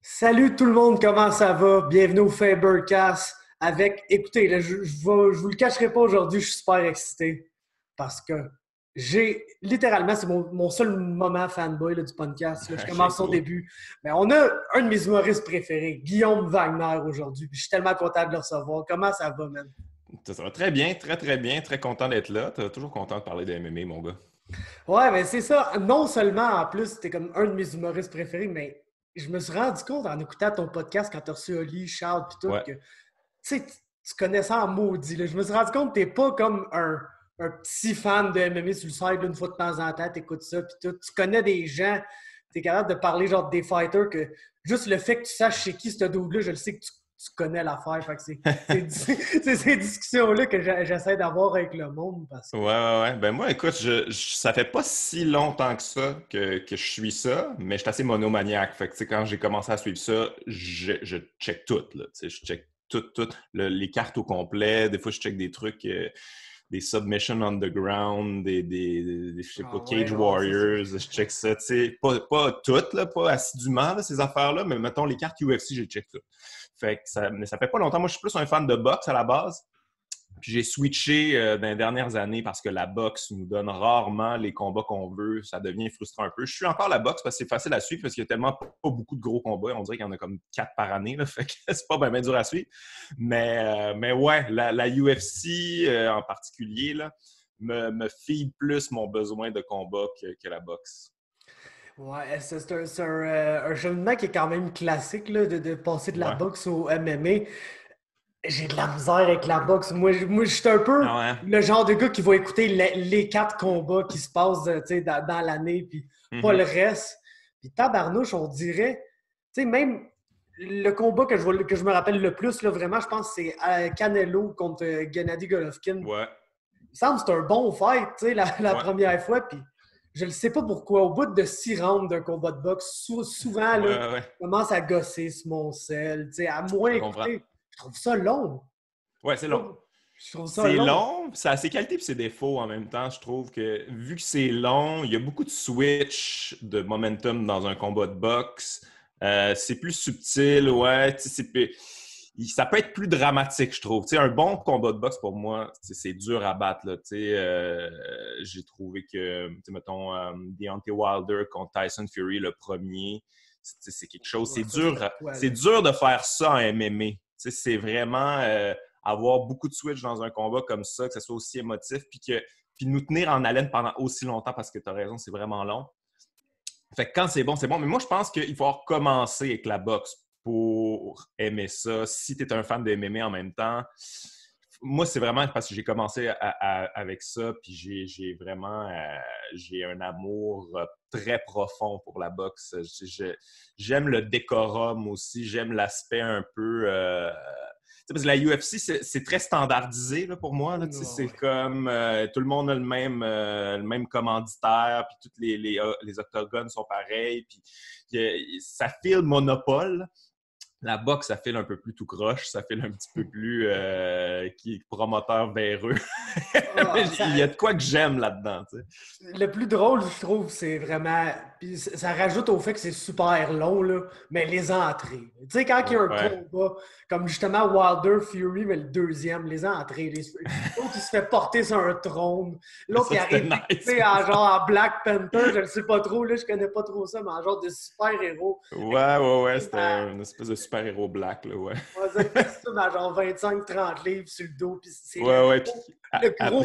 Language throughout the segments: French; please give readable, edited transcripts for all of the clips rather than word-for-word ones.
Salut tout le monde, comment ça va? Bienvenue au Fabercast écoutez, là, je vous le cacherai pas aujourd'hui, je suis super excité parce que littéralement, c'est mon seul moment fanboy là, du podcast. Là. Je OK, commence au cool. début. Mais on a un de mes humoristes préférés, Guillaume Wagner, aujourd'hui. Puis je suis tellement content de le recevoir. Comment ça va, man? Ça va très bien, très très bien, très content d'être là. T'es toujours content de parler de MMA, mon gars. Ouais, mais c'est ça. Non seulement, en plus, c'était comme un de mes humoristes préférés, mais je me suis rendu compte en écoutant ton podcast quand t'as reçu Oli, Charles, puis tout, Ouais. que tu connais ça en maudit. Là. Je me suis rendu compte que t'es pas comme un petit fan de MMA sur le side, là, une fois de temps en temps, t'écoutes ça, puis tout. Tu connais des gens, t'es capable de parler genre des fighters que juste le fait que tu saches chez qui ce dude-là, je le sais que tu connais l'affaire. Fait que c'est ces discussions-là que j'essaie d'avoir avec le monde parce Ouais, que. ouais, ouais. Ben moi, écoute, ça fait pas si longtemps que ça que je suis ça, mais je suis assez monomaniaque. Fait que, tu sais, quand j'ai commencé à suivre ça, je check tout, là. Tu sais, je check tout, les cartes au complet. Des fois, je check des trucs, des Submission Underground, je sais pas, Ah Cage ouais, c'est ça. Warriors, je check ça, tu sais. Pas toutes, là, pas assidûment, là, ces affaires-là, mais mettons, les cartes UFC, j'ai check tout. Fait que mais ça fait pas longtemps. Moi, je suis plus un fan de boxe à la base. Puis j'ai switché dans les dernières années parce que la boxe nous donne rarement les combats qu'on veut. Ça devient frustrant un peu. Je suis encore la boxe parce que c'est facile à suivre parce qu'il y a tellement pas beaucoup de gros combats. On dirait qu'il y en a comme 4 par année. Là, fait que c'est pas bien dur à suivre. Mais ouais, la UFC en particulier là, me feed plus mon besoin de combat que la boxe. Ouais, c'est un cheminement qui est quand même classique là, de passer de la Ouais. boxe au MMA. J'ai de la misère avec la boxe. Moi je suis un peu Ah ouais. le genre de gars qui va écouter les quatre combats qui se passent dans l'année, puis pas le Mhm. reste. Puis tabarnouche, on dirait, même le combat que je me rappelle le plus, là, vraiment, je pense que c'est Canelo contre Gennady Golovkin. Ouais. Il me semble que c'est un bon fight, la Ouais. première fois, puis je ne sais pas pourquoi. Au bout de 6 rounds d'un combat de boxe, souvent, Ouais. là, Ouais. Ouais. je commence à gosser sur mon sel, à moins Je te comprends. écouter. Je trouve ça long. Ouais, c'est long. Je trouve ça C'est long. long, ça a ses qualités et ses défauts en même temps. Je trouve que vu que c'est long, il y a beaucoup de switch de momentum dans un combat de boxe. C'est plus subtil, ouais. Ça peut être plus dramatique, je trouve. Tu sais, un bon combat de boxe, pour moi, c'est dur à battre. Là. Tu sais, j'ai trouvé que, tu sais, mettons, Deontay Wilder contre Tyson Fury, le premier, c'est quelque chose. Ouais, ça, c'était quoi, C'est là? dur de faire ça en MMA. Tu sais, c'est vraiment avoir beaucoup de switch dans un combat comme ça, que ce soit aussi émotif, puis nous tenir en haleine pendant aussi longtemps, parce que tu as raison, c'est vraiment long. Fait que quand c'est bon, c'est bon. Mais moi, je pense qu'il faut recommencer avec la boxe pour aimer ça. Si tu es un fan de MMA en même temps, moi, c'est vraiment parce que j'ai commencé avec ça, puis j'ai vraiment j'ai un amour très profond pour la boxe. J'aime le décorum aussi, j'aime l'aspect un peu parce que la UFC, c'est très standardisé là, pour moi. Là, Non, c'est ouais. comme tout le monde a le même commanditaire, puis tous les octogones sont pareils. Puis ça file monopole. La boxe, ça file un peu plus tout croche, ça file un petit peu plus qui est promoteur véreux. Ah, Il y a de quoi que j'aime là-dedans. Tu sais. le plus drôle, je trouve, c'est vraiment. Puis ça rajoute au fait que c'est super long, là, mais les entrées. Tu sais, quand il y a un Ouais, combat, comme justement Wilder Fury, mais le deuxième, les entrées. L'autre, il se fait porter sur un trône. L'autre, ça il c'était arrive nice. déguisé en genre en Black Panther, je ne sais pas trop, là, je connais pas trop ça, mais en genre de super-héros. Avec Ouais, ouais, ouais, une c'était une espèce de super-héros black, là, ouais. costume à genre 25-30 livres sur le dos, puis c'est Ouais, ouais, puis le gros.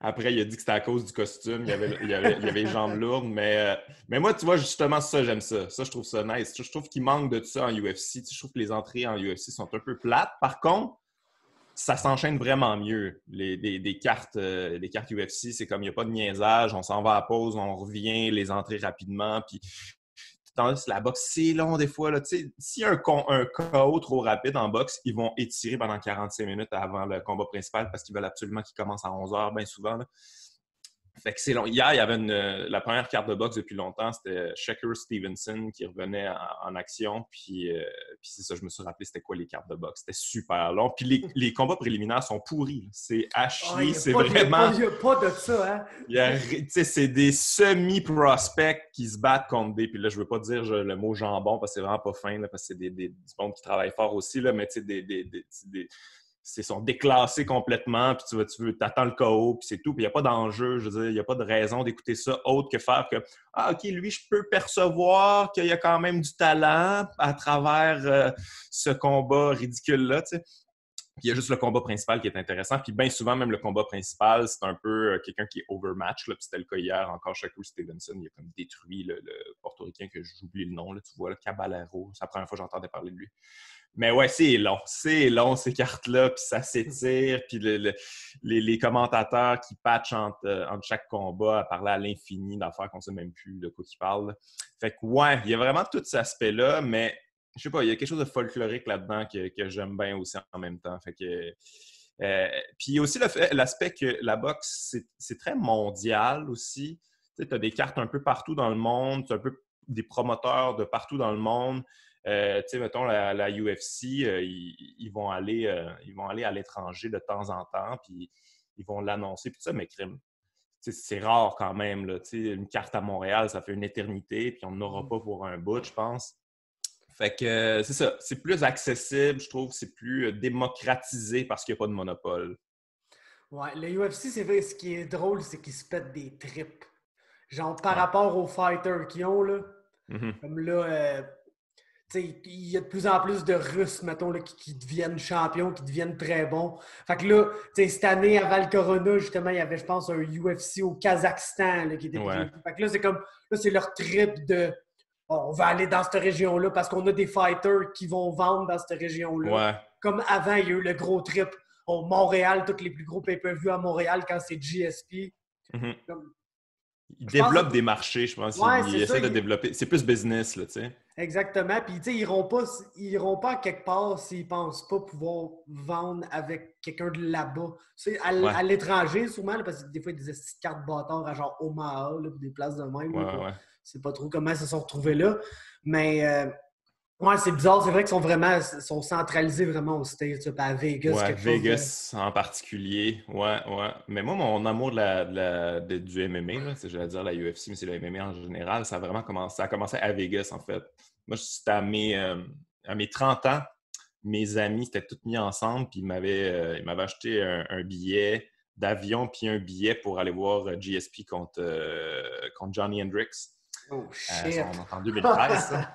après, il a dit que c'était à cause du costume, il avait les jambes lourdes, mais moi, tu vois, justement, ça, j'aime ça. Ça, je trouve ça nice. Je trouve qu'il manque de ça en UFC. Tu sais, je trouve que les entrées en UFC sont un peu plates. Par contre, ça s'enchaîne vraiment mieux. Des cartes UFC, c'est comme il n'y a pas de niaisage, on s'en va à pause, on revient, les entrées rapidement, puis tandis que la boxe, c'est long des fois. Là. S'il y a un KO trop rapide en boxe, ils vont étirer pendant 45 minutes avant le combat principal parce qu'ils veulent absolument qu'il commence à 11 heures, bien souvent. Là. Fait que c'est long. Hier, il y avait la première carte de boxe depuis longtemps, c'était Shakur Stevenson qui revenait en action. Puis c'est ça, je me suis rappelé c'était quoi les cartes de boxe. C'était super long. Puis les combats préliminaires sont pourris. C'est à Ah, il chier. n'y a, C'est vraiment. y a pas de ça, hein? C'est des semi-prospects qui se battent contre des. Puis là, je veux pas dire le mot jambon parce que c'est vraiment pas fin, là, parce que c'est du monde qui travaille fort aussi, là, mais tu sais, sont déclassés complètement, puis tu attends le KO, puis c'est tout. Puis il n'y a pas d'enjeu, je veux dire, il n'y a pas de raison d'écouter ça autre que faire que « Ah, OK, lui, je peux percevoir qu'il y a quand même du talent à travers ce combat ridicule-là, tu sais. » Puis il y a juste le combat principal qui est intéressant. Puis bien souvent, même le combat principal, c'est un peu quelqu'un qui est overmatch. Là. Puis c'était le cas hier encore. Shakur Stevenson, il a comme détruit le portoricain que j'oublie le nom. Là. Tu vois, le Caballero. C'est la première fois que j'entendais parler de lui. Mais ouais, c'est long ces cartes-là, puis ça s'étire, puis les commentateurs qui patchent entre chaque combat à parler à l'infini d'affaires qu'on ne sait même plus de quoi ils parlent. Fait que ouais, il y a vraiment tout cet aspect-là, mais je sais pas, il y a quelque chose de folklorique là-dedans que j'aime bien aussi en même temps. Fait que puis il y a aussi l'aspect que la boxe, c'est très mondial aussi. Tu sais, tu as des cartes un peu partout dans le monde, tu as un peu des promoteurs de partout dans le monde. Tu sais, mettons, la UFC, ils vont aller à l'étranger de temps en temps, puis ils vont l'annoncer, puis tout ça, mais crime. C'est rare quand même. Là, une carte à Montréal, ça fait une éternité, puis on n'en aura pas pour un bout, je pense. Fait que c'est ça, c'est plus accessible, je trouve, c'est plus démocratisé parce qu'il n'y a pas de monopole. Ouais, le UFC, c'est vrai, ce qui est drôle, c'est qu'ils se pètent des tripes. Genre, par Ouais. rapport aux fighters qu'ils ont, là, Mm-hmm. comme là, il y a de plus en plus de Russes, mettons, là, qui deviennent champions, qui deviennent très bons. Fait que là, cette année, avant le Corona, justement, il y avait, je pense, un UFC au Kazakhstan là, qui était Ouais. prévu. Fait que là, c'est comme, là, c'est leur trip de on va aller dans cette région-là parce qu'on a des fighters qui vont vendre dans cette région-là. Ouais. Comme avant, il y a eu le gros trip au Montréal, tous les plus gros pay-per-view à Montréal quand c'est GSP. Mm-hmm. Comme, Ils je pense développent que des marchés, je pense. ouais, c'est Ils ça. essaient de développer. C'est plus business, là, tu sais. Exactement. Puis, tu sais, ils iront pas quelque part s'ils pensent pas pouvoir vendre avec quelqu'un de là-bas. C'est Ouais. à l'étranger, souvent, là, parce que des fois, il y a des cartes bâtards à genre Omaha, là, des places de même. Ouais, Là, ouais. c'est pas trop comment ils se sont retrouvés là. Mais, ouais, c'est bizarre. C'est vrai qu'ils sont centralisés vraiment aux States, à Vegas, Ouais, quelque chose de. Vegas en particulier. Ouais, ouais. Mais moi, mon amour du MMA, là, j'allais dire la UFC, mais c'est le MMA en général, ça a commencé à Vegas, en fait. Moi, c'était à mes 30 ans, mes amis s'étaient tous mis ensemble, puis ils m'avaient acheté un billet d'avion, puis un billet pour aller voir GSP contre Johnny Hendrix. Oh Ça shit! remonte en 2013, ça.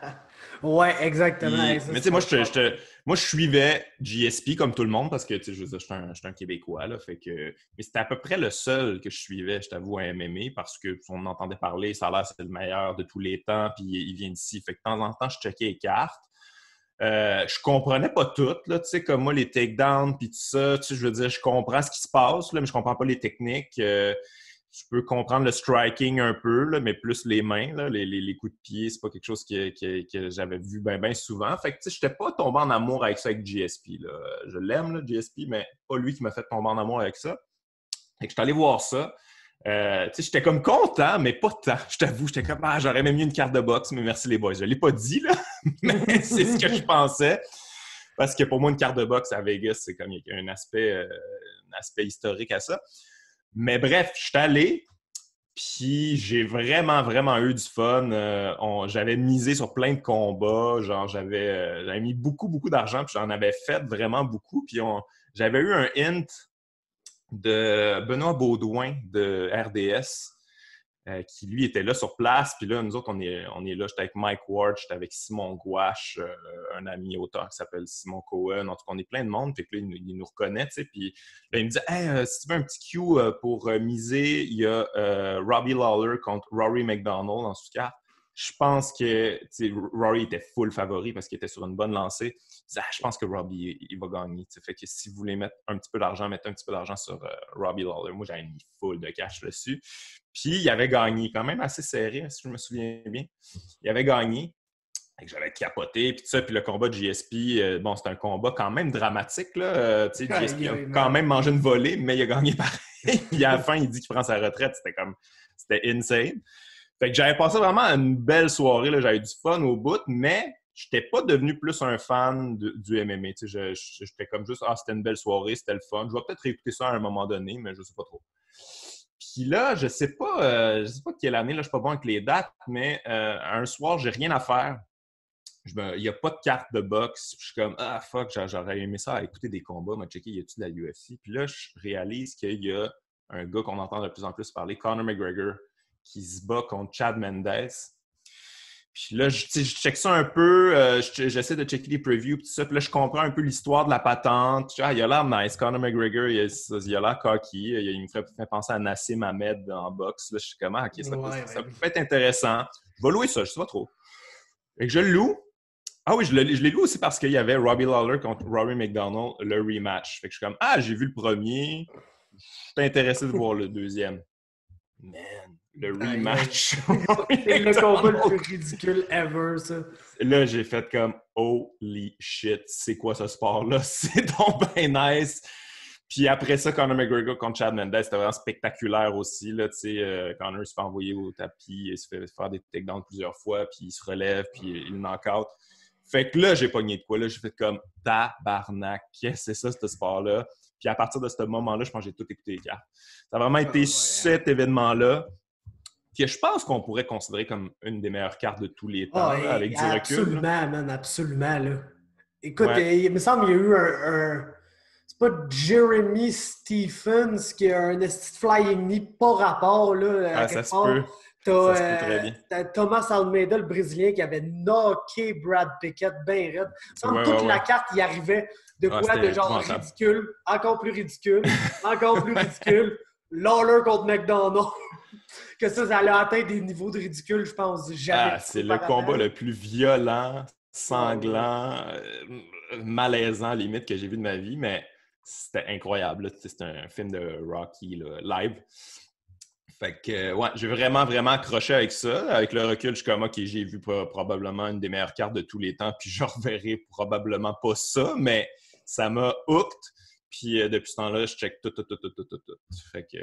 Ouais, exactement. Hey, Mais ça, tu sais, c'est un choc. moi, je suivais GSP comme tout le monde parce que, tu sais, je veux dire, je suis un Québécois, là, fait que... Mais c'était à peu près le seul que je suivais, je t'avoue, à MMA parce qu'on entendait parler, ça a l'air c'est le meilleur de tous les temps, puis il vient d'ici. Fait que de temps en temps, je checkais les cartes. Je comprenais pas tout, là, tu sais, comme moi, les takedowns, puis tout ça, tu sais, je veux dire, je comprends ce qui se passe, là, mais je comprends pas les techniques. Je peux comprendre le striking un peu, là, mais plus les mains, là, les coups de pied, c'est pas quelque chose que j'avais vu bien souvent. Fait que, tu sais, j'étais pas tombé en amour avec ça avec GSP, là. Je l'aime, là, GSP, mais pas lui qui m'a fait tomber en amour avec ça. Fait que j'étais allé voir ça. Tu sais, j'étais comme content, mais pas tant. Je t'avoue, j'étais comme, j'aurais même mis une carte de boxe, mais merci les boys. Je l'ai pas dit, là, mais c'est ce que je pensais. Parce que pour moi, une carte de boxe à Vegas, c'est comme il y a un aspect historique à ça. Mais bref, je suis allé, puis j'ai vraiment eu du fun. J'avais misé sur plein de combats. Genre, j'avais mis beaucoup d'argent, puis j'en avais fait vraiment beaucoup. Puis j'avais eu un hint de Benoît Baudouin de RDS, qui lui était là sur place. Puis là, nous autres, on est là. J'étais avec Mike Ward, j'étais avec Simon Gouache, un ami auteur qui s'appelle Simon Cohen. En tout cas, on est plein de monde. Puis là, il nous reconnaît, tu sais. Puis là, il me dit hey, si tu veux un petit cue pour miser, il y a Robbie Lawler contre Rory McDonald en sous-carte. Je pense que Rory était full favori parce qu'il était sur une bonne lancée. Je pense que Robbie, il va gagner. T'sais. Fait que si vous voulez mettre un petit peu d'argent, mettez un petit peu d'argent sur Robbie Lawler. Moi, j'avais mis full de cash dessus. Puis, il avait gagné quand même assez serré, si je me souviens bien. Il avait gagné. Fait que j'avais capoté, puis tout ça. Puis le combat de GSP, bon, c'était un combat quand même dramatique, là. Tu sais, GSP a quand même mangé une volée, mais il a gagné pareil. Puis à la fin, il dit qu'il prend sa retraite. C'était insane. Fait que j'avais passé vraiment une belle soirée, là. J'avais du fun au bout, mais je n'étais pas devenu plus un fan du MMA. Tu sais, j'étais comme juste, c'était une belle soirée, c'était le fun. Je vais peut-être réécouter ça à un moment donné, mais je sais pas trop. Puis là, je sais pas quelle année, là, je suis pas bon avec les dates, mais un soir, j'ai rien à faire. Il n'y a pas de carte de boxe. Puis je suis comme, fuck, j'aurais aimé ça à écouter des combats. M'a checké, y a-tu de la UFC? Puis là, je réalise qu'il y a un gars qu'on entend de plus en plus parler, Conor McGregor, qui se bat contre Chad Mendes. Puis là, je check ça un peu, j'essaie de checker les previews, puis tout ça. Puis là, je comprends un peu l'histoire de la patente. Il a l'air nice, Conor McGregor, il a l'air cocky. Il me fait penser à Nassim Ahmed en boxe. Là, je suis comme, OK, ça peut être intéressant. Je vais louer ça, je sais pas trop. Et que je le loue. Ah oui, je l'ai lu aussi parce qu'il y avait Robbie Lawler contre Rory McDonald, le rematch. Fait que je suis comme, j'ai vu le premier, je suis intéressé de voir le deuxième. Man, le rematch. C'est le combat le plus ridicule ever, ça. Là, j'ai fait comme, holy shit, c'est quoi ce sport-là? C'est donc bien nice. Puis après ça, Conor McGregor contre Chad Mendes, c'était vraiment spectaculaire aussi. Là, Conor se fait envoyer au tapis, il se fait faire des takedowns plusieurs fois, puis il se relève, puis il knock-out. Fait que là, j'ai pogné de quoi. Là, j'ai fait comme tabarnak. Qu'est-ce que c'est ça, ce sport-là? Puis à partir de ce moment-là, je pense que j'ai tout écouté les cartes. Ça a vraiment été cet événement-là que je pense qu'on pourrait considérer comme une des meilleures cartes de tous les temps, là, avec du recul. Absolument, man, absolument. Là. Écoute, il me semble qu'il y a eu un c'est pas Jeremy Stephens qui a un flying knee pas rapport. Là, ça se peut. T'as Thomas Almeida, le Brésilien, qui avait knocké Brad Pickett bien raide. Toute la carte y arrivait de quoi de genre ridicule, encore plus ridicule, encore plus ridicule. Lawler contre McDonald. Que ça a atteint des niveaux de ridicule, je pense. Jamais. C'est le combat le plus violent, sanglant, malaisant, limite, que j'ai vu de ma vie, mais c'était incroyable. C'était un film de Rocky là, live. Fait que, j'ai vraiment, vraiment accroché avec ça. Avec le recul, je suis comme, OK, j'ai vu probablement une des meilleures cartes de tous les temps, puis je reverrai probablement pas ça, mais ça m'a hooked. Puis depuis ce temps-là, je check tout. Fait que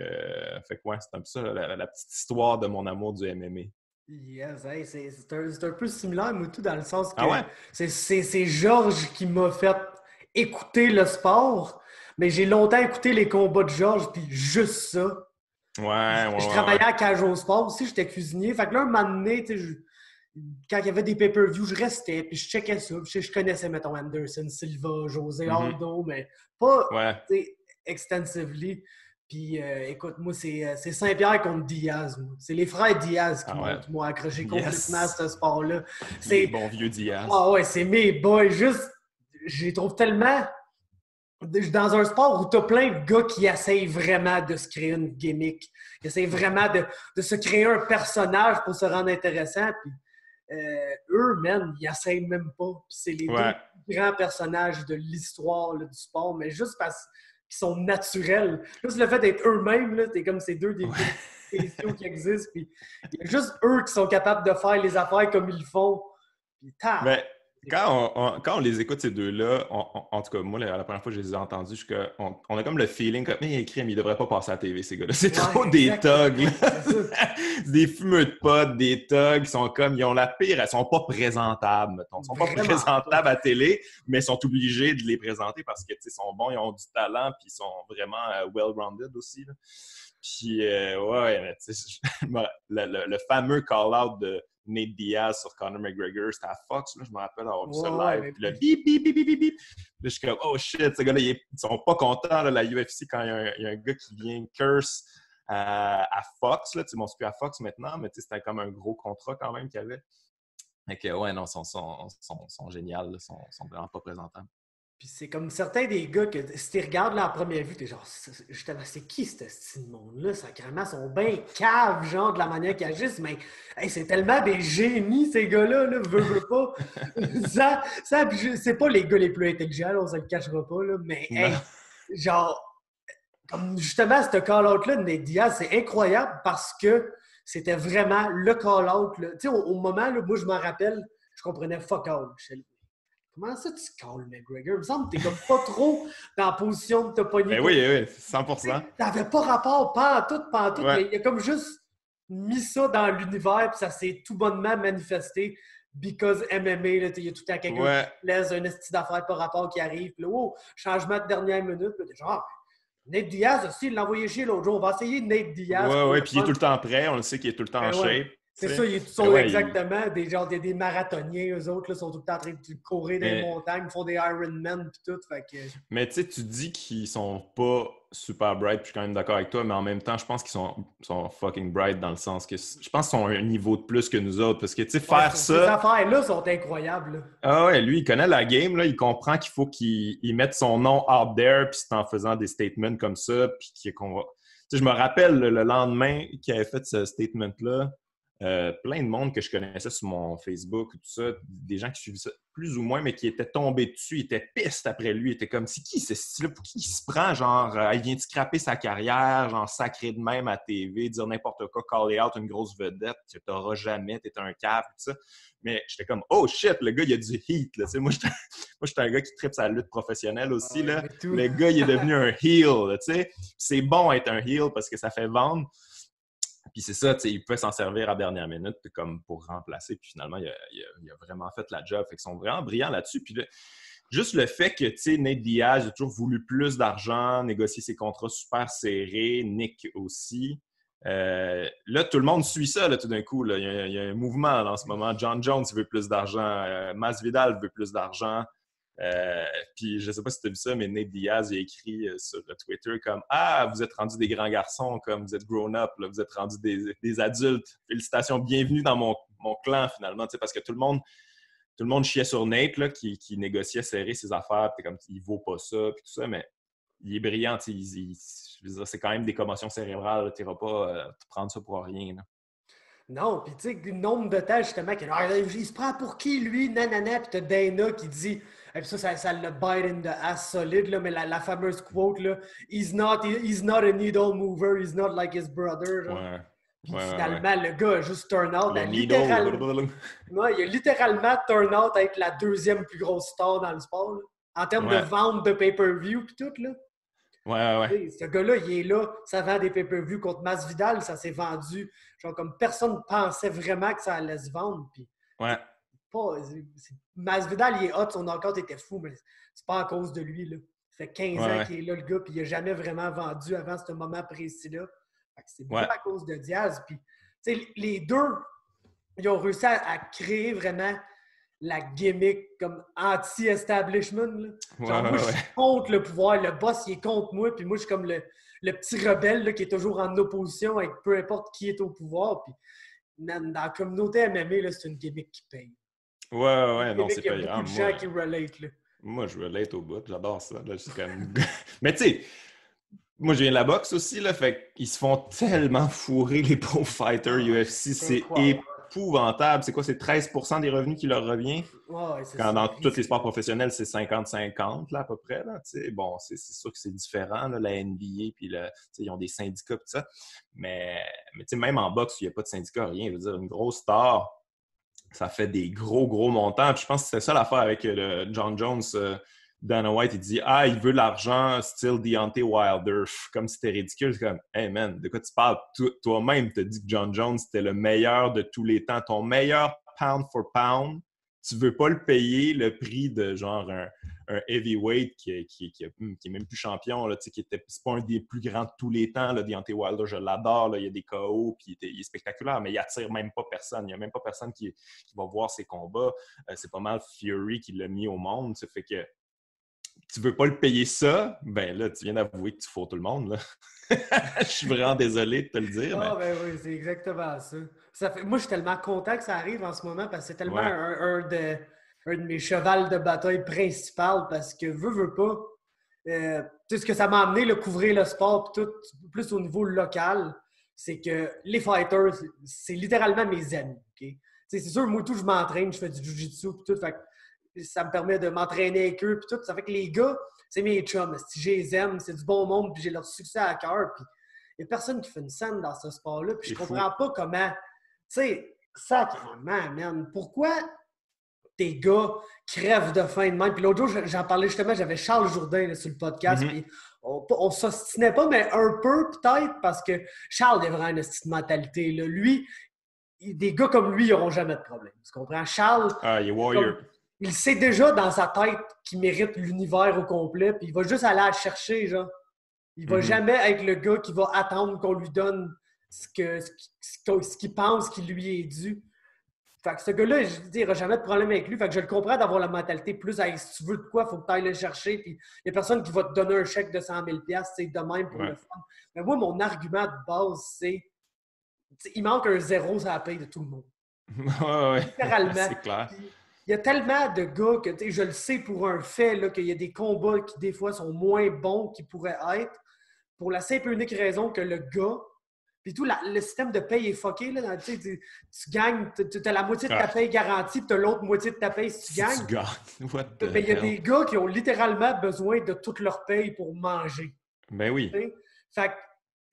c'est un peu ça, la petite histoire de mon amour du MMA. Yes, hey, c'est un peu similaire, moi, tout, dans le sens que c'est Georges qui m'a fait écouter le sport, mais j'ai longtemps écouté les combats de Georges, puis juste ça. Je travaillais à Casual Sport aussi, j'étais cuisinier. Fait que là, un moment donné, quand il y avait des pay-per-views, je restais, puis je checkais ça. Puis je connaissais, mettons, Anderson, Silva, José Aldo, mais pas extensively. Puis écoute, moi, c'est Saint-Pierre contre Diaz. Moi. C'est les frères Diaz qui m'ont accroché complètement à ce sport-là. Les bons vieux Diaz. C'est mes boys. Juste, je les trouve tellement... Dans un sport où tu as plein de gars qui essayent vraiment de se créer une gimmick, qui essayent vraiment de se créer un personnage pour se rendre intéressant, puis eux, man, ils essayent même pas. Puis c'est les deux grands personnages de l'histoire là, du sport, mais juste parce qu'ils sont naturels. Juste le fait d'être eux-mêmes, là, t'es comme ces deux des spéciaux qui existent, puis il y a juste eux qui sont capables de faire les affaires comme ils le font. Puis quand on les écoute, ces deux-là, en tout cas, moi, la première fois que je les ai entendus, on a comme le feeling que, mais ils ne devraient pas passer à la TV, ces gars-là. C'est trop des thugs. C'est des fumeux de potes, des thugs. Ils ont la pire. Ils sont pas présentables, mettons. Ils sont pas présentables à la télé, mais ils sont obligés de les présenter parce que, ils sont bons, ils ont du talent, puis ils sont vraiment well-rounded aussi. Là. Puis, le fameux call-out de Nate Diaz sur Conor McGregor, c'était à Fox, là, je me rappelle avoir vu ça live. Puis le bip, bip, bip, bip, bip, bip. Là, je suis comme, oh shit, ces gars-là, ils sont pas contents, là, la UFC, quand il y a un gars qui vient curse à Fox. Là, bon, c'est plus à Fox maintenant, mais c'était comme un gros contrat quand même qu'il y avait. Fait que, ils sont géniaux, ils sont vraiment pas présentables. Puis c'est comme certains des gars que si tu regardes la première vue, t'es genre, justement, c'est qui ce style monde-là? Sacrément, ils sont bien caves, genre, de la manière qu'ils agissent, mais hey, c'est tellement des génies, ces gars-là, là, veux pas. C'est pas les gars les plus intelligents, là, on se le cachera pas, là, mais hey, genre, comme justement, ce call-out-là de Nate Diaz, c'est incroyable parce que c'était vraiment le call-out. Tu sais, au moment, là, moi, je m'en rappelle, je comprenais fuck all. Comment ça, tu calls McGregor? Il me semble que t'es comme pas trop dans la position de te pogner. Ben oui, oui, 100%. T'avais pas rapport, pas en tout, Ouais. mais il a comme juste mis ça dans l'univers, puis ça s'est tout bonnement manifesté. Because MMA, il y a tout le temps quelqu'un qui te plaise, un esti d'affaires par rapport qui arrive, puis là, oh, changement de dernière minute, puis genre, Nate Diaz aussi, il l'a envoyé chier l'autre jour. On va essayer Nate Diaz. Ouais, puis il est tout le temps prêt. On le sait qu'il est tout le temps en shape. C'est ça, ils sont exactement des marathoniens, eux autres, là, sont tout le temps en train de courir dans les montagnes, font des Ironman et tout. Fait que... Mais tu sais, tu dis qu'ils sont pas super bright, puis je suis quand même d'accord avec toi, mais en même temps, je pense qu'ils sont fucking bright dans le sens que je pense qu'ils sont à un niveau de plus que nous autres. Parce que tu sais, faire ça. Ces affaires-là sont incroyables. Là. Ah ouais, lui, il connaît la game, là, il comprend qu'il faut qu'il mette son nom out there, puis c'est en faisant des statements comme ça, puis qu'on va. Tu sais, je me rappelle le lendemain qu'il avait fait ce statement-là. Plein de monde que je connaissais sur mon Facebook, tout ça, des gens qui suivaient ça plus ou moins, mais qui étaient tombés dessus, ils étaient pistes après lui, ils étaient comme, c'est qui ce style-là? Pour qui il se prend? Genre, il vient de scraper sa carrière, genre, sacré de même à TV, dire n'importe quoi, call out une grosse vedette que tu n'auras jamais, t'es un cap, tout ça. Mais j'étais comme, oh shit, le gars, il a du heat, là. Moi, j'étais un gars qui tripe sa lutte professionnelle aussi, là. Le gars, il est devenu un heel, là, tu sais. C'est bon être un heel parce que ça fait vendre. Puis c'est ça, il pouvait s'en servir à dernière minute comme pour remplacer. Puis finalement, il a vraiment fait la job. Fait qu'ils sont vraiment brillants là-dessus. Puis là, juste le fait que Nate Diaz a toujours voulu plus d'argent, négocier ses contrats super serrés, Nick aussi. Là, tout le monde suit ça là, tout d'un coup. Là. Il y a un mouvement là, en ce moment. John Jones veut plus d'argent. Masvidal veut plus d'argent. Puis je sais pas si tu as vu ça, mais Nate Diaz il a écrit sur Twitter comme « Ah, vous êtes rendus des grands garçons, comme vous êtes grown-up, vous êtes rendus des adultes. Félicitations, bienvenue dans mon clan finalement. » Parce que tout le monde chiait sur Nate là, qui négociait serrer ses affaires, puis comme il vaut pas ça, puis tout ça, mais il est brillant. Je veux dire, c'est quand même des commotions cérébrales. Tu n'iras pas te prendre ça pour rien. Là. Non, puis tu sais, le nombre de temps justement, il se prend pour qui lui, nanana, puis t'as Dana qui dit. Et puis ça le bite in the ass solide, là, mais la fameuse quote, là, he's not a needle mover, he's not like his brother. Genre. Puis finalement, le gars a juste turn out. Il a littéralement turn out à être la deuxième plus grosse star dans le sport, là, en termes de vente de pay-per-view puis tout, là. Ouais. Ce gars-là, il est là, ça vend des pay-per-view contre Masvidal, ça s'est vendu. Genre comme personne ne pensait vraiment que ça allait se vendre. Puis, Masvidal, il est hot, son knockout était fou, mais c'est pas à cause de lui. Là. Ça fait 15 ans qu'il est là, le gars, puis il n'a jamais vraiment vendu avant ce moment précis-là. C'est beaucoup à cause de Diaz. Puis, les deux, ils ont réussi à créer vraiment la gimmick comme anti-establishment. Moi, je suis contre le pouvoir. Le boss, il est contre moi. Puis moi, je suis comme le petit rebelle là, qui est toujours en opposition avec peu importe qui est au pouvoir. Puis dans la communauté MMA, c'est une gimmick qui paye. Non, c'est payant. Il y a beaucoup de gens qui relate. Là. Moi, je relate au bout. J'adore ça. Là, comme... Mais tu sais, moi, je viens de la boxe aussi. Là, fait qu'ils se font tellement fourrer les pro fighters UFC. C'est épouvantable. C'est quoi? C'est 13% des revenus qui leur revient? Quand dans tous les sports professionnels, c'est 50-50 là, à peu près. Là, bon, c'est sûr que c'est différent, là, la NBA, puis ils ont des syndicats et tout ça. Mais même en boxe, il n'y a pas de syndicat, rien. Je veux dire, une grosse star, ça fait des gros montants. Puis je pense que c'était ça l'affaire avec John Jones. Dana White, il dit « Ah, il veut l'argent, still Deontay Wilder. » Comme c'était ridicule. C'est comme « Hey man, de quoi tu parles? Toi-même, tu as dit que John Jones, c'était le meilleur de tous les temps. Ton meilleur pound for pound, tu veux pas le payer le prix de genre un heavyweight qui est même plus champion, là, c'est pas un des plus grands de tous les temps. Là, Deontay Wilder, je l'adore. Là, il y a des KO, puis il est spectaculaire, mais il attire même pas personne. Il n'y a même pas personne qui va voir ses combats. C'est pas mal Fury qui l'a mis au monde. Ça fait que tu veux pas le payer ça, ben là, tu viens d'avouer que tu fous tout le monde. Là. Je suis vraiment désolé de te le dire. Ah, ben oui, c'est exactement ça. Moi, je suis tellement content que ça arrive en ce moment parce que c'est tellement un de mes chevals de bataille principal parce que veux pas. Tu sais, ce que ça m'a amené, le couvrir le sport, tout, plus au niveau local, c'est que les fighters, c'est littéralement mes amis. Okay? C'est sûr, moi, tout, je m'entraîne, je fais du jiu-jitsu, tout. Fait ça me permet de m'entraîner avec eux, puis tout. Ça fait que les gars, c'est mes chums. Si je les aime, c'est du bon monde, puis j'ai leur succès à cœur. Puis il n'y a personne qui fait une scène dans ce sport-là. Puis je comprends pas comment. Tu sais, sacrément, man. Pourquoi tes gars crèvent de faim de même. Puis l'autre jour, j'en parlais justement, j'avais Charles Jourdain là, sur le podcast, puis on s'ostinait pas, mais un peu peut-être, parce que Charles est vraiment une petite mentalité. Là. Lui, des gars comme lui, ils n'auront jamais de problème. Tu comprends? Charles, il est warrior. Il sait déjà dans sa tête qu'il mérite l'univers au complet, puis il va juste aller à le chercher, genre. Il va jamais être le gars qui va attendre qu'on lui donne ce qu'il pense qu'il lui est dû. Fait que ce gars-là, je veux dire, il n'aura jamais de problème avec lui. Fait que je le comprends d'avoir la mentalité plus hey, si tu veux de quoi, il faut que tu ailles le chercher. Puis il n'y a personne qui va te donner un chèque de 100 000 c'est de même pour le fun. Mais moi, mon argument de base, c'est il manque un zéro sur la paye de tout le monde. Littéralement. C'est clair. Puis, il y a tellement de gars que je le sais pour un fait là, qu'il y a des combats qui, des fois, sont moins bons qu'ils pourraient être pour la simple et unique raison que le gars, puis tout le système de paye est fucké. Là, tu gagnes, tu as la moitié de ta paye garantie, puis tu as l'autre moitié de ta paye si tu gagnes. Tu gagnes. What the il y a des gars qui ont littéralement besoin de toute leur paye pour manger. Ben oui. T'sais? Fait que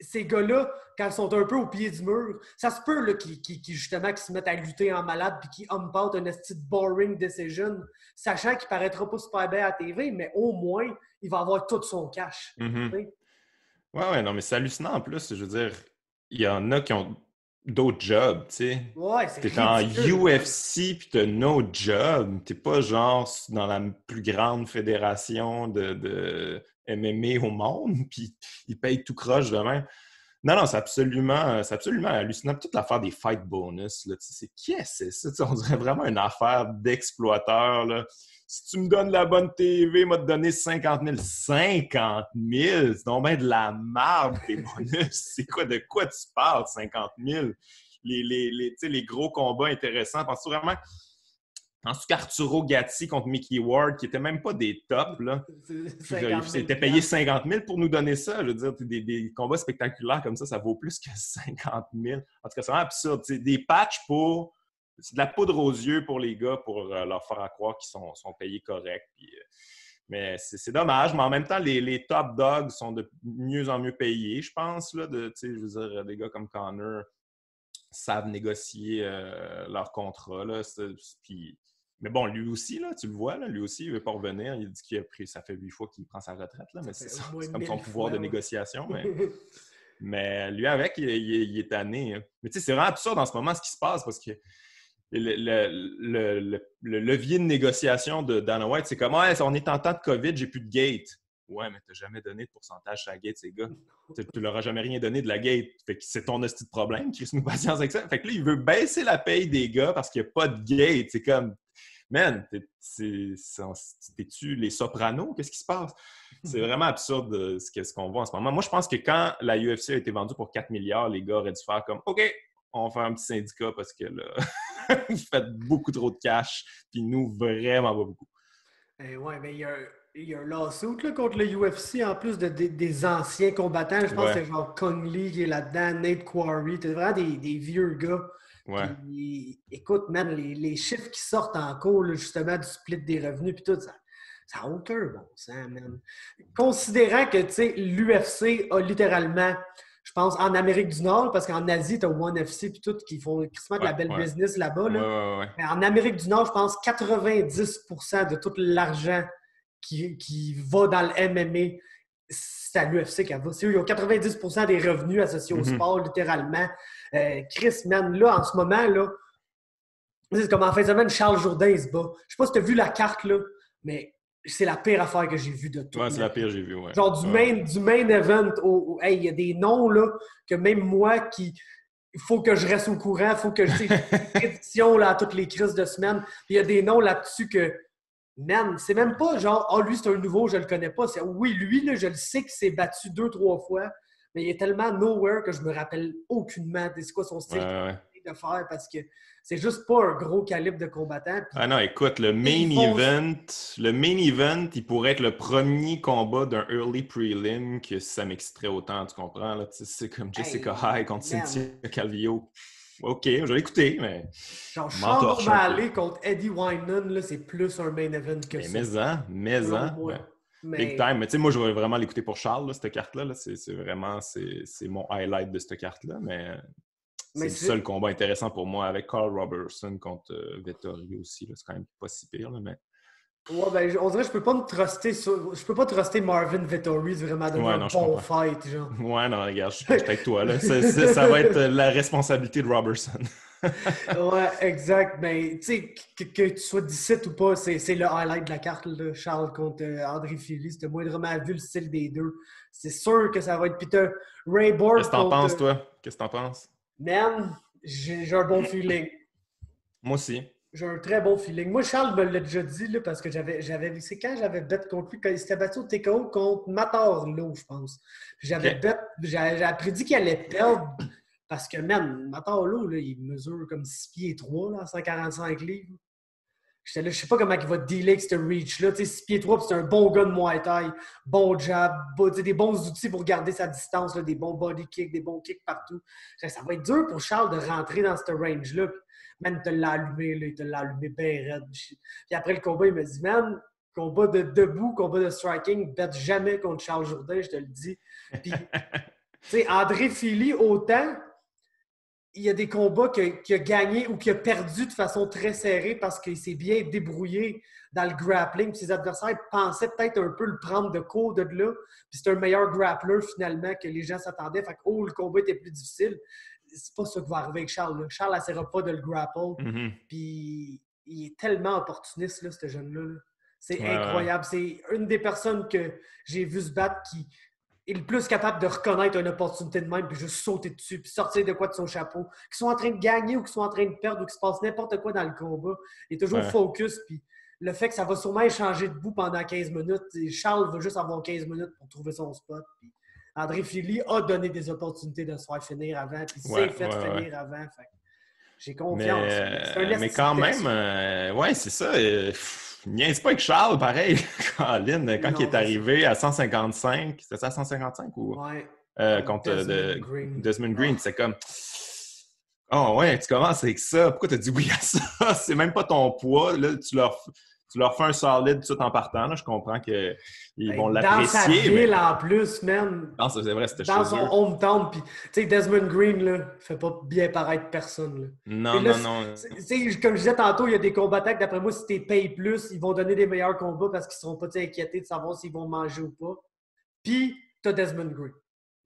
ces gars-là, quand ils sont un peu au pied du mur, ça se peut justement qu'ils se mettent à lutter en malade puis qu'ils hump out un esti de boring decision, sachant qu'il paraîtra pas super bien à la TV, mais au moins, il va avoir tout son cash. Ouais, non, mais c'est hallucinant en plus. Je veux dire, il y en a qui ont d'autres jobs, tu sais. Ouais, c'est T'es en UFC puis t'as no job. T'es pas genre dans la plus grande fédération de MMA au monde, puis ils payent tout croche de même. Non, c'est absolument hallucinant. Toute l'affaire des fight bonus, là, c'est ça? On dirait vraiment une affaire d'exploiteur, là. Si tu me donnes la bonne TV, moi te donner 50 000. 50 000? C'est donc bien de la merde, tes bonus. C'est quoi, de quoi tu parles, 50 000? Les gros combats intéressants. Penses-tu vraiment... Penses-tu qu'Arturo Gatti contre Mickey Ward, qui n'étaient même pas des tops, là, c'était payé 50 000 pour nous donner ça. Je veux dire, des combats spectaculaires comme ça vaut plus que 50 000. En tout cas, c'est vraiment absurde. C'est des patchs pour... C'est de la poudre aux yeux pour les gars pour leur faire croire qu'ils sont payés correct. Puis, mais c'est dommage. Mais en même temps, les top dogs sont de mieux en mieux payés, je pense. Là, je veux dire, des gars comme Connor savent négocier leur contrat. Là, puis... Mais bon, lui aussi, là, tu le vois, là, lui aussi, il ne veut pas revenir. Il dit qu'il a pris, ça fait 8 fois qu'il prend sa retraite, là, mais c'est comme son pouvoir de négociation. Mais lui, avec, il est tanné. Hein. Mais tu sais, c'est vraiment absurde en ce moment ce qui se passe parce que le levier de négociation de Dana White, c'est comme on est en temps de COVID, j'ai plus de gate. Ouais, mais tu n'as jamais donné de pourcentage sur la gate, ces gars. Tu leur as jamais rien donné de la gate. Fait que c'est ton hostie de problème. Crise-nous patience avec ça. Fait que là, il veut baisser la paye des gars parce qu'il n'y a pas de gate. C'est comme, man, t'es-tu les Sopranos? Qu'est-ce qui se passe? C'est vraiment absurde ce qu'on voit en ce moment. Moi, je pense que quand la UFC a été vendue pour 4 milliards, les gars auraient dû faire comme, OK, on va faire un petit syndicat parce que là, vous faites beaucoup trop de cash, puis nous, vraiment pas beaucoup. Ouais, mais il y a un lawsuit là, contre le UFC en plus des anciens combattants. Je pense que c'est genre Kung Lee qui est là-dedans, Nate Quarry. C'est vraiment des vieux gars. Ouais. Puis, écoute, man, les chiffres qui sortent en cours, là, justement, du split des revenus, puis tout, ça n'a aucun bon sens, man. Considérant que, tu sais, l'UFC a littéralement, je pense, en Amérique du Nord, parce qu'en Asie, tu as One FC puis tout, qui font quasiment de la belle business là-bas. Là. Mais en Amérique du Nord, je pense 90% de tout l'argent qui va dans le MMA, c'est à l'UFC qu'elle va. Ils ont 90% des revenus associés au sport, littéralement. Chris, man, là, en ce moment, là, c'est comme en fin de semaine, Charles Jourdain se bat. Je sais pas si tu as vu la carte, là, mais c'est la pire affaire que j'ai vue de tout. Ouais, c'est la pire que j'ai vue, ouais. Genre du main event hey, il y a des noms, là, que même moi il faut que je reste au courant, il faut que je sais des prédictions là, à toutes les crises de semaine. Puis il y a des noms là-dessus que, man, c'est même pas genre, lui, c'est un nouveau, je le connais pas. Oui, lui, là, je le sais qu'il s'est battu 2-3 fois, mais il est tellement nowhere que je me rappelle aucunement de c'est quoi son style de faire parce que c'est juste pas un gros calibre de combattant. Puis, non, écoute, le main event, il pourrait être le premier combat d'un early prelim que ça m'exciterait autant, tu comprends? Là, c'est comme Jessica High contre Cynthia Calvillo. OK, je vais l'écouter, mais... Genre, Sean O'Malley contre Eddie Wineman, là, c'est plus un main event que ça. Mais big time. Mais tu sais, moi, je vais vraiment l'écouter pour Charles, là, cette carte-là. Là. C'est vraiment mon highlight de cette carte-là. Mais c'est le seul combat intéressant pour moi avec Carl Robertson contre Vettori aussi. Là. C'est quand même pas si pire, là, mais... Ouais, ben, on dirait que je peux pas truster Marvin Vettori de vraiment donner un bon fight, genre. Ouais, non, regarde, je suis avec toi, là. Ça va être la responsabilité de Robertson. Ouais, exact. Mais tu sais, que tu sois 17 ou pas, c'est le highlight de la carte, là. Charles contre André Fili. C'était moindrement vu le style des deux. C'est sûr que ça va être Peter Ray Borg. Qu'est-ce que t'en penses, toi? Qu'est-ce que t'en penses? Man, j'ai un bon feeling. Moi aussi. J'ai un très bon feeling. Moi, Charles me l'a déjà dit, là, parce que c'est quand j'avais bet contre lui, quand il s'était battu au TKO contre Matarlo, je pense. J'avais prédit qu'il allait perdre. Parce que, man, Matarlo, là, il mesure comme 6 pieds 3, là, 145 livres. J'étais là, je sais pas comment il va dealer avec ce reach-là. 6 pieds 3, c'est un bon gars de Muay Thai, bon jab, des bons outils pour garder sa distance, là, des bons body kicks, des bons kicks partout. Ça va être dur pour Charles de rentrer dans ce range-là. Man, il te l'a allumé, là, il te l'a allumé bien raide. Puis après le combat, il m'a dit, man, combat de debout, combat de striking, bête jamais contre Charles Jourdain, je te le dis. Puis, tu sais, André Fili, autant... Il y a des combats qu'il a gagnés ou qu'il a perdus de façon très serrée parce qu'il s'est bien débrouillé dans le grappling. Puis ses adversaires pensaient peut-être un peu le prendre de court de là. Puis c'est un meilleur grappler finalement que les gens s'attendaient. Fait que, le combat était plus difficile. C'est pas ça qui va arriver avec Charles. Là. Charles n'essaiera pas de le grapple. Mm-hmm. Puis il est tellement opportuniste, là, ce jeune-là. Là. C'est incroyable. C'est une des personnes que j'ai vu se battre qui est le plus capable de reconnaître une opportunité de même puis juste sauter dessus puis sortir de quoi de son chapeau. Qu'ils soient en train de gagner ou qu'ils soient en train de perdre ou qu'il se passe n'importe quoi dans le combat. Il est toujours focus puis le fait que ça va sûrement échanger debout pendant 15 minutes. Charles va juste avoir 15 minutes pour trouver son spot. Puis André Fili a donné des opportunités de se faire finir avant puis s'est fait finir avant. Fait j'ai confiance. Mais quand même, ouais, c'est ça. Niaise pas avec Charles, pareil. Colin, quand il est arrivé à 155, c'était ça à 155 ou? Ouais. Contre Desmond Green, c'est comme... Oh ouais, tu commences avec ça. Pourquoi t'as dit oui à ça? C'est même pas ton poids. Là, tu leur fais un solide tout de suite en partant. Là. Je comprends qu'ils vont l'apprécier. Dans sa ville, en plus, man. Non, c'est vrai, c'était dans son hometown. Puis, tu sais, Desmond Green, là, fait pas bien paraître personne. Là. Non. Tu sais, comme je disais tantôt, il y a des combattants que, d'après moi, si tu payes plus, ils vont donner des meilleurs combats parce qu'ils seront pas inquiétés de savoir s'ils vont manger ou pas. Puis, t'as Desmond Green.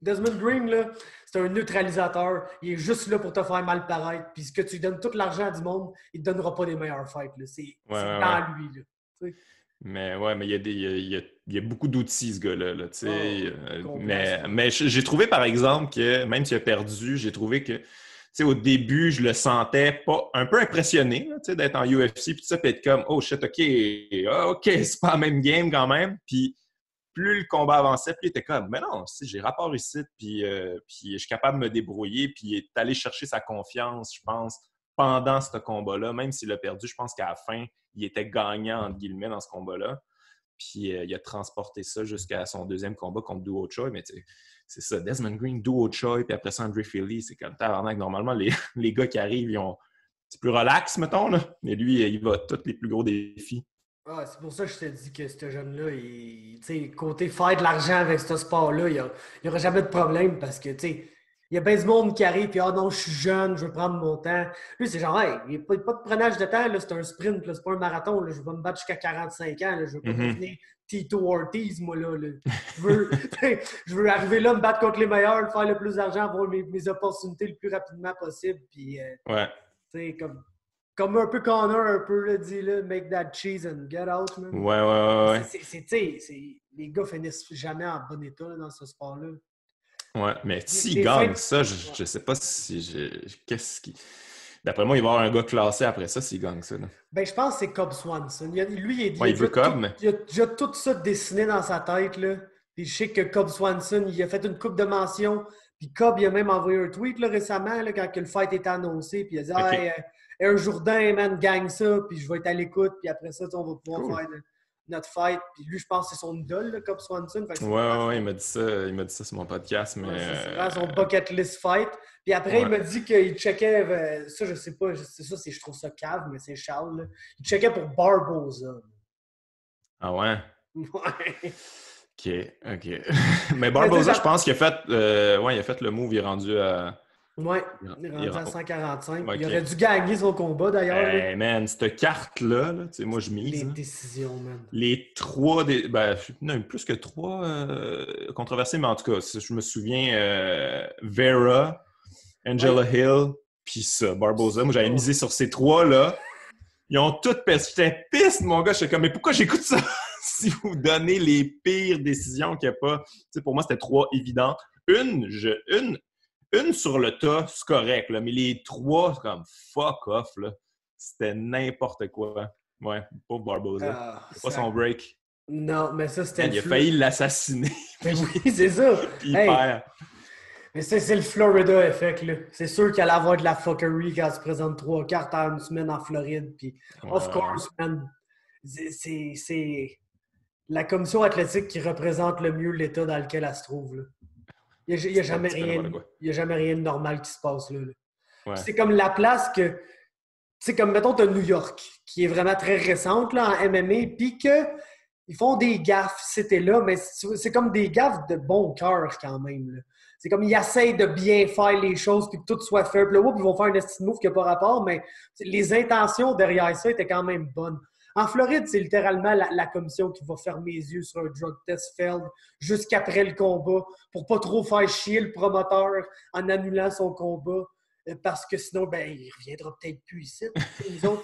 Desmond Green, là, c'est un neutralisateur. Il est juste là pour te faire mal paraître. Puis, ce que tu lui donnes tout l'argent du monde, il ne te donnera pas des meilleurs fights. Là. C'est dans lui. Là, t'sais. Mais il y a beaucoup d'outils, ce gars-là. Là, mais j'ai trouvé, par exemple, que même s'il a perdu, j'ai trouvé que au début, je le sentais pas un peu impressionné là, d'être en UFC, puis ça peut être comme « Oh shit, OK, c'est pas la même game quand même. » Puis plus le combat avançait, plus il était comme « Mais non, j'ai rapport ici, puis je suis capable de me débrouiller. » Puis il est allé chercher sa confiance, je pense, pendant ce combat-là. Même s'il a perdu, je pense qu'à la fin, il était gagnant, entre guillemets, dans ce combat-là. Puis il a transporté ça jusqu'à son deuxième combat contre Duo Choi. Mais c'est ça, Desmond Green, Duo Choi, puis après ça, André Fili, c'est comme tabarnak. Normalement, les gars qui arrivent, c'est plus relax, mettons. Là. Mais lui, il va à tous les plus gros défis. Ah, c'est pour ça que je te dis que ce jeune-là, côté faire de l'argent avec ce sport-là, il n'y aura jamais de problème parce que, tu sais, il y a bien du monde qui arrive et « Ah non, je suis jeune, je veux prendre mon temps. » Lui, c'est genre « Hey, il n'y a pas de prenage de temps, c'est un sprint, c'est pas un marathon, là, je vais me battre jusqu'à 45 ans, là, je veux pas devenir Tito Ortiz, moi, là. Je veux arriver là, me battre contre les meilleurs, faire le plus d'argent, avoir mes opportunités le plus rapidement possible. » Puis, tu sais, comme un peu Connor, un peu, là, dit, là, make that cheese and get out, man. Ouais. Les gars finissent jamais en bon état là, dans ce sport-là. Ouais, mais s'il gagne ça, je sais pas si qu'est-ce qui... D'après moi, il va y avoir un gars classé après ça s'il gagne ça. Là. Ben, je pense que c'est Cobb Swanson. Il a tout ça dessiné dans sa tête, là. Puis je sais que Cobb Swanson, il a fait une coupe de mentions. Puis Cobb, il a même envoyé un tweet là, récemment, là, quand le fight était annoncé. Puis il a dit un Jourdain, man, gagne ça. Puis je vais être à l'écoute. Puis après ça, on va pouvoir faire notre fight. Puis lui, je pense que c'est son idole, là, Cobb Swanson. Ouais, il m'a dit ça. Il m'a dit ça sur mon podcast. Mais... c'est vraiment son bucket list fight. Puis après, il m'a dit qu'il checkait... ça, je sais pas. Je trouve ça cave, mais c'est Charles. Là. Il checkait pour Barboza. Ah ouais? Ouais. OK. Mais Barboza, je pense qu'il a fait... il a fait le move. Il est rendu à Ouais, Il, il est il- rendu à 145. Puis il OK. aurait dû gagner son combat d'ailleurs, là. Hey, man, cette carte-là, là, tu sais, moi, je mise. Les Là. décisions, man. Les trois, ben, non, plus que trois controversés, mais en tout cas, je me souviens, Vera, Ouais. Angela Hill, puis ça, Barboza. Moi, j'avais Oh. misé sur ces trois-là. Ils ont toutes peste. J'étais piste, mon gars. J'étais comme, mais pourquoi j'écoute ça si vous donnez les pires décisions qu'il n'y a pas? Tu sais, pour moi, c'était trois évidentes. Une sur le tas, c'est correct, là, mais les trois, c'est comme fuck off. Là. C'était n'importe quoi. Ouais, pauvre Barboza. Ah, C'est pas son break. Non, mais ça, c'était Man, le il a failli l'assassiner. Mais oui, c'est ça. Puis il Hey, perd. mais c'est le Florida effect, là. C'est sûr qu'il allait avoir de la fuckery quand tu présentes 3 cartes en une semaine en Floride. Puis, of Ouais. course, man, c'est la commission athlétique qui représente le mieux l'état dans lequel elle se trouve, là. Il n'y a, jamais Tu fais n'importe rien, quoi. il y a jamais rien de normal qui se passe là. Ouais. C'est comme la place que, tu sais, comme mettons, tu as New York, qui est vraiment très récente là, en MMA, puis que ils font des gaffes, c'était là, mais c'est comme des gaffes de bon cœur quand même. Là. C'est comme ils essayent de bien faire les choses, puis que tout soit fait. Puis là, ils vont faire un estime move qui n'a pas rapport, mais les intentions derrière ça étaient quand même bonnes. En Floride, c'est littéralement la commission qui va fermer les yeux sur un drug test failed jusqu'après le combat pour pas trop faire chier le promoteur en annulant son combat. Parce que sinon, ben, il reviendra peut-être plus ici. Nous autres,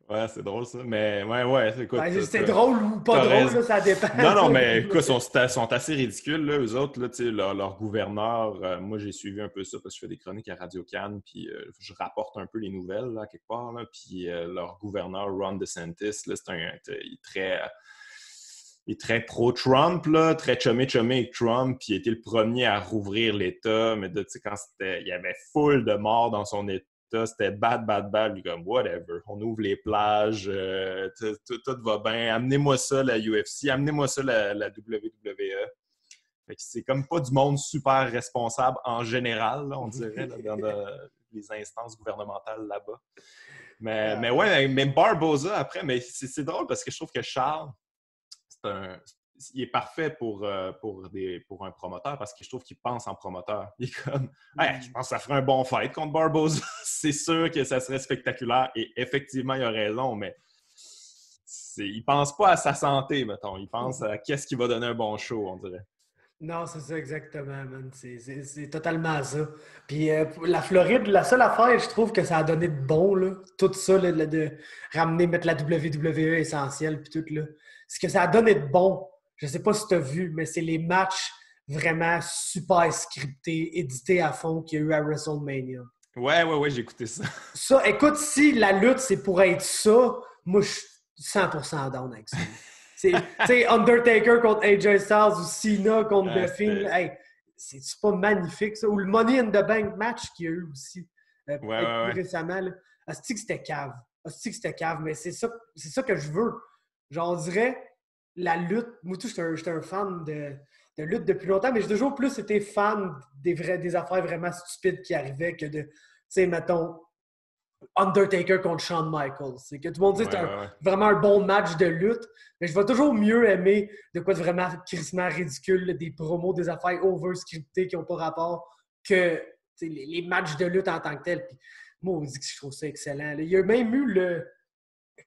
Ouais, c'est drôle ça. Mais ouais, écoute. ben, c'est drôle ou pas drôle, là, ça dépend. Non, mais écoute, ils sont assez ridicules, là, eux autres. Là, leur gouverneur, moi j'ai suivi un peu ça parce que je fais des chroniques à Radio-Can, puis je rapporte un peu les nouvelles, là, quelque part. Là, puis leur gouverneur, Ron DeSantis, là, il est très pro-Trump, là, très chumé avec Trump, puis il était le premier à rouvrir l'État, mais quand il y avait full de morts dans son État, c'était bad, lui, comme whatever, on ouvre les plages, tout va bien, amenez-moi ça la UFC, amenez-moi ça la WWE. Fait que c'est comme pas du monde super responsable en général, là, on dirait, là, dans les instances gouvernementales là-bas. Mais ouais, mais Barboza après, mais c'est drôle parce que je trouve que Charles, il est parfait pour un promoteur parce que je trouve qu'il pense en promoteur. Il est comme, hey, je pense que ça ferait un bon fight contre Barboza. C'est sûr que ça serait spectaculaire et effectivement, il a raison, mais il pense pas à sa santé, mettons. Il pense à qu'est-ce qui va donner un bon show, on dirait. Non, c'est ça exactement, man. C'est totalement ça. Puis la Floride, la seule affaire, je trouve que ça a donné de bon, là, tout ça, là, de ramener, mettre la WWE essentielle, puis tout, là. Ce que ça a donné de bon, je sais pas si tu as vu, mais c'est les matchs vraiment super scriptés, édités à fond qu'il y a eu à WrestleMania. Ouais, j'ai écouté ça. Ça, écoute, si la lutte, c'est pour être ça, moi, je suis 100% down avec ça. Tu sais, Undertaker contre AJ Styles ou Cena contre The Fiend. Hey, c'est pas magnifique, ça? Ou le Money in the Bank match qu'il y a eu aussi Ouais. récemment. Asti que c'était cave. Asti que c'était cave, mais c'est ça que je veux. Genre, on dirait la lutte. Moi, tout, j'étais un fan de lutte depuis longtemps, mais j'ai toujours plus été fan des affaires vraiment stupides qui arrivaient que de, tu sais, mettons, Undertaker contre Shawn Michaels. C'est que tout le monde dit que c'est vraiment un bon match de lutte, mais je vais toujours mieux aimer de quoi de vraiment crissement ridicule, là, des promos, des affaires over-scriptées qui n'ont pas rapport que les matchs de lutte en tant que tels. Puis, moi, on dit que je trouve ça excellent. Là. Il y a même eu le...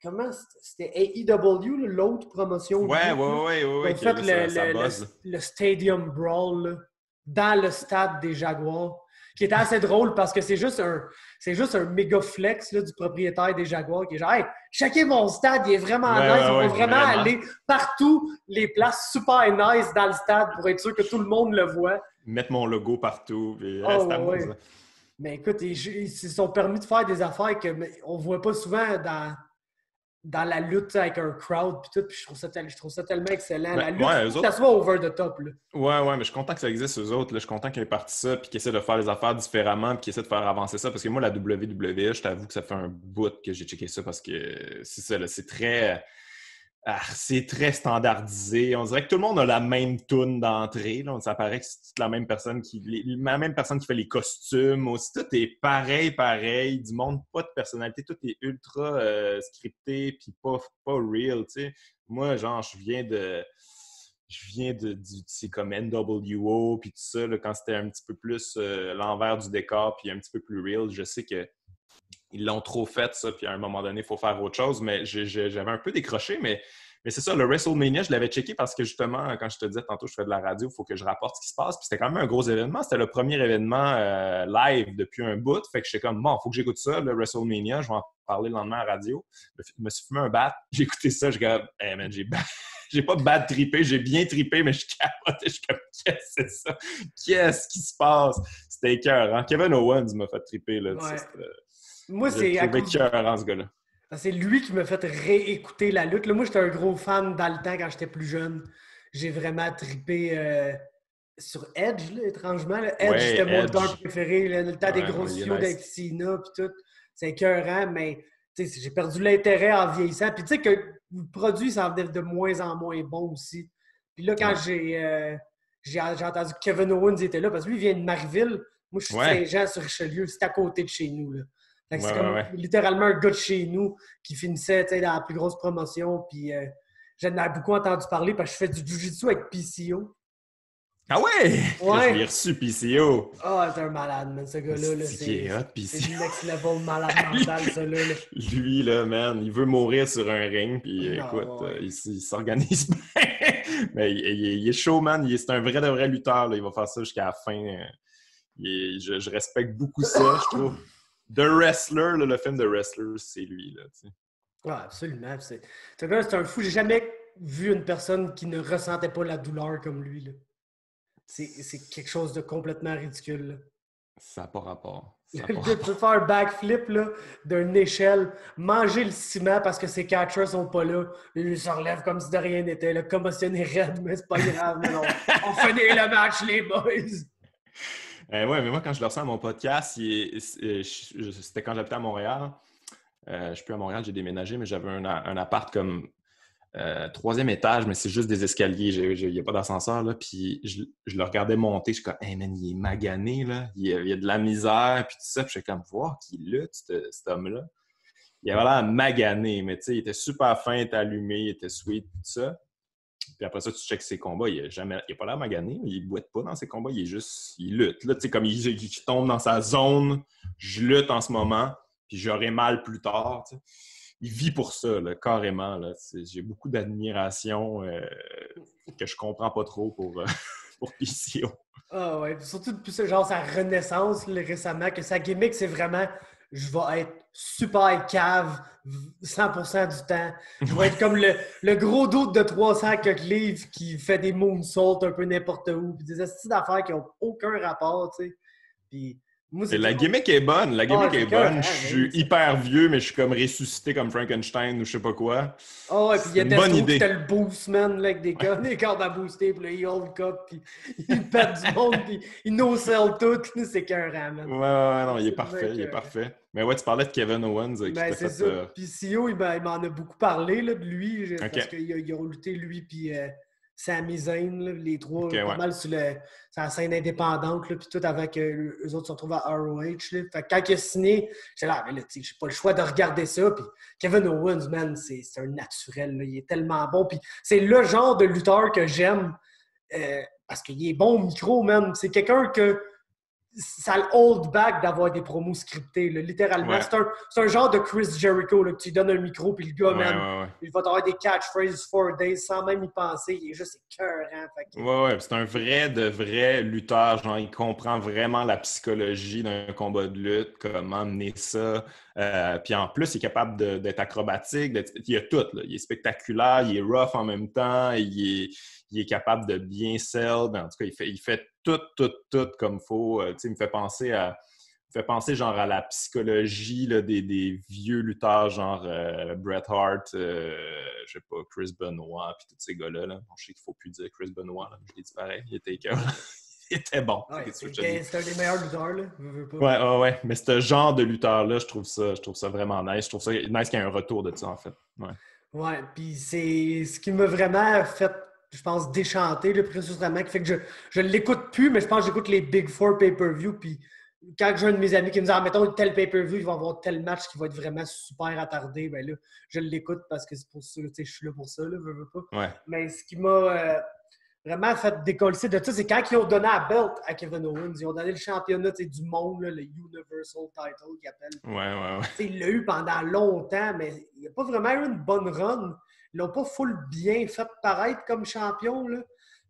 Comment c'était AEW, l'autre promotion. Ouais. Ils ont fait le Stadium Brawl là, dans le stade des Jaguars, qui était assez drôle parce que c'est juste un méga flex là, du propriétaire des Jaguars qui est genre hey, checkez mon stade, il est vraiment nice. Ils vont vraiment aller partout, les places super nice dans le stade pour être sûr que tout le monde le voit. Mettre mon logo partout. Puis, mais écoute, ils se sont permis de faire des affaires qu'on ne voit pas souvent dans la lutte avec un crowd puis tout, puis je trouve ça tellement excellent. La lutte, faut que ça soit over the top. Là. Ouais, mais je suis content que ça existe, eux autres. Là. Je suis content qu'ils aient parti ça, puis qu'ils essaient de faire les affaires différemment, puis qu'ils essaient de faire avancer ça. Parce que moi, la WWE, je t'avoue que ça fait un bout que j'ai checké ça, parce que c'est ça, là, c'est très standardisé. On dirait que tout le monde a la même toune d'entrée. Là. Ça paraît que c'est la même personne qui fait les costumes. Aussi, tout est pareil. Du monde, pas de personnalité. Tout est ultra scripté puis pas real. T'sais. Moi, genre, je viens de je viens c'est comme NWO, puis tout ça, là, quand c'était un petit peu plus l'envers du décor, puis un petit peu plus real. Je sais que ils l'ont trop fait, ça, puis à un moment donné, il faut faire autre chose. Mais j'avais un peu décroché, mais c'est ça, le WrestleMania, je l'avais checké parce que justement, quand je te disais tantôt, je fais de la radio, il faut que je rapporte ce qui se passe. Puis c'était quand même un gros événement. C'était le premier événement live depuis un bout. Fait que j'étais comme, bon, il faut que j'écoute ça, le WrestleMania. Je vais en parler le lendemain à la radio. Je me suis fumé un bat. J'ai écouté ça. Je suis comme, hey man, j'ai pas bad trippé, j'ai bien trippé, mais je capotais. Je suis comme, qu'est-ce que c'est ça? Qu'est-ce qui se passe? C'était écœurant. Kevin Owens m'a fait tripper, là. Ouais. Ça, Moi, je le c'est à trouvais cause... écœurant, ce gars-là. C'est lui qui m'a fait réécouter la lutte. Là, moi, j'étais un gros fan dans le temps quand j'étais plus jeune. J'ai vraiment trippé sur Edge, là, étrangement. Là. Edge, Ouais, c'était mon lutteur Edge. préféré. Là, le temps des Ouais, grosses il est feuds avec nice. Cena puis tout. C'est écœurant, mais j'ai perdu l'intérêt en vieillissant. Puis tu sais que le produit, ça en venait de moins en moins bon aussi. Puis là, quand Ouais. j'ai entendu que Kevin Owens était là, parce que lui, il vient de Marieville. Moi, je suis de Ouais. Saint-Jean-sur-Richelieu. C'est à côté de chez nous. Là. Fait que Ouais, c'est ouais, comme ouais. littéralement un gars de chez nous qui finissait dans la plus grosse promotion. Puis j'en ai beaucoup entendu parler parce que je fais du jiu-jitsu avec PCO. Ah ouais! Là, je l'ai Ouais! reçu, PCO. Ah, c'est un malade, man. Ce gars-là, là, C'est qui est hot, c'est PCO. du next level malade mental, ça là. Lui, là, man, il veut mourir sur un ring, puis écoute, Non, ouais. il s'organise bien. Mais il est chaud, man. C'est un vrai de vrai lutteur, là. Il va faire ça jusqu'à la fin. Je respecte beaucoup ça, je trouve. The Wrestler, là, le film The Wrestler, c'est lui, là, tu sais. Ah, absolument. Ce gars, c'est un fou. J'ai jamais vu une personne qui ne ressentait pas la douleur comme lui, là. C'est quelque chose de complètement ridicule, là. Ça n'a pas rapport. Ça n'a Le pas gars peut rapport. faire un backflip là, d'une échelle, manger le ciment parce que ses catchers sont pas là. Il se relève comme si de rien n'était. Le commotionné raide, mais c'est pas grave. Mais non. On finit le match, les boys! Ouais, mais moi, quand je le ressens à mon podcast, c'était quand j'habitais à Montréal. Je suis plus à Montréal, j'ai déménagé, mais j'avais un appart comme troisième étage, mais c'est juste des escaliers. Il n'y a pas d'ascenseur, là. Puis je le regardais monter. Je suis comme, hey man, il est magané, là. Il y a de la misère, puis tout ça. Puis je suis comme, voir qu'il lutte, cet homme-là. Il avait l'air magané, mais tu sais, il était super fin, il était allumé, il était sweet, tout ça. Puis après ça, tu checkes ses combats, il n'a pas l'air magané, il ne boite pas dans ses combats, il lutte. Là, tu sais, comme il tombe dans sa zone, je lutte en ce moment, puis j'aurai mal plus tard, tu sais. Il vit pour ça, là, carrément. Là. J'ai beaucoup d'admiration que je comprends pas trop pour PCO. Ah ouais, surtout depuis genre sa renaissance là, récemment, que sa gimmick, c'est vraiment je vais être super cave 100% du temps. Je vais être comme le gros doute de 300 quelques livres qui fait des moonsaults un peu n'importe où, puis des astuces d'affaires qui n'ont aucun rapport, tu sais. Puis moi, c'est La toujours... gimmick est bonne, la Ah, gimmick c'est est cœur, bonne. Je hein, suis hyper vieux, mais je suis comme ressuscité comme Frankenstein ou je sais pas quoi. ah ouais, puis il y C'est a une bonne Destro qui idée. t'a le boost, man, là, avec des cordes à booster, puis là, il hold le cup, puis il pète du monde, puis il no-sell tout, là, c'est cœurant, man. Ouais, non, il est C'est vraiment parfait, il est écœurant. parfait. Mais ouais, tu parlais de Kevin Owens qui Ben, t'a c'est fait... ça. Puis CEO, il m'en a beaucoup parlé là, de lui, OK, parce qu'ils ont lutté lui puis Sami Zayn, là, les trois, OK, pas ouais. mal sur la scène indépendante, là, puis tout avant qu'eux autres se retrouvent à ROH. Là. Fait que quand il a signé, j'étais là, mais là, j'ai pas le choix de regarder ça. Puis Kevin Owens, man, c'est un naturel. Là. Il est tellement bon. Puis c'est le genre de lutteur que j'aime parce qu'il est bon au micro, man. C'est quelqu'un que ça le hold back d'avoir des promos scriptés, là, littéralement. Ouais, C'est un genre de Chris Jericho, là, que tu lui donnes un micro, puis le gars, man, ouais. il va t'avoir des catchphrases for days sans même y penser. Il est juste écœurant. Ouais, c'est un vrai de vrai lutteur. Genre, il comprend vraiment la psychologie d'un combat de lutte, comment mener ça. Puis en plus, il est capable d'être acrobatique. Il y a tout. Là. Il est spectaculaire, il est rough en même temps, il est capable de bien sell. Ben, en tout cas, il fait tout comme il faut. Il me fait penser genre à la psychologie là, des vieux lutteurs, genre Bret Hart, je sais pas, Chris Benoit, puis tous ces gars-là. Là. Bon, je sais qu'il faut plus dire Chris Benoit, là, mais je l'ai dit pareil, il était écœurant. Il était bon. Ouais, Qu'est-ce que je te dis? c'est un des meilleurs lutteurs, là. Veux pas. Ouais. Mais ce genre de lutteur-là, je trouve ça vraiment nice. Je trouve ça nice qu'il y ait un retour de ça, en fait. Ouais. Ouais, puis c'est ce qui m'a vraiment fait, je pense, déchanter, là, précisément, qui fait que je l'écoute plus, mais je pense que j'écoute les Big Four pay-per-view, puis quand j'ai un de mes amis qui me dit ah, mettons tel pay-per-view, il va avoir tel match qui va être vraiment super attardé, ben là, je l'écoute parce que c'est pour ça, tu sais, je suis là pour ça, là, veux pas. Ouais. Mais ce qui m'a vraiment fait décoller de ça, c'est quand ils ont donné la belt à Kevin Owens. Ils ont donné le championnat du monde, là, le Universal Title qu'ils appellent. Ouais. Il l'a eu pendant longtemps, mais il n'a pas vraiment eu une bonne run. Ils l'ont pas full bien fait paraître comme champion. Là.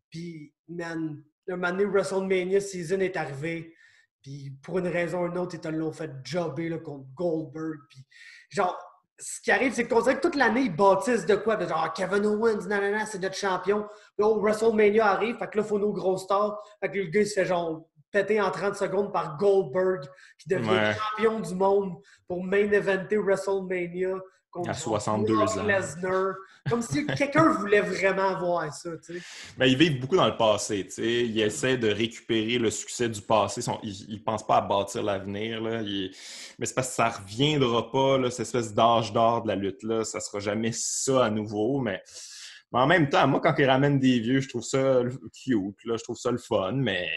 Puis, man, un moment donné, WrestleMania season est arrivé. Puis, pour une raison ou une autre, ils te l'ont fait jobber là, contre Goldberg. Puis, genre, ce qui arrive, c'est qu'on dirait que toute l'année, ils bâtissent de quoi? De genre, Kevin Owens, nanana, c'est notre champion. Là, WrestleMania arrive, fait que là, il faut nos gros stars. Fait que le gars, il se fait genre pété en 30 secondes par Goldberg, qui devient champion du monde pour main eventer WrestleMania contre à 62 Brock ans. Lesnar. Comme si quelqu'un voulait vraiment voir ça, tu sais. Mais ils vivent beaucoup dans le passé, tu sais. Ils essaient de récupérer le succès du passé. Ils ne pensent pas à bâtir l'avenir, là. Mais c'est parce que ça ne reviendra pas, là, cette espèce d'âge d'or de la lutte-là. Ça ne sera jamais ça à nouveau, mais en même temps, moi, quand ils ramènent des vieux, je trouve ça cute, là. Je trouve ça le fun, mais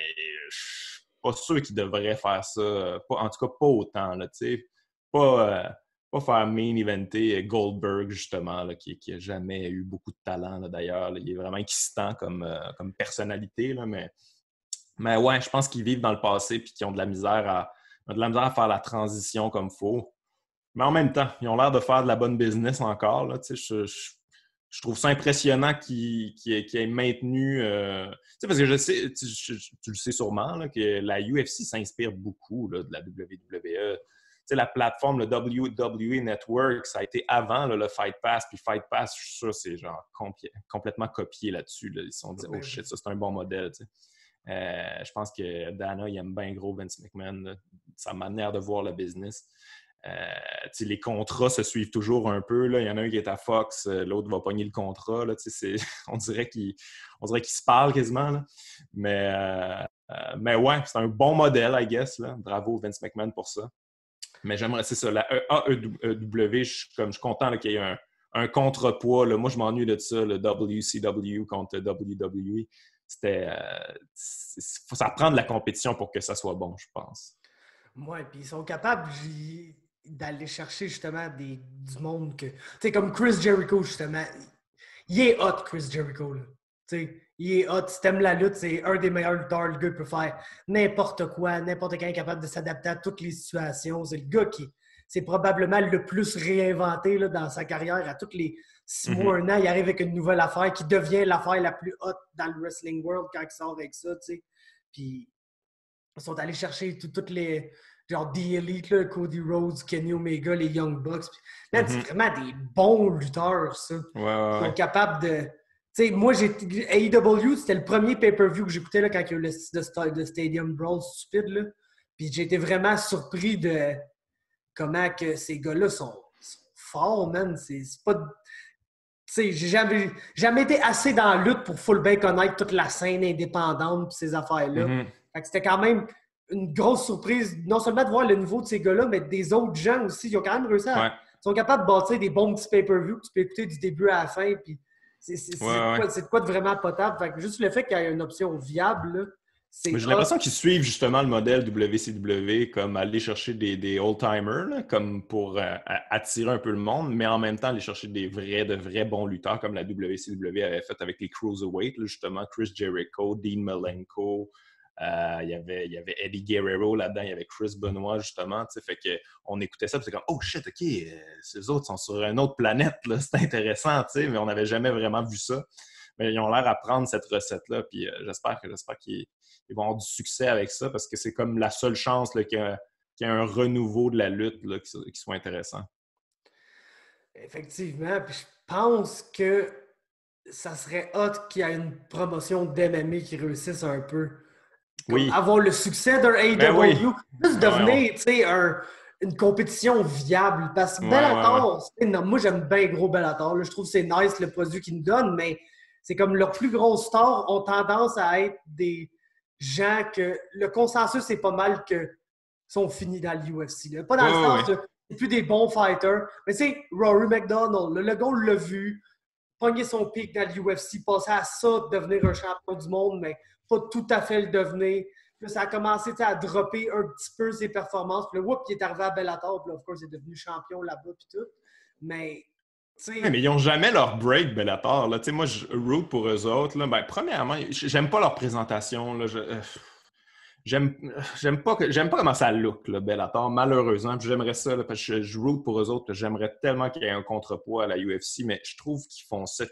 je suis pas sûr qu'ils devraient faire ça. En tout cas, pas autant, là, tu sais. Pas faire main eventer Goldberg, justement, là, qui n'a jamais eu beaucoup de talent, là, d'ailleurs. Là. Il est vraiment excitant comme personnalité, là, mais ouais, je pense qu'ils vivent dans le passé et qu'ils ont de la misère à faire la transition comme il faut. Mais en même temps, ils ont l'air de faire de la bonne business encore. Là, je trouve ça impressionnant qu'ils aient maintenu... parce que je sais, tu le sais sûrement, là, que la UFC s'inspire beaucoup là, de la WWE. La plateforme, le WWE Network, ça a été avant là, le Fight Pass. Puis Fight Pass, je suis sûr, c'est genre complètement copié là-dessus. Là. Ils se sont dit, oh shit, ça c'est un bon modèle. Je pense que Dana, il aime bien gros Vince McMahon, là, sa manière de voir le business. Les contrats se suivent toujours un peu. Là. Il y en a un qui est à Fox, l'autre va pogner le contrat. Là, on dirait qu'ils se parlent quasiment. Là. Mais ouais, c'est un bon modèle, I guess. Là. Bravo Vince McMahon pour ça. Mais j'aimerais, c'est ça, la AEW, je suis content là, qu'il y ait un contrepoids. Là. Moi, je m'ennuie de ça, le WCW contre WWE. Ça prend de la compétition pour que ça soit bon, je pense. Ouais, puis ils sont capables d'aller chercher justement du monde que. Tu sais, comme Chris Jericho, justement. Il est hot, Chris Jericho. Là. Tu sais, il est hot. Si t'aimes la lutte, c'est un des meilleurs lutteurs. Le gars peut faire n'importe quoi, n'importe qui est capable de s'adapter à toutes les situations. C'est le gars qui c'est probablement le plus réinventé là, dans sa carrière. À tous les 6 mois, 1 an, il arrive avec une nouvelle affaire qui devient l'affaire la plus hot dans le wrestling world quand il sort avec ça. Tu sais. Puis ils sont allés chercher toutes les. Genre The Elite, là, Cody Rhodes, Kenny Omega, les Young Bucks. Là, c'est vraiment des bons lutteurs, ça. Ouais. Ils sont capables de. Tu sais, moi, AEW, c'était le premier pay-per-view que j'écoutais là, quand il y a eu le Stadium Brawl stupide. Là. Puis j'ai été vraiment surpris de comment que ces gars-là sont forts, man. C'est pas. Tu sais, j'ai jamais été assez dans la lutte pour full bien connaître toute la scène indépendante et ces affaires-là. Fait que c'était quand même une grosse surprise, non seulement de voir le niveau de ces gars-là, mais des autres gens aussi. Ils ont quand même réussi à... Ils sont capables de bâtir des bons petits pay-per-view que tu peux écouter du début à la fin. Puis c'est de quoi de vraiment potable. Fait que juste le fait qu'il y ait une option viable, là, j'ai l'impression qu'ils suivent justement le modèle WCW comme aller chercher des old-timers, comme pour attirer un peu le monde, mais en même temps aller chercher de vrais bons lutteurs comme la WCW avait fait avec les Cruiserweight, là, justement Chris Jericho, Dean Malenko, il y avait Eddie Guerrero là-dedans, il y avait Chris Benoit justement, fait qu'on écoutait ça, c'est comme oh shit, ok, ces autres sont sur une autre planète, là, c'est intéressant, mais on n'avait jamais vraiment vu ça. Mais ils ont l'air à prendre cette recette-là, puis j'espère qu'ils vont avoir du succès avec ça, parce que c'est comme la seule chance là, qu'il y ait un renouveau de la lutte là, qui soit intéressant. Effectivement, puis je pense que ça serait hot qu'il y ait une promotion d'MMA qui réussisse un peu. Oui. Avoir le succès d'un AEW, juste devenir une compétition viable. Parce que Bellator, moi j'aime bien gros Bellator. Là, je trouve que c'est nice le produit qu'ils nous donnent, mais c'est comme leurs plus grosses stars ont tendance à être des gens que le consensus c'est pas mal que sont finis dans l'UFC. Pas dans le sens de c'est plus des bons fighters. Mais tu sais, Rory McDonald, le gars, on l'a vu, pogner son pic dans l'UFC, passer à ça, devenir un champion du monde, mais pas tout à fait le devenir. Puis là, ça a commencé à dropper un petit peu ses performances. Puis là, il est arrivé à Bellator, puis là, of course, il est devenu champion là-bas, puis tout. Mais Ouais, mais ils n'ont jamais leur break, Bellator. Là. Moi, je root pour eux autres. Là. Ben, premièrement, j'aime pas leur présentation. Là. J'aime j'aime pas comment ça look, là, Bellator, malheureusement. Puis j'aimerais ça, là, parce que je root pour eux autres. Là. J'aimerais tellement qu'il y ait un contrepoids à la UFC, mais je trouve qu'ils font ça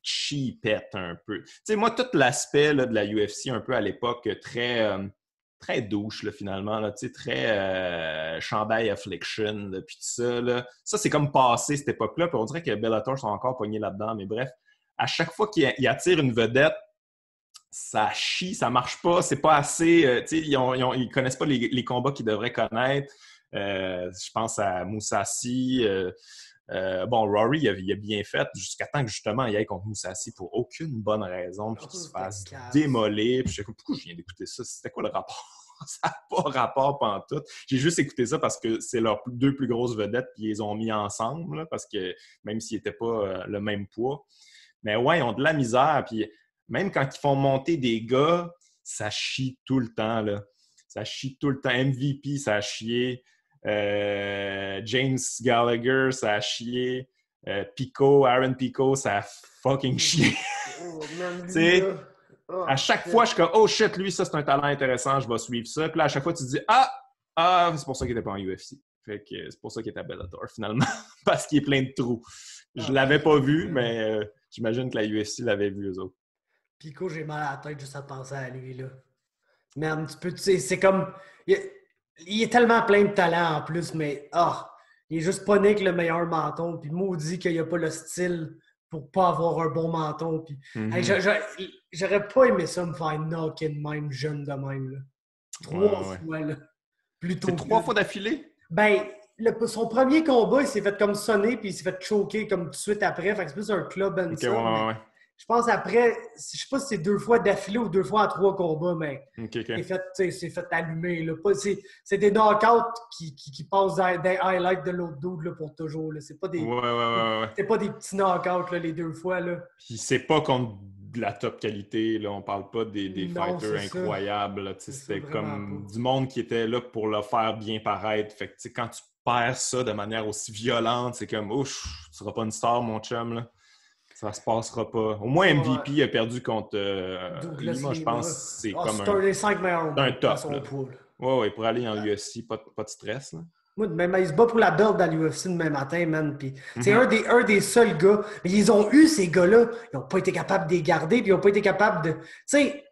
cheapette un peu. Moi, tout l'aspect là, de la UFC, un peu à l'époque, très douche, là, finalement. Là, très chandail affliction, là, puis tout ça. Là. Ça, c'est comme passé, cette époque-là. Puis on dirait que Bellator sont encore pognés là-dedans. Mais bref, à chaque fois qu'ils attirent une vedette, ça chie, ça marche pas, c'est pas assez. Ils connaissent pas les combats qu'ils devraient connaître. Je pense à Mousasi. Rory, il a bien fait jusqu'à temps que justement il aille contre Mousasi pour aucune bonne raison, puis qu'il se fasse démolir. Puis je sais pourquoi je viens d'écouter ça? C'était quoi le rapport? Ça n'a pas rapport pantoute. J'ai juste écouté ça parce que c'est leurs deux plus grosses vedettes, puis ils les ont mis ensemble, là, parce que même s'ils n'étaient pas le même poids. Mais ouais, ils ont de la misère, puis même quand ils font monter des gars, ça chie tout le temps, là. Ça chie tout le temps. MVP, ça a chié. James Gallagher, ça a chié. Aaron Pico, ça a fucking chié. À chaque fois, je suis comme, oh shit, lui, ça, c'est un talent intéressant, je vais suivre ça. Puis là, à chaque fois, tu te dis, c'est pour ça qu'il n'était pas en UFC. Fait que c'est pour ça qu'il était à Bellator, finalement. Parce qu'il est plein de trous. Je l'avais pas vu, mais j'imagine que la UFC l'avait vu, eux autres. Pico, j'ai mal à la tête juste à penser à lui, là. Man, c'est comme... Il est tellement plein de talent en plus, mais il est juste pas né avec le meilleur menton, puis maudit qu'il n'y a pas le style pour pas avoir un bon menton. Puis, j'aurais pas aimé ça me faire knocker de même, jeune de même, là. 3 fois, là. Plutôt. C'est 3 fois d'affilée? Ben, son premier combat, il s'est fait comme sonner, puis il s'est fait choquer comme tout de suite après. Fait que c'est plus un club and ça. Je pense après, je sais pas si c'est 2 fois d'affilée ou 2 fois en 3 combats, mais c'est fait allumer. Là. C'est des knockouts qui passent des highlights de l'autre dude là, pour toujours. Là. C'est pas des petits knockouts là, les 2 fois. Là. Puis c'est pas contre de la top qualité. Là. On parle pas des fighters incroyables. C'était comme du monde qui était là pour le faire bien paraître. Fait que quand tu perds ça de manière aussi violente, c'est comme tu seras pas une star, mon chum. Là. Ça se passera pas. Au moins, MVP a perdu contre Lima, je pense. C'est comme c'est un des 5 meilleurs un top. Oui, pour aller en UFC, pas de stress. Là. Moi, même, il se bat pour la belt dans l'UFC demain matin, man. Puis, c'est un des seuls gars. Mais ils ont eu ces gars-là. Ils n'ont pas été capables de les garder. Puis ils n'ont pas été capables de. Tu sais,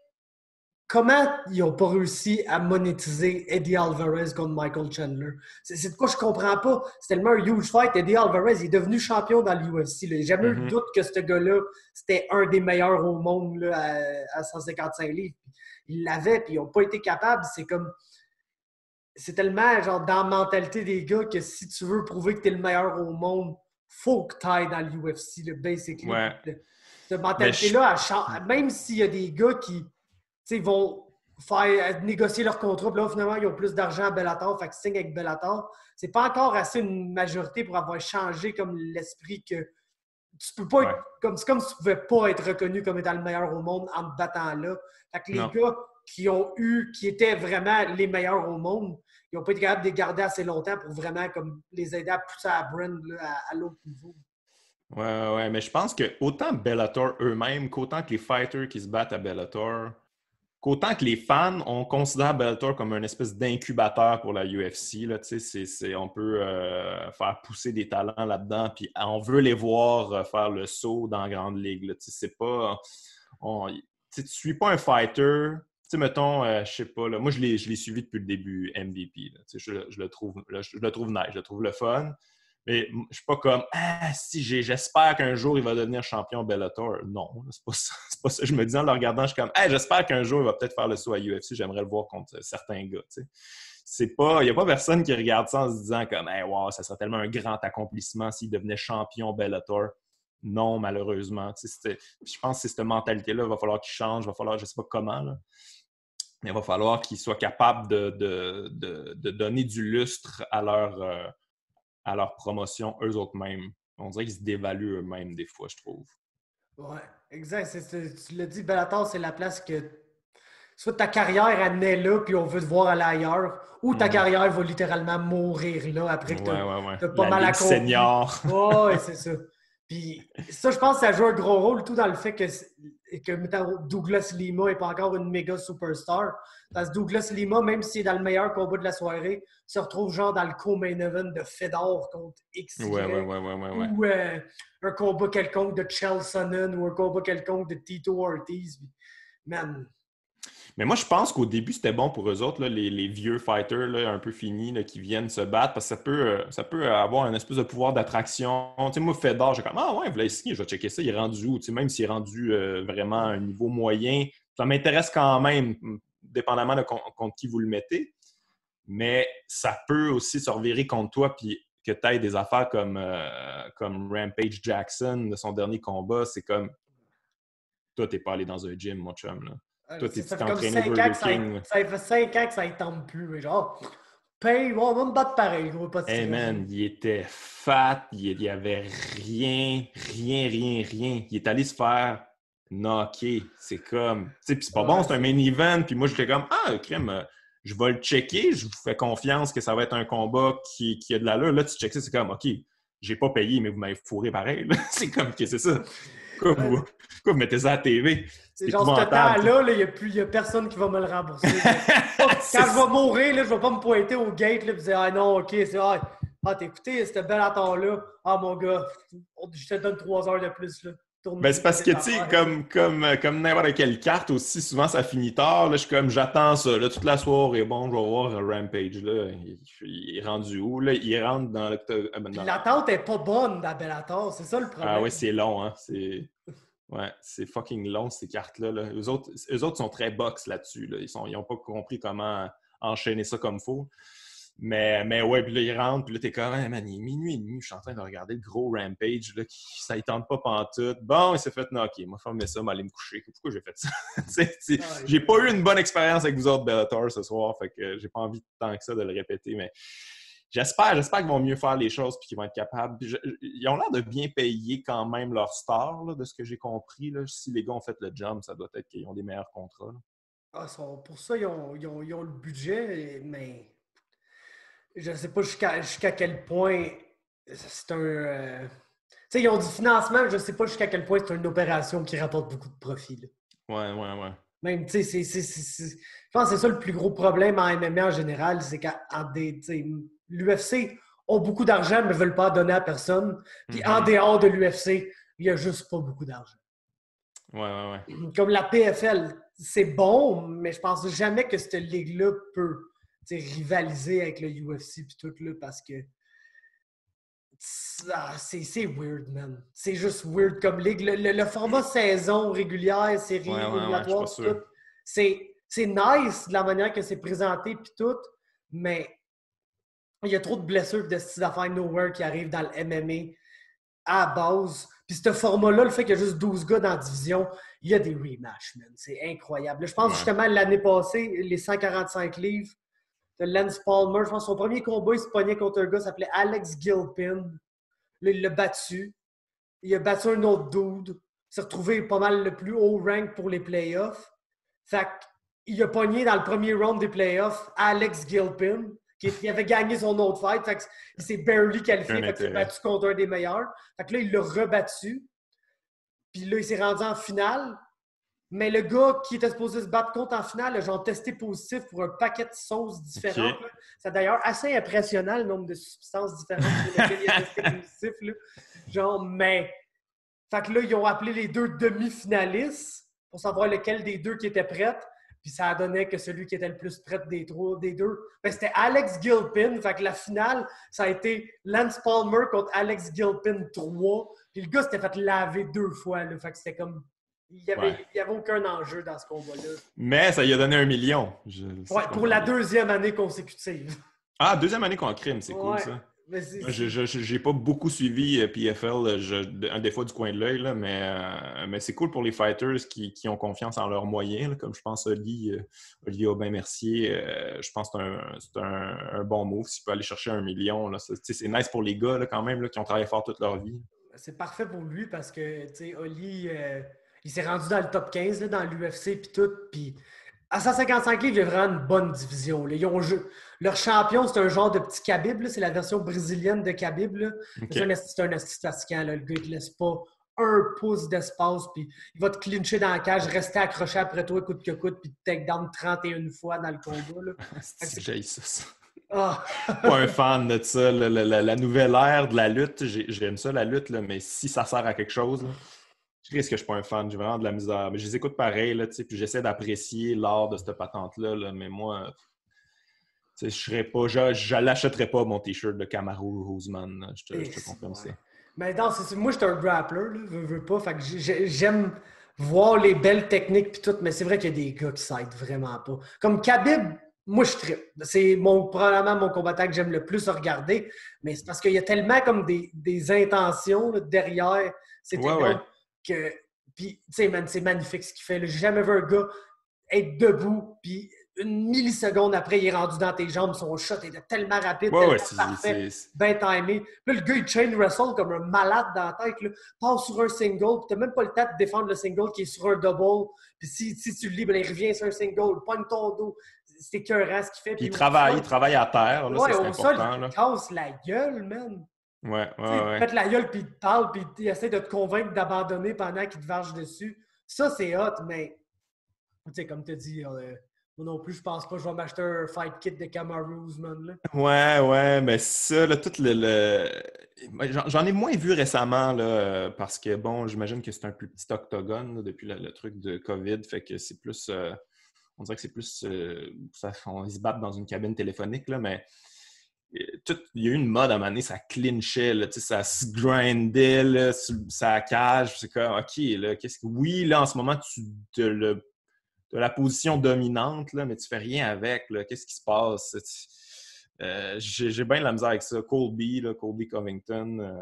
comment ils n'ont pas réussi à monétiser Eddie Alvarez contre Michael Chandler? C'est de quoi je comprends pas. C'est tellement un huge fight. Eddie Alvarez il est devenu champion dans l'UFC. J'ai jamais eu de doute que ce gars-là, c'était un des meilleurs au monde là, à 155 livres. Ils l'avaient, puis ils n'ont pas été capables. C'est tellement genre dans la mentalité des gars que si tu veux prouver que tu es le meilleur au monde, faut que tu ailles dans l'UFC, le basically. Ouais. Cette mentalité-là, même s'il y a des gars qui vont faire négocier leur contrat, puis là, finalement, ils ont plus d'argent à Bellator, fait qu'ils signent avec Bellator. C'est pas encore assez une majorité pour avoir changé comme l'esprit que tu peux pas être c'est comme si tu pouvais pas être reconnu comme étant le meilleur au monde en te battant là. Fait que les gars qui étaient vraiment les meilleurs au monde, ils n'ont pas été capables de les garder assez longtemps pour vraiment comme les aider à pousser à brand là, à l'autre niveau. Ouais, mais je pense que autant Bellator eux-mêmes qu'autant que les fighters qui se battent à Bellator, qu'autant que les fans, on considère Bellator comme une espèce d'incubateur pour la UFC. Là, on peut faire pousser des talents là-dedans, puis on veut les voir faire le saut dans la grande ligue. Là, c'est pas... tu ne suis pas un fighter... mettons, je sais pas, là, moi je l'ai suivi depuis le début, MVP. Là, je le trouve nice, je le trouve le fun. Mais je suis pas comme j'espère qu'un jour il va devenir champion Bellator. Non, c'est pas ça. Je me dis en le regardant, je suis comme j'espère qu'un jour il va peut-être faire le saut à UFC, j'aimerais le voir contre certains gars. Il n'y a pas personne qui regarde ça en se disant comme wow, ça serait tellement un grand accomplissement s'il devenait champion Bellator. Non, malheureusement. Je pense que c'est cette mentalité-là, il va falloir qu'il change, il va falloir, je ne sais pas comment, là. Mais il va falloir qu'ils soient capables de donner du lustre à leur promotion eux-mêmes. On dirait qu'ils se dévaluent eux-mêmes des fois, je trouve. Ouais, exact. Tu l'as dit, Bellator, c'est la place que soit ta carrière elle naît là, puis on veut te voir aller ailleurs, ou ta carrière va littéralement mourir là après que tu as pas mal accompli. Senior. Ouais, c'est ça. Puis ça, je pense que ça joue un gros rôle tout dans le fait que mettons, Douglas Lima n'est pas encore une méga superstar. Parce que Douglas Lima, même s'il est dans le meilleur combat de la soirée, se retrouve genre dans le co-main event de Fedor contre XY. Ouais. Ou un combat quelconque de Chael Sonnen ou un combat quelconque de Tito Ortiz. Man. Mais moi, je pense qu'au début, c'était bon pour eux autres, là, les vieux fighters là, un peu finis là, qui viennent se battre parce que ça peut avoir un espèce de pouvoir d'attraction. Tu sais, moi, Fedor, j'ai comme ah ouais, Vlasic, je vais checker ça, il est rendu où? Tu sais, même s'il est rendu vraiment à un niveau moyen, ça m'intéresse quand même, dépendamment de contre qui vous le mettez. Mais ça peut aussi se revirer contre toi puis que tu aies des affaires comme Rampage Jackson de son dernier combat. C'est comme toi, t'es pas allé dans un gym, mon chum. Là. Toi, tu t'es entraîné au Burger King. Ça fait 5 ans que ça ne tente plus. Mais genre, paye, on va me battre pareil. Pas de hey man, il était fat, il y avait rien. Il est allé se faire knocker. C'est comme, tu sais, puis c'est pas bon, c'est un main event. Puis moi, j'étais comme, crème, je vais le checker, je vous fais confiance que ça va être un combat qui a de l'allure. Là, tu checkes ça, c'est comme, OK, j'ai pas payé, mais vous m'avez fourré pareil. Là. C'est comme, que c'est ça. Pourquoi vous mettez ça à la TV? C'est genre, ce temps-là, il n'y a personne qui va me le rembourser. Quand je vais mourir, là, je ne vais pas me pointer au gate et dire ah non, OK, c'est t'as écouté ce bel attend-là. Ah mon gars, je te donne 3 heures de plus. Là. Ben, c'est parce que, tu sais, comme n'importe quelle carte aussi, souvent ça finit tard. Là, je suis comme, j'attends ça. Là, toute la soirée, bon, je vais voir Rampage. Là. Il est rendu où? Là? Il rentre dans l'octogone. L'attente n'est pas bonne dans Bellator, c'est ça le problème. Ah oui, c'est long, hein. C'est fucking long, ces cartes-là. Là. Eux autres sont très box là-dessus. Là. Ils n'ont pas compris comment enchaîner ça comme il faut. Mais ouais, puis là, ils rentrent, puis là, t'es comme, hey, man, il est minuit et demi, je suis en train de regarder le gros Rampage, là, ça ne tente pas pantoute. Bon, il s'est fait knocker. Moi, fermer ça, m'aller me coucher. Pourquoi j'ai fait ça? J'ai pas eu une bonne expérience avec vous autres Bellator ce soir, fait que j'ai pas envie tant que ça de le répéter, mais j'espère qu'ils vont mieux faire les choses puis qu'ils vont être capables. Ils ont l'air de bien payer quand même leurs stars, là, de ce que j'ai compris. Là. Si les gars ont fait le jump, ça doit être qu'ils ont des meilleurs contrats. Pour ça, ils ont le budget, mais je ne sais pas jusqu'à quel point c'est un... tu sais, ils ont du financement, je ne sais pas jusqu'à quel point c'est une opération qui rapporte beaucoup de profit. Là. Ouais. Même, tu sais, je pense que c'est ça le plus gros problème en MMA en général, c'est l'UFC ont beaucoup d'argent, mais ne veulent pas donner à personne. Puis en dehors de l'UFC, il n'y a juste pas beaucoup d'argent. Ouais. Comme la PFL, c'est bon, mais je pense jamais que cette ligue-là peut rivaliser avec le UFC puis tout, là, parce que c'est weird, man. C'est juste weird comme ligue. Le format saison régulière, série éliminatoire, tout, c'est nice de la manière que c'est présenté puis tout, mais il y a trop de blessures de style d'affaires nowhere qui arrivent dans le MMA à la base. Puis ce format-là, le fait qu'il y a juste 12 gars dans la division, il y a des rematchs, man. C'est incroyable. Là, je pense justement l'année passée, les 145 livres de Lance Palmer, je pense que son premier combat, il se pognait contre un gars qui s'appelait Alex Gilpin. Là, il l'a battu. Il a battu un autre dude. Il s'est retrouvé pas mal le plus haut rank pour les playoffs. Fait qu'il a pogné dans le premier round des playoffs Alex Gilpin, qui avait gagné son autre fight. Fait qu'il s'est barely qualifié. Fait qu'il s'est battu contre un des meilleurs. Fait que là, il l'a rebattu. Puis là, il s'est rendu en finale. Mais le gars qui était supposé se battre contre en finale a genre testé positif pour un paquet de sauces différentes. Okay. C'est d'ailleurs assez impressionnant le nombre de substances différentes pour lesquelles il a testé positif. Là. Genre, mais... Fait que là, ils ont appelé les 2 demi-finalistes pour savoir lequel des 2 qui était prêt. Puis ça a donné que celui qui était le plus prêt des 2, ben, c'était Alex Gilpin. Fait que la finale, ça a été Lance Palmer contre Alex Gilpin 3. Puis le gars s'était fait laver 2 fois. Là. Fait que c'était comme... Il n'y avait aucun enjeu dans ce combat-là. Mais ça lui a donné 1 million. Pour la 2e année consécutive. Ah, 2e année qu'on crime, c'est cool ça. Je n'ai pas beaucoup suivi PFL, des fois du coin de l'œil, là, mais c'est cool pour les fighters qui ont confiance en leurs moyens, là, comme je pense Olivier Aubin-Mercier. Je pense que c'est un bon move s'il peut aller chercher 1 million. Là, c'est nice pour les gars là, quand même là, qui ont travaillé fort toute leur vie. C'est parfait pour lui parce que Oli, il s'est rendu dans le top 15 là, dans l'UFC puis tout. Puis À 155 livres, il y a vraiment une bonne division. Là. Leur champion, c'est un genre de petit Khabib. Là. C'est la version brésilienne de Khabib. Là. OK. C'est un esti fatigant. Là. Le gars, il te laisse pas un pouce d'espace. Puis il va te clincher dans la cage, rester accroché après toi, coûte que coûte, puis te take down 31 fois dans le combat. Là. Si j'ai ça. Ah! Pas un fan de ça. La nouvelle ère de la lutte, j'aime ça, la lutte, là, mais si ça sert à quelque chose, là, je risque que je suis pas un fan. J'ai vraiment de la misère. Mais je les écoute pareil, là, puis j'essaie d'apprécier l'art de cette patente-là. Là, mais moi, je serais pas. Je l'achèterais pas, mon T-shirt de Kamaru Usman. Là. Je te confirme ça. Ouais. Mais non, moi, je suis un grappler, là, veux pas. Fait que j'aime voir les belles techniques puis tout, mais c'est vrai qu'il y a des gars qui s'aident vraiment pas. Comme Khabib, moi, je trippe. C'est probablement mon combattant que j'aime le plus regarder, mais c'est parce qu'il y a tellement comme des intentions là, derrière ces techniques que... Puis, tu sais, man, c'est magnifique ce qu'il fait. J'ai jamais vu un gars être debout, puis une milliseconde après, il est rendu dans tes jambes. Son shot était tellement rapide, tellement parfait, bien timé. Là, le gars, il chain wrestle comme un malade dans la tête. Là. Passe sur un single, puis t'as même pas le temps de défendre le single qui est sur un double. Puis si tu le lis, ben, il revient sur un single, pogne ton dos. C'est écœurant ce qu'il fait. Puis il travaille à terre. Là, ouais, ça, c'est au sol, important. il te casse la gueule, man. Ouais. Il pète la gueule, puis il te parle, puis il essaie de te convaincre d'abandonner pendant qu'il te varge dessus. Ça, c'est hot, mais tu sais, comme tu as dit, moi non plus, je pense pas que je vais m'acheter un fight kit de Kamaru Usman. Là. Ouais, mais ça, là, tout J'en ai moins vu récemment, là, parce que, bon, j'imagine que c'est un plus petit octogone là, depuis le truc de COVID, fait que c'est plus... on dirait que c'est plus... ils se battent dans une cabine téléphonique, là, mais il y a eu une mode à un moment donné, ça clinchait, là, ça se grindait, là, ça cage, c'est comme, OK, là, Oui, là, en ce moment, tu de la position dominante, là, mais tu fais rien avec. Là. Qu'est-ce qui se passe? J'ai bien de la misère avec ça. Colby Covington,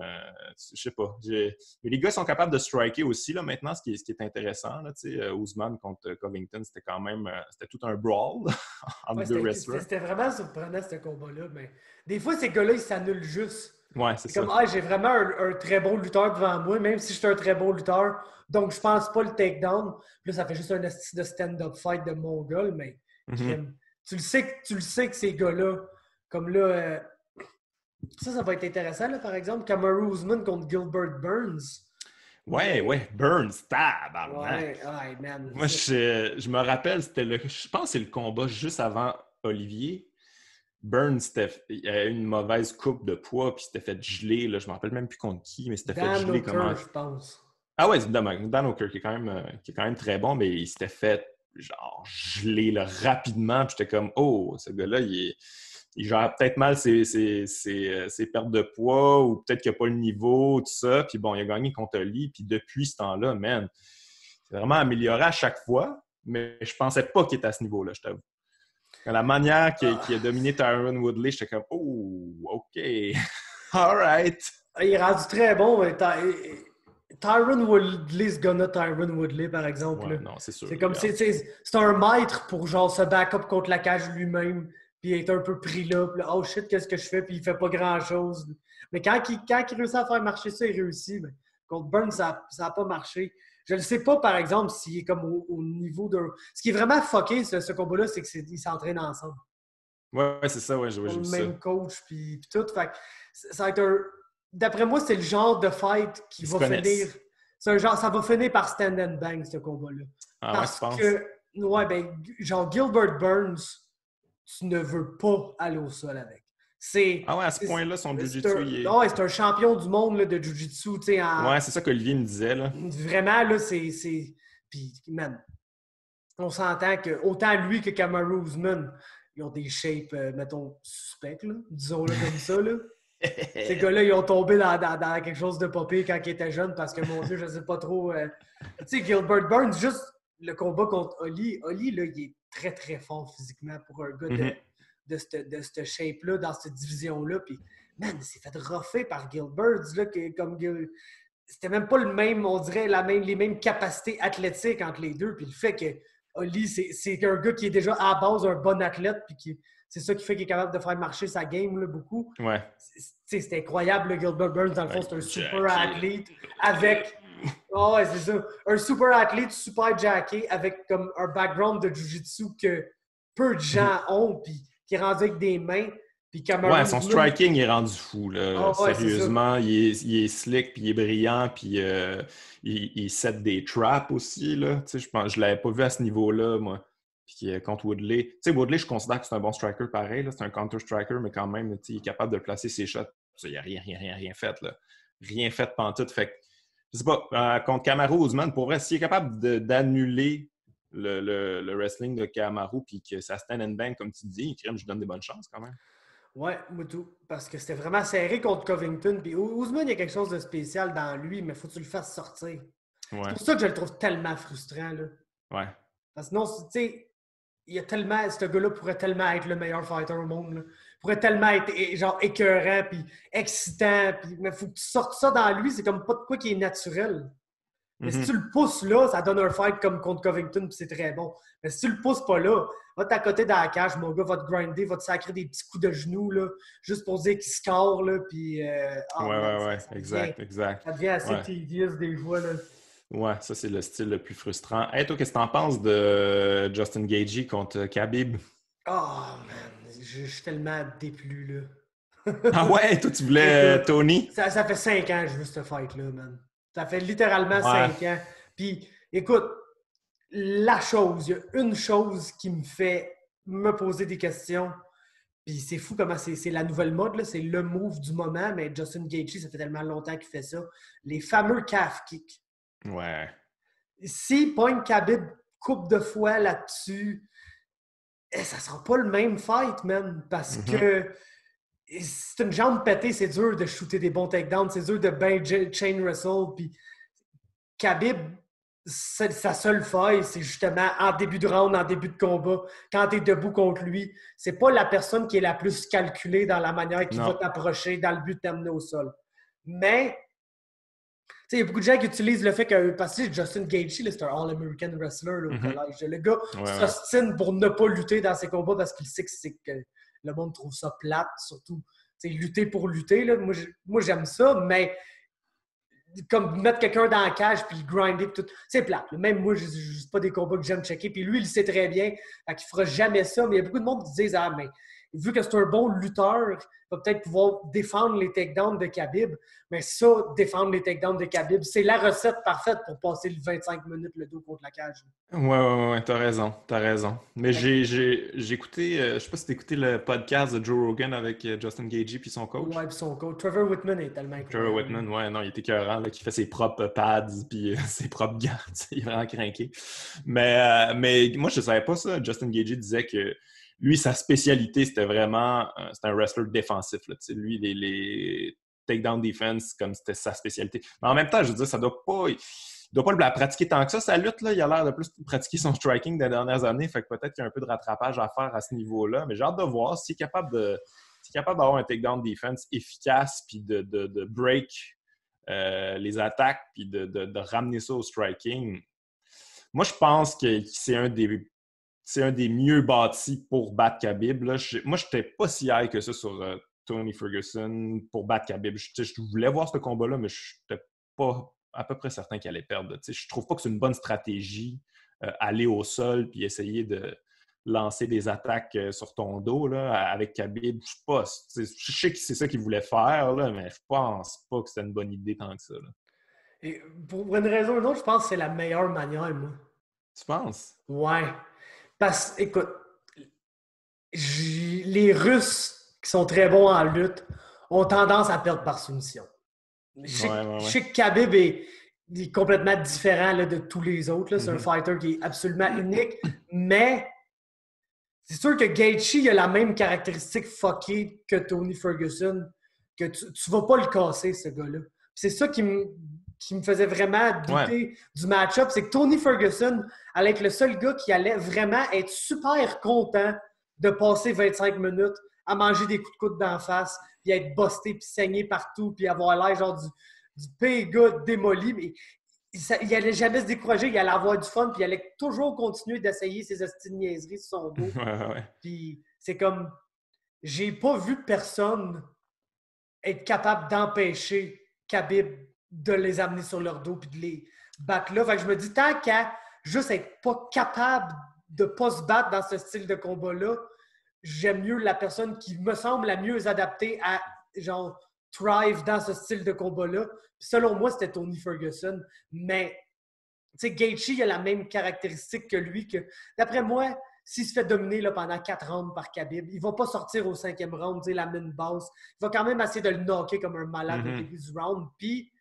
je sais pas. Mais les gars sont capables de striker aussi là, maintenant, ce qui est intéressant. Là, Usman contre Covington, c'était quand même c'était tout un brawl entre deux wrestlers. C'était vraiment surprenant, ce combat-là. Mais des fois, ces gars-là, ils s'annulent juste. Ouais, c'est comme, ça. j'ai vraiment un très bon lutteur devant moi, même si je suis un très bon lutteur. Donc, je pense pas le takedown. Puis là, ça fait juste un de stand-up fight de mongol, mais tu le sais que ces gars-là, comme là, ça va être intéressant, là, par exemple, Kamaru Usman contre Gilbert Burns. Ouais, Burns, tabarnak! Ouais, man. Moi, je me rappelle, je pense que c'est le combat juste avant Olivier. Burns, il a eu une mauvaise coupe de poids, puis il s'était fait geler. Là, je ne me rappelle même plus contre qui, mais il s'était fait geler comment. Je pense. Ah ouais, c'est Dan O'Kerr, qui est quand même très bon, mais il s'était fait genre geler là, rapidement. Puis j'étais comme, oh, ce gars-là, il gère peut-être mal ses pertes de poids, ou peut-être qu'il n'a pas le niveau, tout ça. Puis bon, il a gagné contre Oli. Puis depuis ce temps-là, man, c'est vraiment amélioré à chaque fois, mais je pensais pas qu'il était à ce niveau-là, je t'avoue. La manière qu'il a dominé Tyron Woodley, j'étais comme, oh, OK, all right. Il est rendu très bon. Tyron Woodley's gonna Tyron Woodley, par exemple. Ouais, non, c'est sûr. C'est comme c'est un maître pour genre se back-up contre la cage lui-même, puis être un peu pris là, puis oh shit, qu'est-ce que je fais, puis il fait pas grand-chose. Mais quand il réussit à faire marcher ça, il réussit. Mais contre Burns, ça n'a pas marché. Je ne sais pas, par exemple, s'il est comme au niveau d'un... Ce qui est vraiment fucké, ce combat-là, c'est qu'ils s'entraînent ensemble. Ouais, c'est ça, ouais, j'ai vu ça. Le même coach, puis tout. Fait ça va être un... D'après moi, c'est le genre de fight qui va finir... C'est un genre... Ça va finir par stand and bang, ce combat-là. Parce que... Ouais, ben, genre Gilbert Burns, tu ne veux pas aller au sol avec. Ah ouais, à ce point-là, son jiu-jitsu, ouais, c'est un champion du monde là, de jiu-jitsu. Ouais, c'est ça qu'Olivier me disait. Là. Vraiment, là, c'est... Puis, man, on s'entend que autant lui que Kamaru Usman, ils ont des shapes, mettons, suspects, là, disons-le comme ça. Là. Ces gars-là, ils ont tombé dans quelque chose de popé quand ils étaient jeunes parce que, mon Dieu, je sais pas trop... Tu sais, Gilbert Burns, juste le combat contre Oli, là, il est très, très fort physiquement pour un gars de cette shape-là, dans cette division-là. Puis, man, il s'est fait roffer par Gilbert, là, c'était même pas le même, on dirait, les mêmes capacités athlétiques entre les deux. Puis le fait que Oli, c'est un gars qui est déjà à la base un bon athlète, puis c'est ça qui fait qu'il est capable de faire marcher sa game là, beaucoup. Ouais. C'est incroyable, le Gilbert Burns, dans le fond, c'est un super athlète avec Ah ouais, c'est ça. Un super athlète, super jacké, avec comme un background de Jiu-Jitsu que peu de gens ont, puis qui est rendu avec des mains. Puis Ouais, Kamaru son Usman. striking est rendu fou, là. Ah ouais, c'est ça. Sérieusement, il est slick, puis il est brillant, puis il set des traps aussi, là. Tu sais, je l'avais pas vu à ce niveau-là, moi. Puis contre Woodley. Tu sais, Woodley, je considère que c'est un bon striker pareil, là. C'est un counter-striker, mais quand même, tu sais, il est capable de placer ses shots. Ça, il n'a rien fait, là. Rien fait pantoute. Fait que, je sais pas, contre Kamaru Usman, pour vrai, s'il est capable d'annuler le wrestling de Kamaru, puis que ça stand and bang, comme tu dis, je donne des bonnes chances quand même. Ouais, moi tout. Parce que c'était vraiment serré contre Covington. Puis Ousmane, il y a quelque chose de spécial dans lui, mais faut que tu le fasses sortir. C'est Ouais, pour ça que je le trouve tellement frustrant, là. ouais. Parce que non, tu sais, il y a tellement. Ce gars-là pourrait tellement être le meilleur fighter au monde, là. Il pourrait tellement être genre écœurant, puis excitant. Puis, mais faut que tu sortes ça dans lui, c'est comme pas de quoi qui est naturel. Mais si tu Mhm. le pousses là, ça donne un fight comme contre Covington, puis c'est très bon. Mais si tu le pousses pas là, va t'accoter dans la cage, mon gars, va te grinder, va te sacrer des petits coups de genoux, là, juste pour dire qu'il score, là, puis Ouais, man, ouais, ouais, exact, exact. ça devient assez Ouais, tedious des fois, là. ouais, ça c'est le style le plus frustrant. Hey, toi, qu'est-ce que t'en penses de Justin Gaethje contre Khabib? Oh, man, je suis tellement déplu, là. Ah ouais, toi tu voulais Écoute, Tony? ça fait 5 ans que je veux ce fight-là, man. Ça fait littéralement Ouais. 5 ans. Puis, écoute, la chose, il y a une chose qui me fait me poser des questions. Puis c'est fou comment c'est la nouvelle mode, là. C'est le move du moment, mais Justin Gaethje, ça fait tellement longtemps qu'il fait ça. Les fameux calf kicks. Ouais. Si pogne Khabib coupe de fois là-dessus, ça sera pas le même fight, man. Parce Mhm. que c'est une jambe pétée, c'est dur de shooter des bons takedowns, c'est dur de bien chain wrestle. Puis Khabib, sa seule faille, c'est justement en début de round, en début de combat, quand tu es debout contre lui. C'est pas la personne qui est la plus calculée dans la manière qu'il va Non. t'approcher dans le but de t'amener au sol. Mais, il y a beaucoup de gens qui utilisent le fait que, parce que Justin Gaethje, c'est un All-American wrestler là, au Mhm. collège. Le gars Ouais, ouais. s'ostine pour ne pas lutter dans ses combats parce qu'il sait que le monde trouve ça plate, surtout. Lutter pour lutter, là. Moi, j'aime ça, mais comme mettre quelqu'un dans la cage puis le grinder tout. C'est plate. Même moi, c'est pas des combats que j'aime checker. Puis lui, il sait très bien. Fait qu'il fera jamais ça. Mais il y a beaucoup de monde qui disent ah, mais vu que c'est un bon lutteur, il va peut-être pouvoir défendre les takedowns de Khabib. Mais ça, défendre les takedowns de Khabib, c'est la recette parfaite pour passer le 25 minutes le dos contre la cage. Ouais, ouais, ouais, t'as raison, t'as raison. Mais Fait que, j'ai écouté, je sais pas si t'as écouté le podcast de Joe Rogan avec Justin Gaethje puis son coach. ouais, puis son coach, Trevor Whitman est tellement Trevor incroyable. Whitman, ouais, non, il était écœurant, là, qui fait ses propres pads puis ses propres gants. Il est vraiment craqué. Mais moi, je savais pas ça. Justin Gaethje disait que lui, sa spécialité, c'était vraiment c'était un wrestler défensif. Là, lui, les takedown defense, comme c'était sa spécialité. Mais en même temps, je veux dire, ça doit pas. Il doit pas la pratiquer tant que ça, sa lutte. Là. Il a l'air de plus pratiquer son striking des dernières années. Fait que peut-être qu'il y a un peu de rattrapage à faire à ce niveau-là. Mais j'ai hâte de voir s'il est capable de si capable d'avoir un takedown defense efficace puis de break les attaques puis de ramener ça au striking, moi, je pense que c'est un des mieux bâtis pour battre Khabib. Là. Moi, je n'étais pas si high que ça sur Tony Ferguson pour battre Khabib. Je voulais voir ce combat-là, mais je n'étais pas à peu près certain qu'il allait perdre. Je trouve pas que c'est une bonne stratégie aller au sol puis essayer de lancer des attaques sur ton dos là, avec Khabib. Je sais que c'est ça qu'il voulait faire, là, mais je pense pas que c'était une bonne idée tant que ça. Là. Et pour une raison ou une autre, je pense que c'est la meilleure manière, moi. Tu penses? Ouais. Parce, écoute, les Russes qui sont très bons en lutte ont tendance à perdre par soumission. Ouais, ouais, Je ouais. sais que Khabib est complètement différent là, de tous les autres. Là. C'est un Mhm. fighter qui est absolument unique, mais c'est sûr que Gaethje a la même caractéristique fuckée que Tony Ferguson, que tu ne vas pas le casser, ce gars-là. C'est ça qui me faisait vraiment Ouais. douter du match-up, c'est que Tony Ferguson allait être le seul gars qui allait vraiment être super content de passer 25 minutes à manger des coups de coude d'en face, puis être busté, puis saigner partout, puis avoir l'air genre du pire gars démoli. Mais il allait jamais se décourager, il allait avoir du fun, puis il allait toujours continuer d'essayer ses astuces de niaiseries sur son dos. Ouais, ouais, ouais. Puis c'est comme, j'ai pas vu personne être capable d'empêcher Khabib de les amener sur leur dos puis de les battre là. Fait que je me dis, tant qu'à juste être pas capable de pas se battre dans ce style de combat-là, j'aime mieux la personne qui me semble la mieux adaptée à, genre, thrive dans ce style de combat-là. Puis selon moi, c'était Tony Ferguson. Mais, tu sais, Gaethje, il a la même caractéristique que lui. Que, d'après moi, s'il se fait dominer là, pendant 4 rounds par Khabib, il va pas sortir au 5e round, tu sais, la main basse. Il va quand même essayer de le knocker comme un malade au début du round. Puis,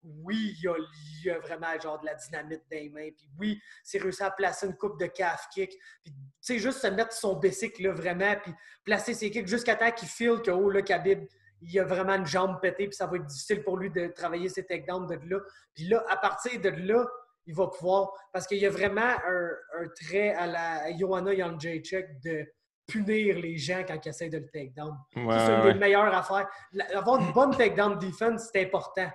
oui, il y a vraiment genre de la dynamite dans les mains. Puis oui, c'est réussi à placer une coupe de calf kick. Puis, tu sais, juste se mettre son basic là, vraiment, puis placer ses kicks jusqu'à temps qu'il feel que, oh, là, Khabib, il a vraiment une jambe pétée, puis ça va être difficile pour lui de travailler ses takedowns de là. Puis là, à partir de là, il va pouvoir... Parce qu'il y a vraiment un trait à la Joanna Jędrzejczyk de punir les gens quand ils essaient de le takedown. Ouais, C'est une ouais. des meilleures affaires. Avoir une bonne takedown defense, c'est important.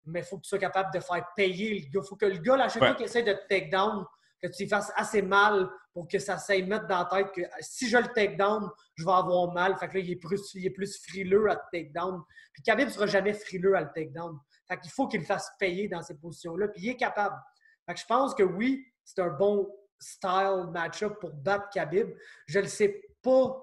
Mais il faut que tu sois capable de faire payer le gars. Il faut que le gars, à chaque fois qu'il essaie de te take down, que tu lui fasses assez mal pour que ça s'aille mettre dans la tête que si je le take down, je vais avoir mal. Fait que là, il est plus frileux à te take down. Puis Khabib ne sera jamais frileux à le take down. Fait qu'il faut qu'il le fasse payer dans ces positions-là. Puis il est capable. Fait que je pense que oui, c'est un bon style match-up pour battre Khabib. Je ne sais pas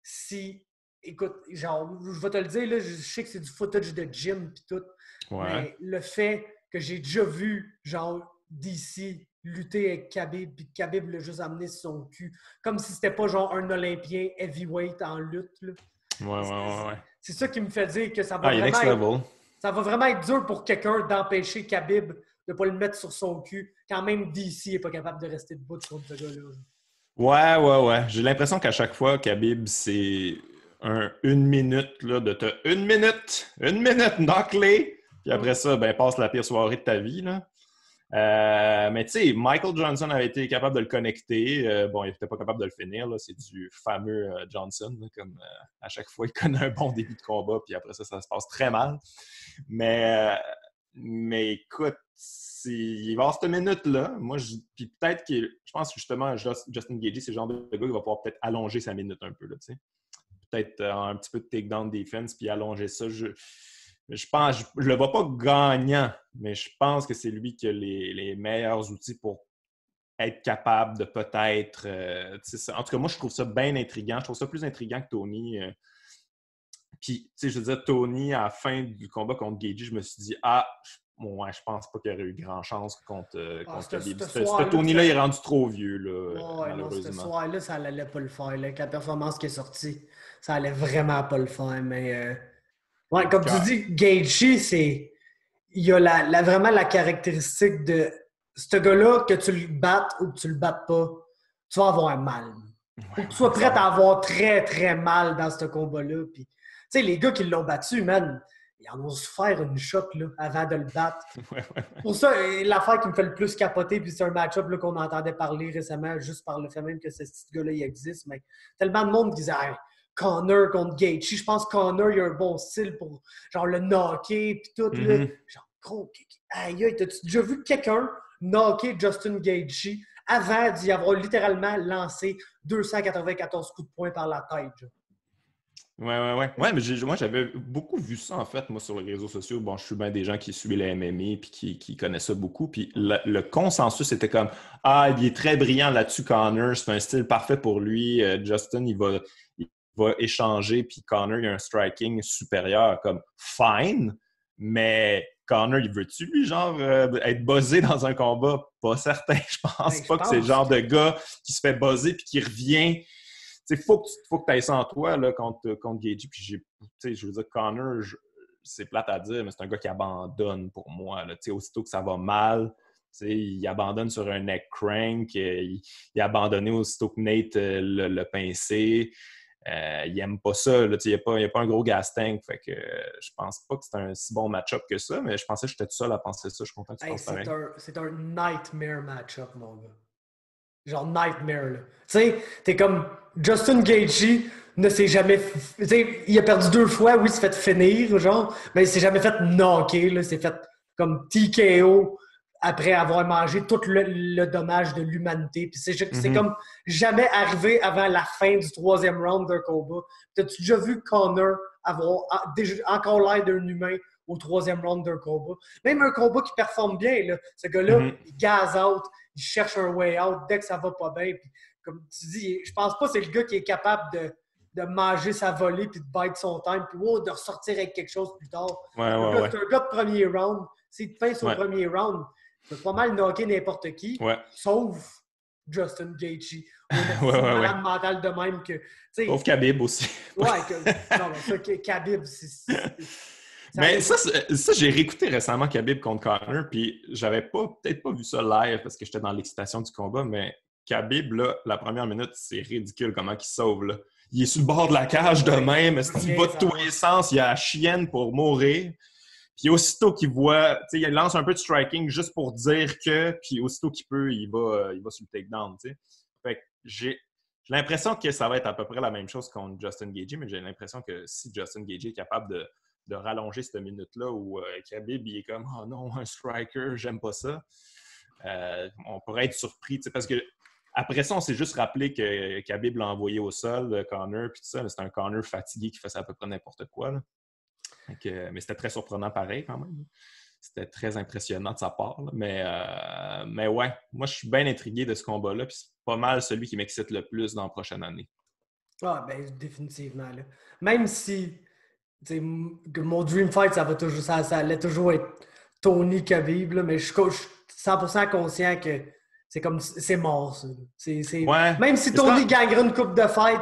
si... Écoute, genre, je vais te le dire, là, je sais que c'est du footage de gym et tout. Ouais. Mais le fait que j'ai déjà vu, genre, DC lutter avec Khabib, puis Khabib l'a juste amené sur son cul, comme si c'était pas genre un Olympien heavyweight en lutte. Là. Ouais. C'est ça qui me fait dire que ça va vraiment être dur pour quelqu'un d'empêcher Khabib de ne pas le mettre sur son cul, quand même DC n'est pas capable de rester debout contre ce gars-là. Ouais. J'ai l'impression qu'à chaque fois, Khabib, c'est une minute, là, une minute, knock-les. Puis après ça, ben, passe la pire soirée de ta vie, là. Mais tu sais, Michael Johnson avait été capable de le connecter. Bon, il n'était pas capable de le finir. Là. C'est du fameux Johnson. Là, comme à chaque fois, il connaît un bon début de combat. Puis après ça se passe très mal. Mais écoute, il va y avoir cette minute-là. Puis peut-être je pense que justement, Justin Gaethje, c'est le genre de gars qui va pouvoir peut-être allonger sa minute un peu. Là, peut-être un petit peu de takedown defense puis allonger ça. Je pense, je le vois pas gagnant, mais je pense que c'est lui qui a les meilleurs outils pour être capable de peut-être... en tout cas, moi, je trouve ça bien intriguant. Je trouve ça plus intriguant que Tony. Puis, tu sais, je veux dire, Tony, à la fin du combat contre Gaethje, je me suis dit, je pense pas qu'il y aurait eu grand chance contre Khabib. Ce Tony-là, il est rendu trop vieux, là, malheureusement. Ce soir-là, ça allait pas le faire. Là. Avec la performance qui est sortie, ça allait vraiment pas le faire, mais... Ouais, comme tu dis, Gaethje, il y a vraiment la caractéristique de ce gars-là, que tu le battes ou que tu le battes pas, tu vas avoir mal. Faut que tu sois prêt à avoir très, très mal dans ce combat-là. Puis, tu sais, les gars qui l'ont battu, man, ils en ont souffert une shot là, avant de le battre. Pour ça, l'affaire qui me fait le plus capoter, puis c'est un match-up là, qu'on entendait parler récemment, juste par le fait même que ce petit gars-là, il existe, mais tellement de monde qui disait hey, Conor contre Gaethje. Je pense que Conor, il a un bon style pour genre le knocker puis tout. Là. Genre, gros, aïe, t'as-tu déjà vu quelqu'un knocker Justin Gaethje avant d'y avoir littéralement lancé 294 coups de poing par la tête? Genre. Ouais, mais moi, j'avais beaucoup vu ça, en fait, moi, sur les réseaux sociaux. Bon, je suis bien des gens qui suivent les MMA puis qui connaissent ça beaucoup. Puis le consensus était comme « il est très brillant là-dessus, Conor. C'est un style parfait pour lui. Justin, il va échanger, puis Conor, il a un striking supérieur. » Comme « Fine, mais Conor, il veut-tu, lui, genre, être buzzé dans un combat? Pas certain. Je pense pas que c'est le genre de gars qui se fait buzzer puis qui revient... Il faut que tu ailles ça en toi là, contre Gaethje. Puis je veux dire, Conor, c'est plate à dire, mais c'est un gars qui abandonne pour moi. Là. Aussitôt que ça va mal, il abandonne sur un neck crank. Il a abandonné aussitôt que Nate le pincé. Il n'aime pas ça. Là, il n'y a pas un gros gas tank. Fait que je pense pas que c'est un si bon match-up que ça, mais je pensais que j'étais tout seul à penser ça. Je suis content que tu penses pareil. C'est un nightmare match-up, mon gars. Genre nightmare, là. Tu sais, t'es comme Justin Gaethje ne s'est jamais... Tu sais, il a perdu 2 fois, oui, il s'est fait finir, genre, mais il s'est jamais fait knocker, là. Il s'est fait comme TKO après avoir mangé tout le dommage de l'humanité. Puis c'est comme jamais arrivé avant la fin du 3e round d'un combat. T'as-tu déjà vu Conor avoir encore l'air d'un humain au 3e round d'un combat. Même un combat qui performe bien, là, ce gars-là, il gaz out, il cherche un way out dès que ça va pas bien. Puis, comme tu dis, je pense pas que c'est le gars qui est capable de manger sa volée puis de bite son time puis de ressortir avec quelque chose plus tard. Ouais. C'est un gars de premier round. S'il te pince au premier round, il peut pas mal knocker n'importe qui, sauf Justin Gaethje. On est malade mental de même que... Sauf Khabib aussi. Non, mais ça, Khabib, Mais ça, j'ai réécouté récemment Khabib contre Conor, puis j'avais peut-être pas vu ça live parce que j'étais dans l'excitation du combat, mais Khabib, là, la première minute, c'est ridicule comment il sauve, là. Il est sur le bord de la cage de même, il va de tous les sens, il a la chienne pour mourir. Puis aussitôt qu'il voit, tu sais, il lance un peu de striking juste pour dire que, puis aussitôt qu'il peut, il va sur le takedown, tu sais. Fait que j'ai l'impression que ça va être à peu près la même chose contre Justin Gaethje, mais j'ai l'impression que si Justin Gaethje est capable de rallonger cette minute-là où Khabib, il est comme « Oh non, un striker, j'aime pas ça », on pourrait être surpris, tu sais, parce que après ça, on s'est juste rappelé que Khabib l'a envoyé au sol, Conor, puis tout ça, mais c'était un Conor fatigué qui faisait à peu près n'importe quoi, là. Mais c'était très surprenant pareil quand même. C'était très impressionnant de sa part. Mais ouais, moi je suis bien intrigué de ce combat-là. Puis c'est pas mal celui qui m'excite le plus dans la prochaine année. Ah ben définitivement. Là. Même si mon dream fight, ça allait toujours être Tony Khabib, là, mais je suis 100% conscient que c'est mort, ça. Même si Tony gagnera une coupe de fight,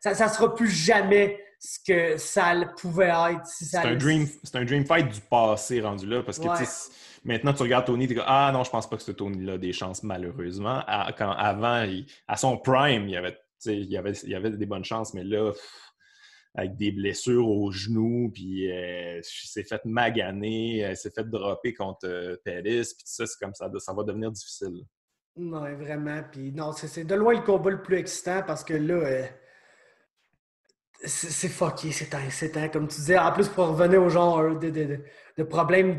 ça sera plus jamais ce que ça pouvait être. C'est un dream fight du passé rendu là, parce que maintenant tu regardes Tony, tu dis « Ah non, je pense pas que ce Tony-là a des chances, malheureusement. » Avant, à son prime, il y avait des bonnes chances, mais là, avec des blessures aux genoux, puis il s'est fait maganer, il s'est fait dropper contre Pettis, puis tout ça, c'est comme ça va devenir difficile. Non, vraiment. Puis non, c'est de loin le combat le plus excitant parce que là, c'est fucké, c'est comme tu disais. En plus, pour revenir au genre de problèmes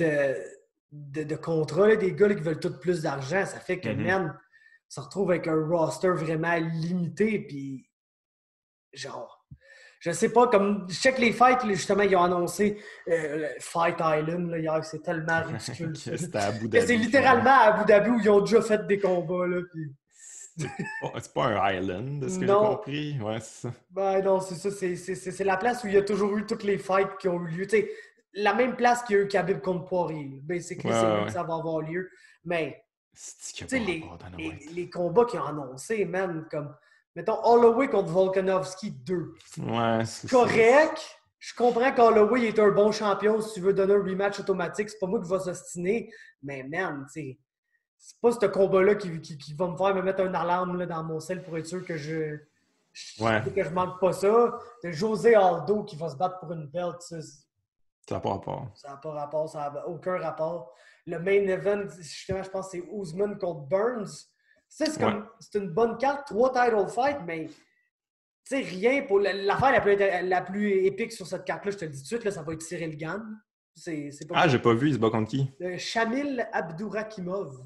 de contrat, là, des gars là, qui veulent tout plus d'argent, ça fait que, man, ça se retrouve avec un roster vraiment limité, puis genre... Je sais pas, comme je check les fights, là, justement, ils ont annoncé Fight Island là, hier, c'est tellement ridicule. C'était à Abu Dhabi. C'est littéralement à Abu Dhabi où ils ont déjà fait des combats. Là, puis... C'est pas un island, de ce que j'ai compris. Ouais, c'est ça. Ben non, c'est ça. C'est la place où il y a toujours eu toutes les fights qui ont eu lieu. T'sais, la même place qu'il y a eu Khabib contre Poirier. Basically, c'est là que ça va avoir lieu. Mais les combats qu'ils ont annoncés, man, comme... Mettons, Holloway contre Volkanovski 2. Ouais, c'est correct. Je comprends qu'Holloway est un bon champion si tu veux donner un rematch automatique. C'est pas moi qui va s'ostiner. Mais man, c'est pas ce combat-là qui va me faire me mettre un alarme là, dans mon sel pour être sûr que je manque pas ça. De José Aldo qui va se battre pour une belt. Ça n'a pas rapport. Ça n'a pas rapport. Ça n'a aucun rapport. Le main event, justement, je pense que c'est Usman contre Burns. C'est une bonne carte, 3 title fights, mais rien pour l'affaire la plus épique sur cette carte-là, je te le dis tout de suite, là, ça va être Cyril Gane. J'ai pas vu, il se bat contre qui? Shamil Abdurakhimov.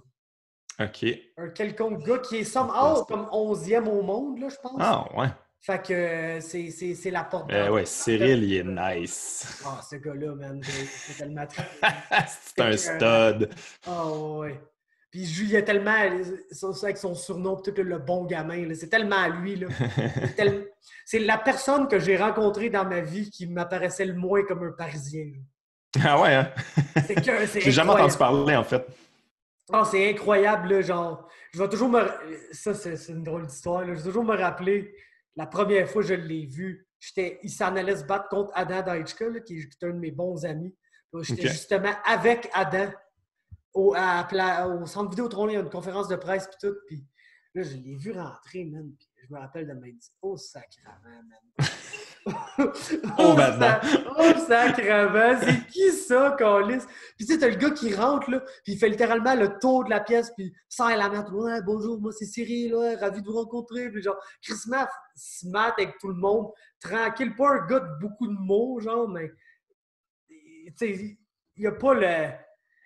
OK. Un quelconque gars qui est somehow comme 11e au monde, là, je pense. Ah, ouais. Fait que c'est la porte. Ouais, Cyril, il est nice. Ah, ce gars-là, man, c'est tellement très... c'est un stud. Oh, ouais. Puis il est tellement, avec son surnom, peut-être le bon gamin, là, c'est tellement à lui. Là. C'est la personne que j'ai rencontrée dans ma vie qui m'apparaissait le moins comme un Parisien. Là. Ah ouais, hein? J'ai jamais entendu parler, en fait. Oh, c'est incroyable, là, genre, je vais toujours Ça, c'est une drôle d'histoire, là. Je vais toujours me rappeler, la première fois que je l'ai vu, il s'en allait se battre contre Adam Dajka, là, qui est un de mes bons amis. J'étais justement avec Adam au centre Vidéotron, il y a une conférence de presse puis tout, puis là, je l'ai vu rentrer, man, puis je me rappelle de m'être dit « Oh, sacrement, man! » Oh, sacrement! C'est qui ça, Carlis? Puis tu sais, t'as le gars qui rentre, là, puis il fait littéralement le tour de la pièce, puis serre la main, ouais, bonjour, moi c'est Cyril, ouais, ravi de vous rencontrer, puis genre, Chris Maff se mate avec tout le monde, tranquille, pas un gars de beaucoup de mots, genre, mais tu sais, il n'y a pas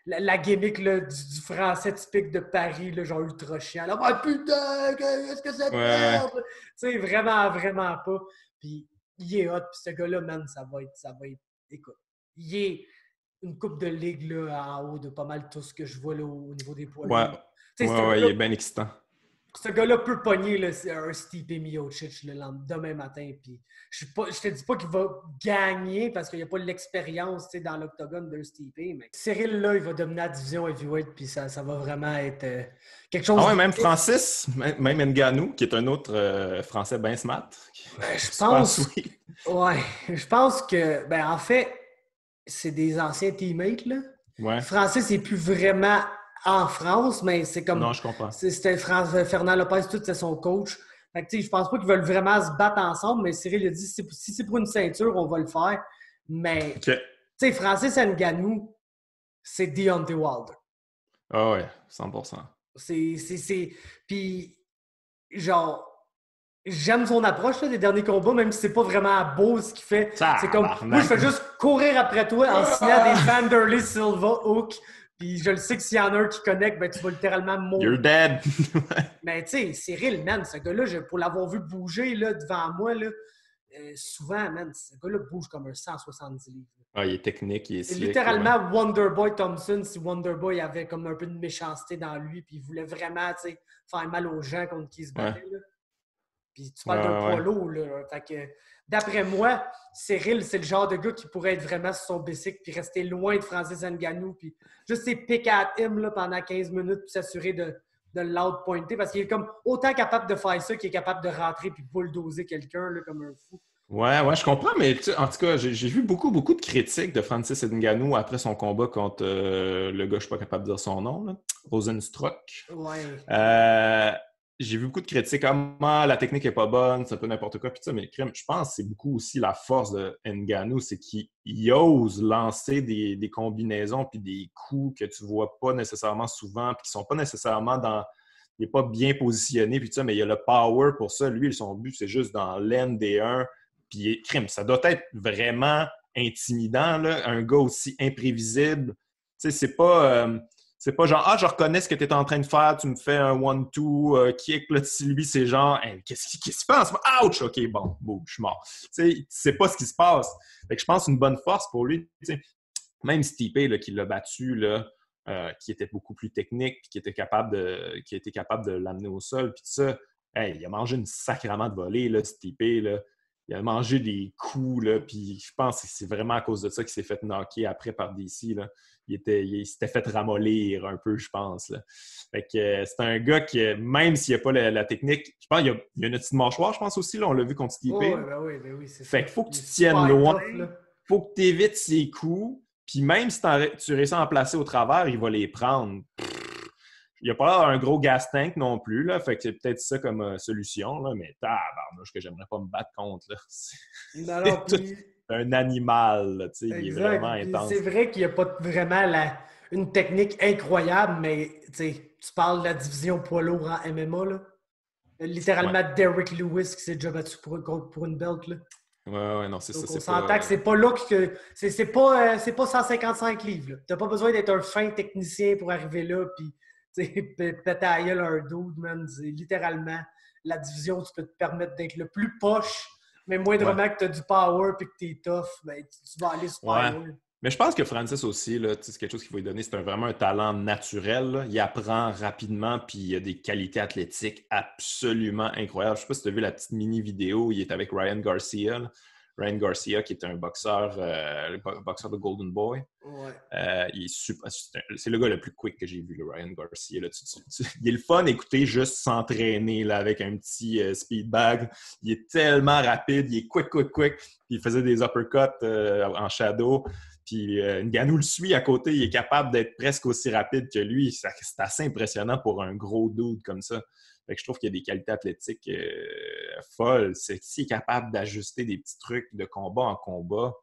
la gimmick là, du français typique de Paris, là, genre ultra chiant. Là, oh, putain, qu'est-ce que c'est merde? Tu sais, vraiment, vraiment pas. Puis il est hot, puis ce gars-là, man, ça va être. Écoute, il est une coupe de ligue là, en haut de pas mal tout ce que je vois là, au niveau des poids Ouais, lourds. Tu sais, ouais, il est bien excitant. ce gars-là peut pogner là, un Stipe Miocic demain matin. Puis je te dis pas qu'il va gagner parce qu'il n'y a pas l'expérience dans l'octogone d'un Stipe, mais Cyril, là, il va dominer la division heavyweight, puis ça va vraiment être quelque chose. Ah ouais, même Francis, même Ngannou, qui est un autre Français bien smart. Je pense. Sweet. Ouais, je pense que, en fait, c'est des anciens teammates, là. Ouais. Français, c'est plus vraiment en France, mais c'est comme. Non, je comprends. C'était Fernand Lopez, tout, c'est son coach. Fait que, je pense pas qu'ils veulent vraiment se battre ensemble, mais Cyril a dit si c'est pour une ceinture, on va le faire. Mais, Francis Ngannou, c'est Deontay Wilder. Ah ouais, 100%. Puis, genre. J'aime son approche là, des derniers combats, même si c'est pas vraiment beau ce qu'il fait. C'est comme, moi, je fais juste courir après toi en signant des Vanderlei Silva Hook. Puis je le sais que s'il y en a un qui connecte, tu vas littéralement mourir. You're dead! Mais tu sais, Cyril, man, ce gars-là, pour l'avoir vu bouger là, devant moi, là, souvent, man, ce gars-là bouge comme un 170 livres. Ah, il est technique, il est slick. Littéralement, Wonderboy Thompson, si Wonderboy avait comme un peu de méchanceté dans lui, puis il voulait vraiment, faire mal aux gens contre qui il se battait, là. Puis tu parles d'un poids lourd, là. Fait que, d'après moi, Cyril, c'est le genre de gars qui pourrait être vraiment sur son bicycle puis rester loin de Francis Ngannou puis juste pick at him là, pendant 15 minutes puis s'assurer de l'out-pointer parce qu'il est comme autant capable de faire ça qu'il est capable de rentrer puis bulldozer quelqu'un là, comme un fou. Ouais, je comprends, mais en tout cas, j'ai vu beaucoup de critiques de Francis Ngannou après son combat contre le gars, je suis pas capable de dire son nom, là, Rosenstruck. Ouais. J'ai vu beaucoup de critiques comme la technique est pas bonne, c'est un peu n'importe quoi. Puis ça, mais je pense que c'est beaucoup aussi la force de Ngannou, c'est qu'il ose lancer des combinaisons puis des coups que tu vois pas nécessairement souvent, puis qui sont pas nécessairement dans. Il n'est pas bien positionné, puis ça, mais il y a le power pour ça. Lui, son but, c'est juste dans l'ND1. Puis ça doit être vraiment intimidant, là, un gars aussi imprévisible. Tu sais, c'est pas. C'est pas genre, je reconnais ce que tu es en train de faire, tu me fais un 1-2 kick. Là, lui, c'est genre, hey, qu'est-ce qui se passe? Ouch! OK, bon, je suis mort. Tu sais pas ce qui se passe. Fait que je pense une bonne force pour lui. T'sais. Même Stipe, là, qui l'a battu, là, qui était beaucoup plus technique, puis qui était capable de l'amener au sol, puis tout ça, hey, il a mangé une sacrament de volée, là, Stipe, là. Il a mangé des coups, là, puis je pense que c'est vraiment à cause de ça qu'il s'est fait knocker après par DC, là. Il s'était fait ramollir un peu, je pense. Là. Fait que c'est un gars qui, même s'il n'y a pas la technique, je pense qu'il y a une petite mâchoire, je pense aussi. Là, on l'a vu contre Stipe. Oh, oui, c'est ça. Fait qu'il faut que tu tiennes loin. Il faut que tu évites ses coups. Puis même si tu réussis à en placer au travers, il va les prendre. Il n'y a pas un gros gas tank non plus. Là, fait que c'est peut-être ça comme solution. Là, mais tabarnouche que j'aimerais pas me battre contre. Là. Non, puis... un animal. Là, il est vraiment intense. C'est vrai qu'il n'y a pas vraiment une technique incroyable, mais tu parles de la division poids lourd en MMA. Là. Littéralement, Derrick Lewis qui s'est déjà battu pour une belt. Là. Ouais, non, c'est donc, ça. On s'entend que c'est pas là que. C'est pas 155 livres. Tu n'as pas besoin d'être un fin technicien pour arriver là puis péter à gueule un dude, man. C'est littéralement la division où tu peux te permettre d'être le plus poche, mais moindrement que tu as du power et que tu es tough, ben, tu vas aller super loin. Mais je pense que Francis aussi, là, c'est quelque chose qu'il faut lui donner, c'est vraiment un talent naturel. Là. Il apprend rapidement, puis il a des qualités athlétiques absolument incroyables. Je ne sais pas si tu as vu la petite mini-vidéo, il est avec Ryan Garcia. Là. Ryan Garcia, qui est un boxeur de Golden Boy. Ouais. C'est le gars le plus quick que j'ai vu, le Ryan Garcia. Là. Il est le fun d'écouter juste s'entraîner là, avec un petit speed bag. Il est tellement rapide, il est quick. Puis il faisait des uppercuts en shadow. Puis Ngannou le suit à côté, il est capable d'être presque aussi rapide que lui. C'est assez impressionnant pour un gros dude comme ça. Fait que je trouve qu'il y a des qualités athlétiques folles. C'est s'il est capable d'ajuster des petits trucs de combat en combat.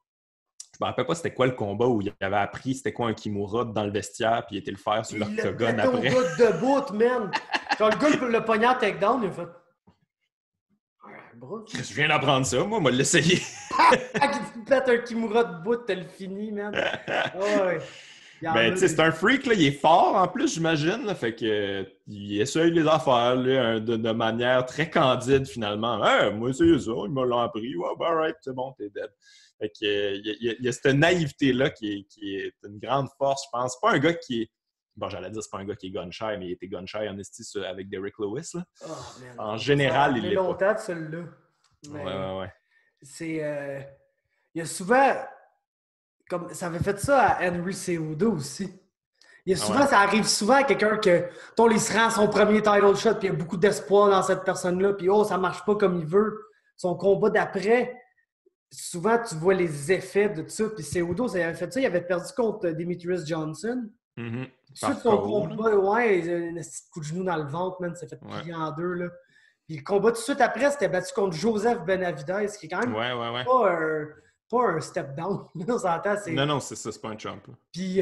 Je me rappelle pas c'était quoi le combat où il avait appris c'était quoi un Kimura dans le vestiaire puis il était le faire sur l'octogone après. Il le gars debout, man! Quand le gars le poignard takedown, il a fait... Je viens d'apprendre ça, moi l'essayer. Tu te pètes un Kimura debout, t'as le fini, man. Ouais. Il y en Ben, a tu sais, c'est un freak, là, il est fort en plus, j'imagine. Là, fait que il essaye les affaires là, de manière très candide, finalement. Hey, moi, c'est ça, il me l'a appris. Ouais, ben, right, c'est bon, t'es dead. Fait que, il y a cette naïveté-là qui est une grande force, je pense. C'est pas un gars qui est. Bon, j'allais dire, c'est pas un gars qui est gun-shy, mais il était gun-shy en esti avec Derrick Lewis. Là. Oh, man. En On peut s'en général, il rappeler l'est pas. longtemps de celui-là. Ouais, Mais ouais, ouais. c'est... il y a souvent... Comme, ça avait fait ça à Henry Cejudo aussi. Ah ouais. Ça arrive souvent à quelqu'un dont il se rend à son premier title shot, puis il y a beaucoup d'espoir dans cette personne-là, puis ça marche pas comme il veut. Son combat d'après, souvent tu vois les effets de tout ça. Puis Cejudo, ça avait fait ça, il avait perdu contre Demetrius Johnson. Mm-hmm. Suite Par son KO, là. combat, ouais, un petit coup de genou dans le ventre, man, s'est fait Ouais. plier en deux. Là. Puis le combat tout de suite après, c'était battu contre Joseph Benavidez, qui est quand même Ouais, ouais, ouais. pas un step down. On s'entend, Non, non, c'est ça, c'est pas un chump. Là. Puis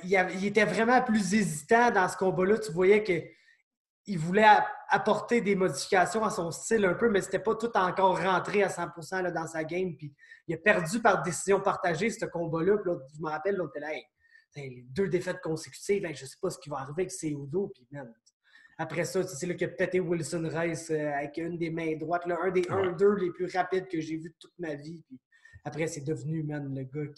il était vraiment plus hésitant dans ce combat-là. Tu voyais qu'il voulait apporter des modifications à son style un peu, mais c'était pas tout encore rentré à 100% là, dans sa game. Puis il a perdu par décision partagée ce combat-là. Puis là, je me rappelle, là, on était là, hey, 2 défaites consécutives, je sais pas ce qui va arriver avec Cejudo. Puis man, après ça, c'est là qu'il a pété Wilson Rice avec une des mains droites, là, un des 1-2 les plus rapides que j'ai vu de toute ma vie. Puis après, c'est devenu, man, le gars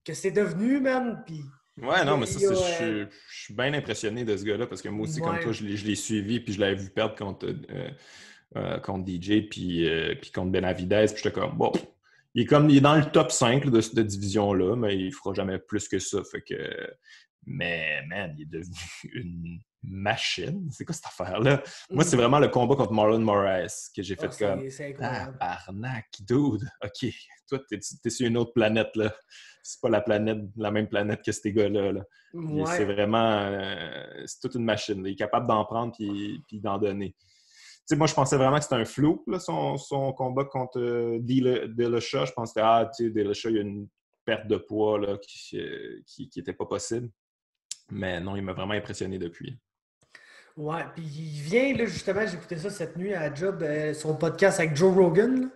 que c'est devenu, man. Puis Ouais, non, mais ça, je je suis bien impressionné de ce gars-là parce que moi aussi, comme toi, ouais. je l'ai suivi puis je l'avais vu perdre contre DJ puis contre Benavidez. Puis j'étais comme, bon, il est dans le top 5 là, de cette division-là, mais il fera jamais plus que ça. Fait que, mais, man, il est devenu une machine. C'est quoi cette affaire-là? Moi, c'est vraiment le combat contre Marlon Moraes que j'ai fait comme, C'est incroyable. tabarnak, dude. OK, toi, t'es sur une autre planète, là. C'est pas la même planète que ces gars-là. Là. C'est Ouais. vraiment... c'est toute une machine. Là. Il est capable d'en prendre puis d'en donner. Tu sais, moi, je pensais vraiment que c'était un flou, là, son combat contre Dillashaw. Je pensais, tu sais, Dillashaw, il y a une perte de poids là, qui était pas possible. Mais non, il m'a vraiment impressionné depuis. Ouais. Puis il vient, là, justement, j'ai écouté ça cette nuit à la job, son podcast avec Joe Rogan. Là.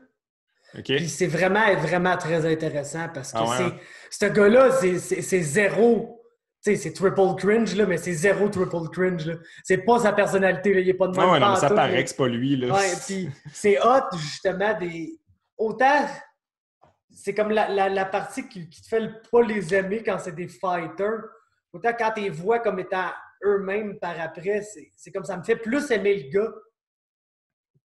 OK? Puis c'est vraiment, vraiment très intéressant parce que Ah ouais, hein? ce gars-là, c'est zéro. Tu sais, c'est triple cringe, là, mais c'est zéro triple cringe. Là. C'est pas sa personnalité, là. Il est pas de Ah même ouais, non, mais ça pantoute, là. paraît que c'est pas lui, là. Ouais, puis c'est hot, justement, autant c'est comme la partie qui te fait pas les aimer quand c'est des fighters. Autant quand tu les vois comme étant eux-mêmes par après, c'est comme ça me fait plus aimer le gars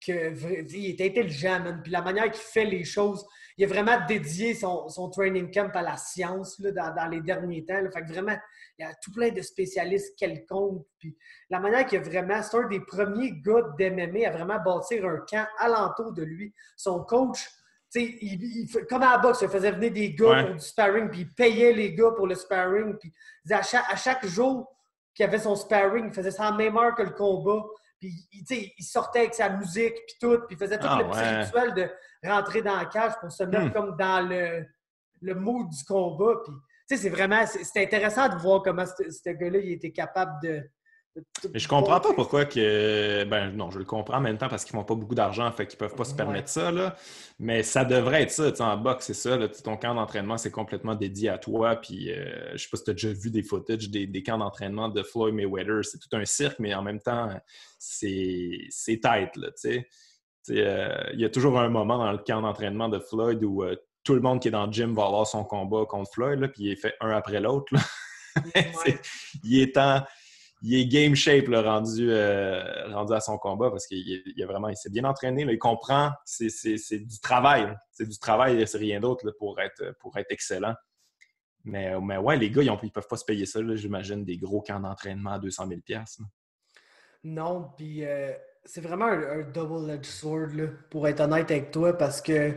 il est intelligent, man. Puis la manière qu'il fait les choses, il a vraiment dédié son training camp à la science là, dans les derniers temps. Là. Fait que vraiment, il y a tout plein de spécialistes quelconques. Puis la manière qu'il a vraiment, c'est un des premiers gars d'MMA à vraiment bâtir un camp alentour de lui. Son coach, comme à la boxe, il faisait venir des gars Ouais. pour du sparring, puis il payait les gars pour le sparring. Puis à chaque jour qu'il avait son sparring, il faisait ça à la même heure que le combat. Puis, il sortait avec sa musique, puis tout, puis il faisait tout le petit rituel de rentrer dans la cage pour se mettre comme dans le mood du combat. Puis, c'est vraiment, c'est intéressant de voir comment ce gars-là, il était capable de Mais je comprends pas pourquoi que. Ben non, je le comprends en même temps parce qu'ils font pas beaucoup d'argent, fait qu'ils peuvent pas se permettre ça, là. Mais ça devrait être ça, en boxe, c'est ça. Là, ton camp d'entraînement, c'est complètement dédié à toi. Puis je sais pas si tu as déjà vu des footage des camps d'entraînement de Floyd Mayweather. C'est tout un cirque, mais en même temps, c'est tight, là, tu sais. Il y a toujours un moment dans le camp d'entraînement de Floyd où tout le monde qui est dans le gym va avoir son combat contre Floyd, là, puis il est fait un après l'autre. Il est game shape là, rendu à son combat parce qu'il s'est bien entraîné. Là, il comprend c'est du travail. Là. C'est du travail, c'est rien d'autre là, pour être excellent. Mais ouais, les gars, ils peuvent pas se payer ça. Là, j'imagine des gros camps d'entraînement à 200 000 $. Non, puis c'est vraiment un double-edged sword, là, pour être honnête avec toi, parce que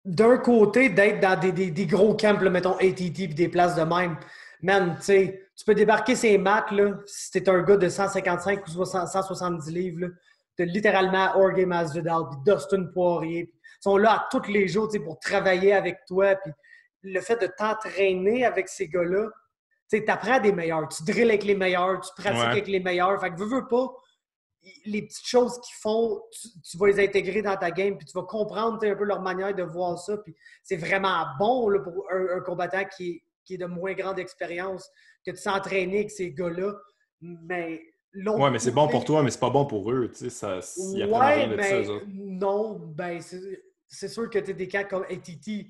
d'un côté, d'être dans des gros camps, là, mettons ATT puis des places de même, man, tu sais, tu peux débarquer ces mats, là, si t'es un gars de 155 ou 170 livres, t'as littéralement Jorge Masvidal puis Dustin Poirier. Ils sont là à tous les jours, tu sais, pour travailler avec toi. Puis le fait de t'entraîner avec ces gars-là, tu apprends des meilleurs. Tu drilles avec les meilleurs, tu pratiques avec les meilleurs. Fait que veux pas, les petites choses qu'ils font, tu vas les intégrer dans ta game, puis tu vas comprendre un peu leur manière de voir ça. Puis c'est vraiment bon là, pour un combattant qui est qui est de moins grande expérience, que tu s'entraîner avec ces gars-là. Mais l'autre Ouais, mais c'est bon pour toi, mais c'est pas bon pour eux. Tu sais, ils apprennent ouais, rien de ça, eux mais autres. non, ben c'est sûr que tu as des cas comme ATT.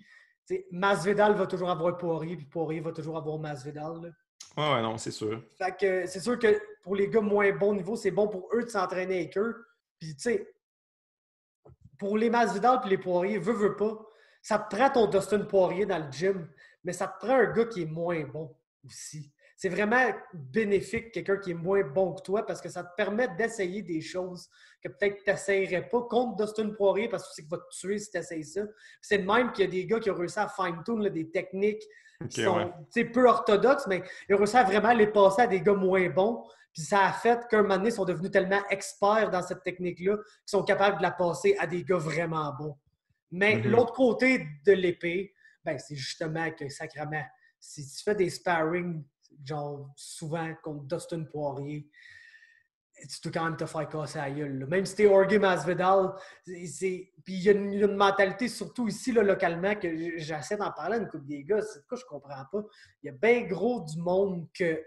Masvidal va toujours avoir Poirier, puis Poirier va toujours avoir Masvidal. Là. Ouais, non, c'est sûr. Fait que c'est sûr que pour les gars moins bon niveau, c'est bon pour eux de s'entraîner avec eux. Puis tu sais, pour les Masvidal et les Poirier, veux pas, ça te prend ton Dustin Poirier dans le gym, mais ça te prend un gars qui est moins bon aussi. C'est vraiment bénéfique, quelqu'un qui est moins bon que toi, parce que ça te permet d'essayer des choses que peut-être tu n'essayerais pas contre Dustin Poirier, parce que tu sais qu'il va te tuer si tu essayes ça. C'est de même qu'il y a des gars qui ont réussi à fine-tune des techniques Ok, qui ouais. sont peu orthodoxes, mais ils ont réussi à vraiment les passer à des gars moins bons. Puis ça a fait qu'un moment donné, ils sont devenus tellement experts dans cette technique-là qu'ils sont capables de la passer à des gars vraiment bons. Mais Mhm. l'autre côté de l'épée, ben, c'est justement que, sacrément, si tu fais des sparring, genre souvent contre Dustin Poirier, tu peux quand même te faire casser la gueule. Là. Même si t'es Jorge Masvidal, puis il y a une mentalité, surtout ici, là, localement, que j'essaie d'en parler à une couple des gars, c'est de quoi je comprends pas. Il y a bien gros du monde que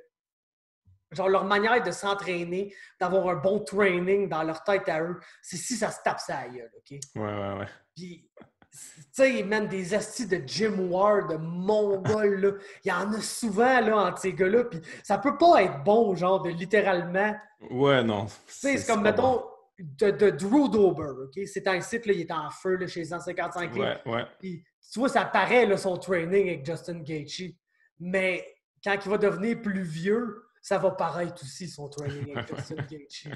genre leur manière de s'entraîner, d'avoir un bon training dans leur tête à eux, c'est si ça se tape ça gueule, OK? Ouais. Puis, tu sais, ils mènent des astis de gym war, de mongols, là. Il y en a souvent, là, entre ces gars-là, puis ça peut pas être bon, genre, de littéralement... Ouais, non, Tu sais, c'est c'est comme, pas bon. mettons, de Drew Dober, OK? C'est un site, là, il est en feu, là, chez les 155 livres. Ouais. Puis, tu vois, ça paraît, là, son training avec Justin Gaethje. Mais quand il va devenir plus vieux, ça va paraître aussi, son training avec Justin Gaethje.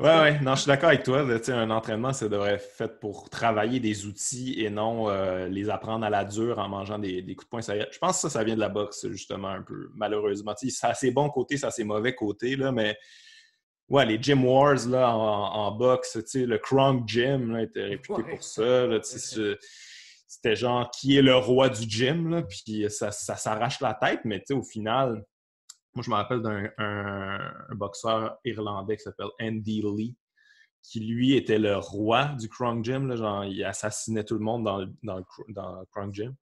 Ouais, non, je suis d'accord avec toi. Là, tu sais, un entraînement, ça devrait être fait pour travailler des outils et non les apprendre à la dure en mangeant des coups de poing. Je pense que ça vient de la boxe, justement, un peu, malheureusement. Tu sais, ça a ses bons côtés, ça a ses mauvais côtés, là, mais ouais, les gym wars là, en boxe, tu sais, le Kronk Gym là, était réputé Ouais, pour ça. Là, tu sais, c'était genre qui est le roi du gym, là, puis ça s'arrache la tête, mais tu sais, au final, moi, je me rappelle d'un boxeur irlandais qui s'appelle Andy Lee, qui, lui, était le roi du Kronk Gym. Là, genre, il assassinait tout le monde dans le Kronk Gym.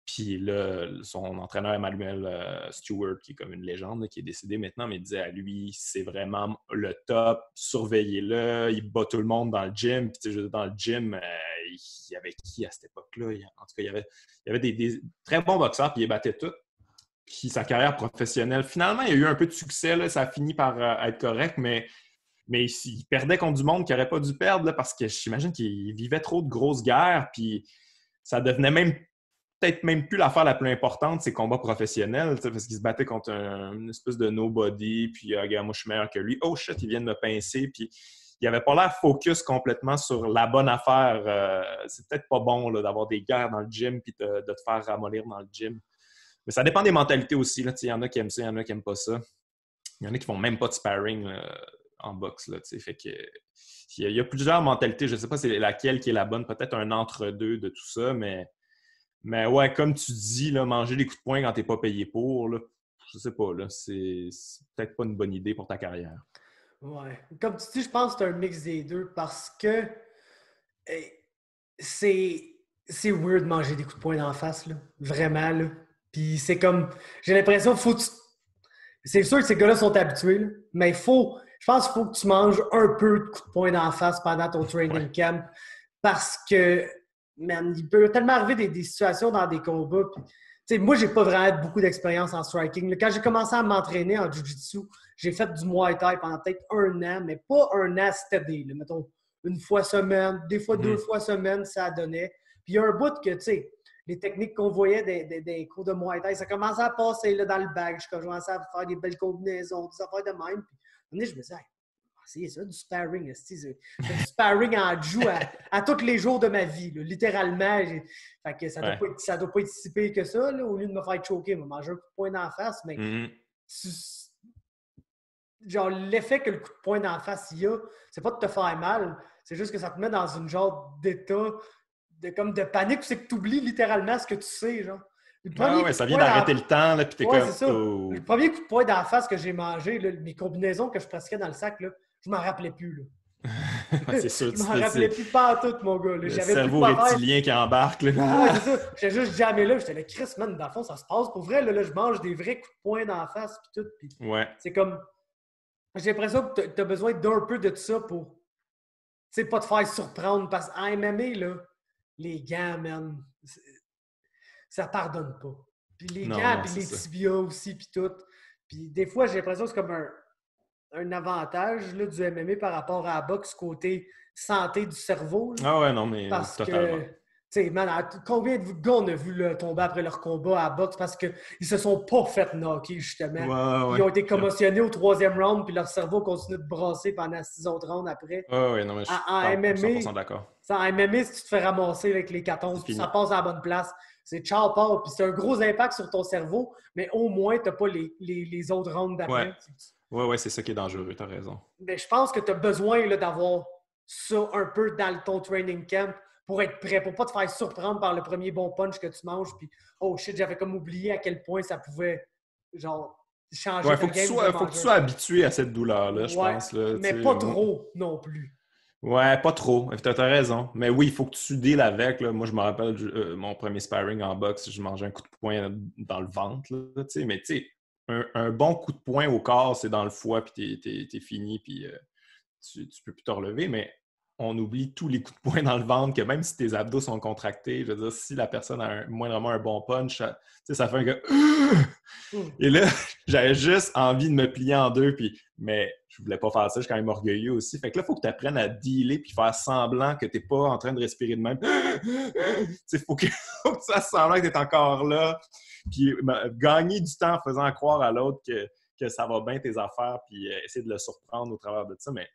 Puis là, son entraîneur Emmanuel Stewart, qui est comme une légende, là, qui est décédé maintenant, mais il disait à lui, c'est vraiment le top, surveillez-le, il bat tout le monde dans le gym. Puis dans le gym, il y avait qui à cette époque-là? En tout cas, il y avait des très bons boxeurs, puis il les battait tous. Puis sa carrière professionnelle, finalement, il y a eu un peu de succès, là, ça a fini par être correct, mais il perdait contre du monde qui n'aurait pas dû perdre là, parce que j'imagine qu'il vivait trop de grosses guerres, puis ça devenait même peut-être même plus l'affaire la plus importante, ses combats professionnels, parce qu'il se battait contre une espèce de nobody, puis regarde, moi je suis meilleur que lui. Oh shit, il vient de me pincer, puis il n'avait pas l'air focus complètement sur la bonne affaire. C'est peut-être pas bon là, d'avoir des guerres dans le gym, puis de te faire ramollir dans le gym. Mais ça dépend des mentalités aussi. Il y en a qui aiment ça, il y en a qui n'aiment pas ça. Il y en a qui font même pas de sparring là, en boxe. Là, fait que, il y a plusieurs mentalités. Je ne sais pas c'est laquelle qui est la bonne. Peut-être un entre-deux de tout ça, mais ouais, comme tu dis, là, manger des coups de poing quand tu n'es pas payé pour, là, je sais pas, là, c'est peut-être pas une bonne idée pour ta carrière. Ouais. Comme tu dis, je pense que c'est un mix des deux parce que eh, c'est weird de manger des coups de poing d'en face, là. Vraiment, là. Puis c'est comme, j'ai l'impression qu'il faut que tu... C'est sûr que ces gars-là sont habitués, là, mais je pense qu'il faut que tu manges un peu de coups de poing d'en face pendant ton Ouais. training camp parce que, man, il peut tellement arriver des situations dans des combats. Puis, moi, j'ai pas vraiment beaucoup d'expérience en striking. Là, quand j'ai commencé à m'entraîner en jiu-jitsu, j'ai fait du Muay Thai pendant peut-être 1 an, mais pas 1 an steady. Là, mettons, une fois semaine, des fois 2 fois semaine, ça donnait. Puis il y a un bout que, tu sais, les techniques qu'on voyait des cours de Muay Thai, ça commençait à passer là, dans le bag. Je commençais à faire des belles combinaisons, des affaires de même. Puis, je me disais, hey, c'est ça, du sparring. Je fais du sparring en jiu à tous les jours de ma vie, là, littéralement. Fait que ça Ouais. doit pas être si pire que ça. Là, au lieu de me faire choquer, me manger un coup de poing d'en face. Mais tu, genre, l'effet que le coup de poing d'en face il y a, c'est pas de te faire mal, c'est juste que ça te met dans une genre d'état comme de panique, c'est que tu oublies littéralement ce que tu sais, genre. Le Ah premier ouais, coup ça de vient poing d'arrêter le temps, là, puis t'es Ouais, c'est comme, ça. Le oh. premier coup de poing d'en face que j'ai mangé, là, mes combinaisons que je pratiquais dans le sac, là, je m'en rappelais plus. Là. C'est sûr. Je m'en rappelais plus pas tout, mon gars. Là. Le J'avais cerveau plus de quoi faire. reptilien qui embarque. Là. Ah ouais, c'est ça. J'étais juste jamais là. J'étais là, Chris, man, dans le fond, ça se passe. Pour vrai, là, je mange des vrais coups de poing dans la face puis tout. Puis Ouais. c'est comme... J'ai l'impression que tu as besoin d'un peu de ça pour... Tu sais, pas te faire surprendre. Parce qu'en MMA, là, les gants, man, ça pardonne pas. Puis les gants, puis les tibias aussi, puis tout. Puis des fois, j'ai l'impression que c'est comme un avantage là, du MMA par rapport à la boxe côté santé du cerveau. Là. Ah ouais, non, mais parce totalement. Que, tu sais, man, combien de gars on a vu là, tomber après leur combat à la boxe parce qu'ils se sont pas fait knocker, justement. Ouais. Ils ont été commotionnés au 3e round, puis leur cerveau continue de brasser pendant 6 autres rounds après. Ouais, non, mais je suis 100% d'accord. En MMA, si tu te fais ramasser avec les 14, puis ça passe à la bonne place, c'est ciao, Paul. Puis c'est un gros impact sur ton cerveau, mais au moins, tu n'as pas les autres rounds d'après. Ouais, c'est ça qui est dangereux, tu as raison. Mais je pense que tu as besoin là, d'avoir ça un peu dans ton training camp pour être prêt, pour pas te faire surprendre par le premier bon punch que tu manges. Puis, oh shit, j'avais comme oublié à quel point ça pouvait, genre, changer ta game. Faut que tu sois habitué à cette douleur-là, je pense. Là, mais pas trop non plus. Ouais, pas trop. T'as raison. Mais oui, il faut que tu deals avec. Là. Moi, je me rappelle mon premier sparring en boxe, je mangeais un coup de poing dans le ventre. Là, mais tu sais, un bon coup de poing au corps, c'est dans le foie, puis t'es fini, puis tu peux plus te relever. Mais on oublie tous les coups de poing dans le ventre, que même si tes abdos sont contractés, je veux dire, si la personne a moindrement un bon punch, ça fait un gars... Et là, j'avais juste envie de me plier en deux, mais je voulais pas faire ça, je suis quand même orgueilleux aussi. Fait que là, il faut que tu apprennes à dealer puis faire semblant que tu n'es pas en train de respirer de même. Il faut que tu fasses semblant que tu es encore là. Puis gagner du temps en faisant croire à l'autre que ça va bien tes affaires, puis essayer de le surprendre au travers de ça. Mais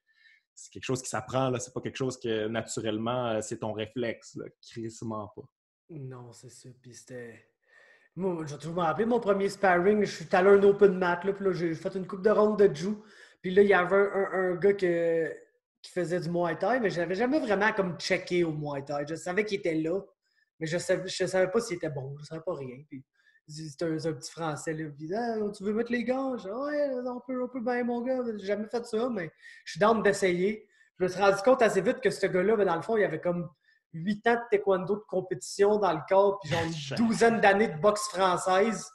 c'est quelque chose qui s'apprend, là. C'est pas quelque chose que naturellement, c'est ton réflexe, là. Crissement pas. Non, c'est ça. Puis c'était... Moi, je vais toujours me rappeler mon premier sparring. Je suis allé à un open mat, là, puis là, j'ai fait une coupe de ronde de jiu. Puis là, il y avait un gars qui faisait du Muay Thai, mais je n'avais jamais vraiment comme checké au Muay Thai. Je savais qu'il était là, mais je savais pas s'il était bon. Je savais pas rien. Puis c'était un petit Français, là. Puis, tu veux mettre les gants? Je dis, ouais, on peut bien, mon gars. J'ai jamais fait ça, mais je suis down d'essayer. Je me suis rendu compte assez vite que ce gars-là, dans le fond, il avait comme 8 ans de taekwondo de compétition dans le corps, puis genre une douzaine d'années de boxe française.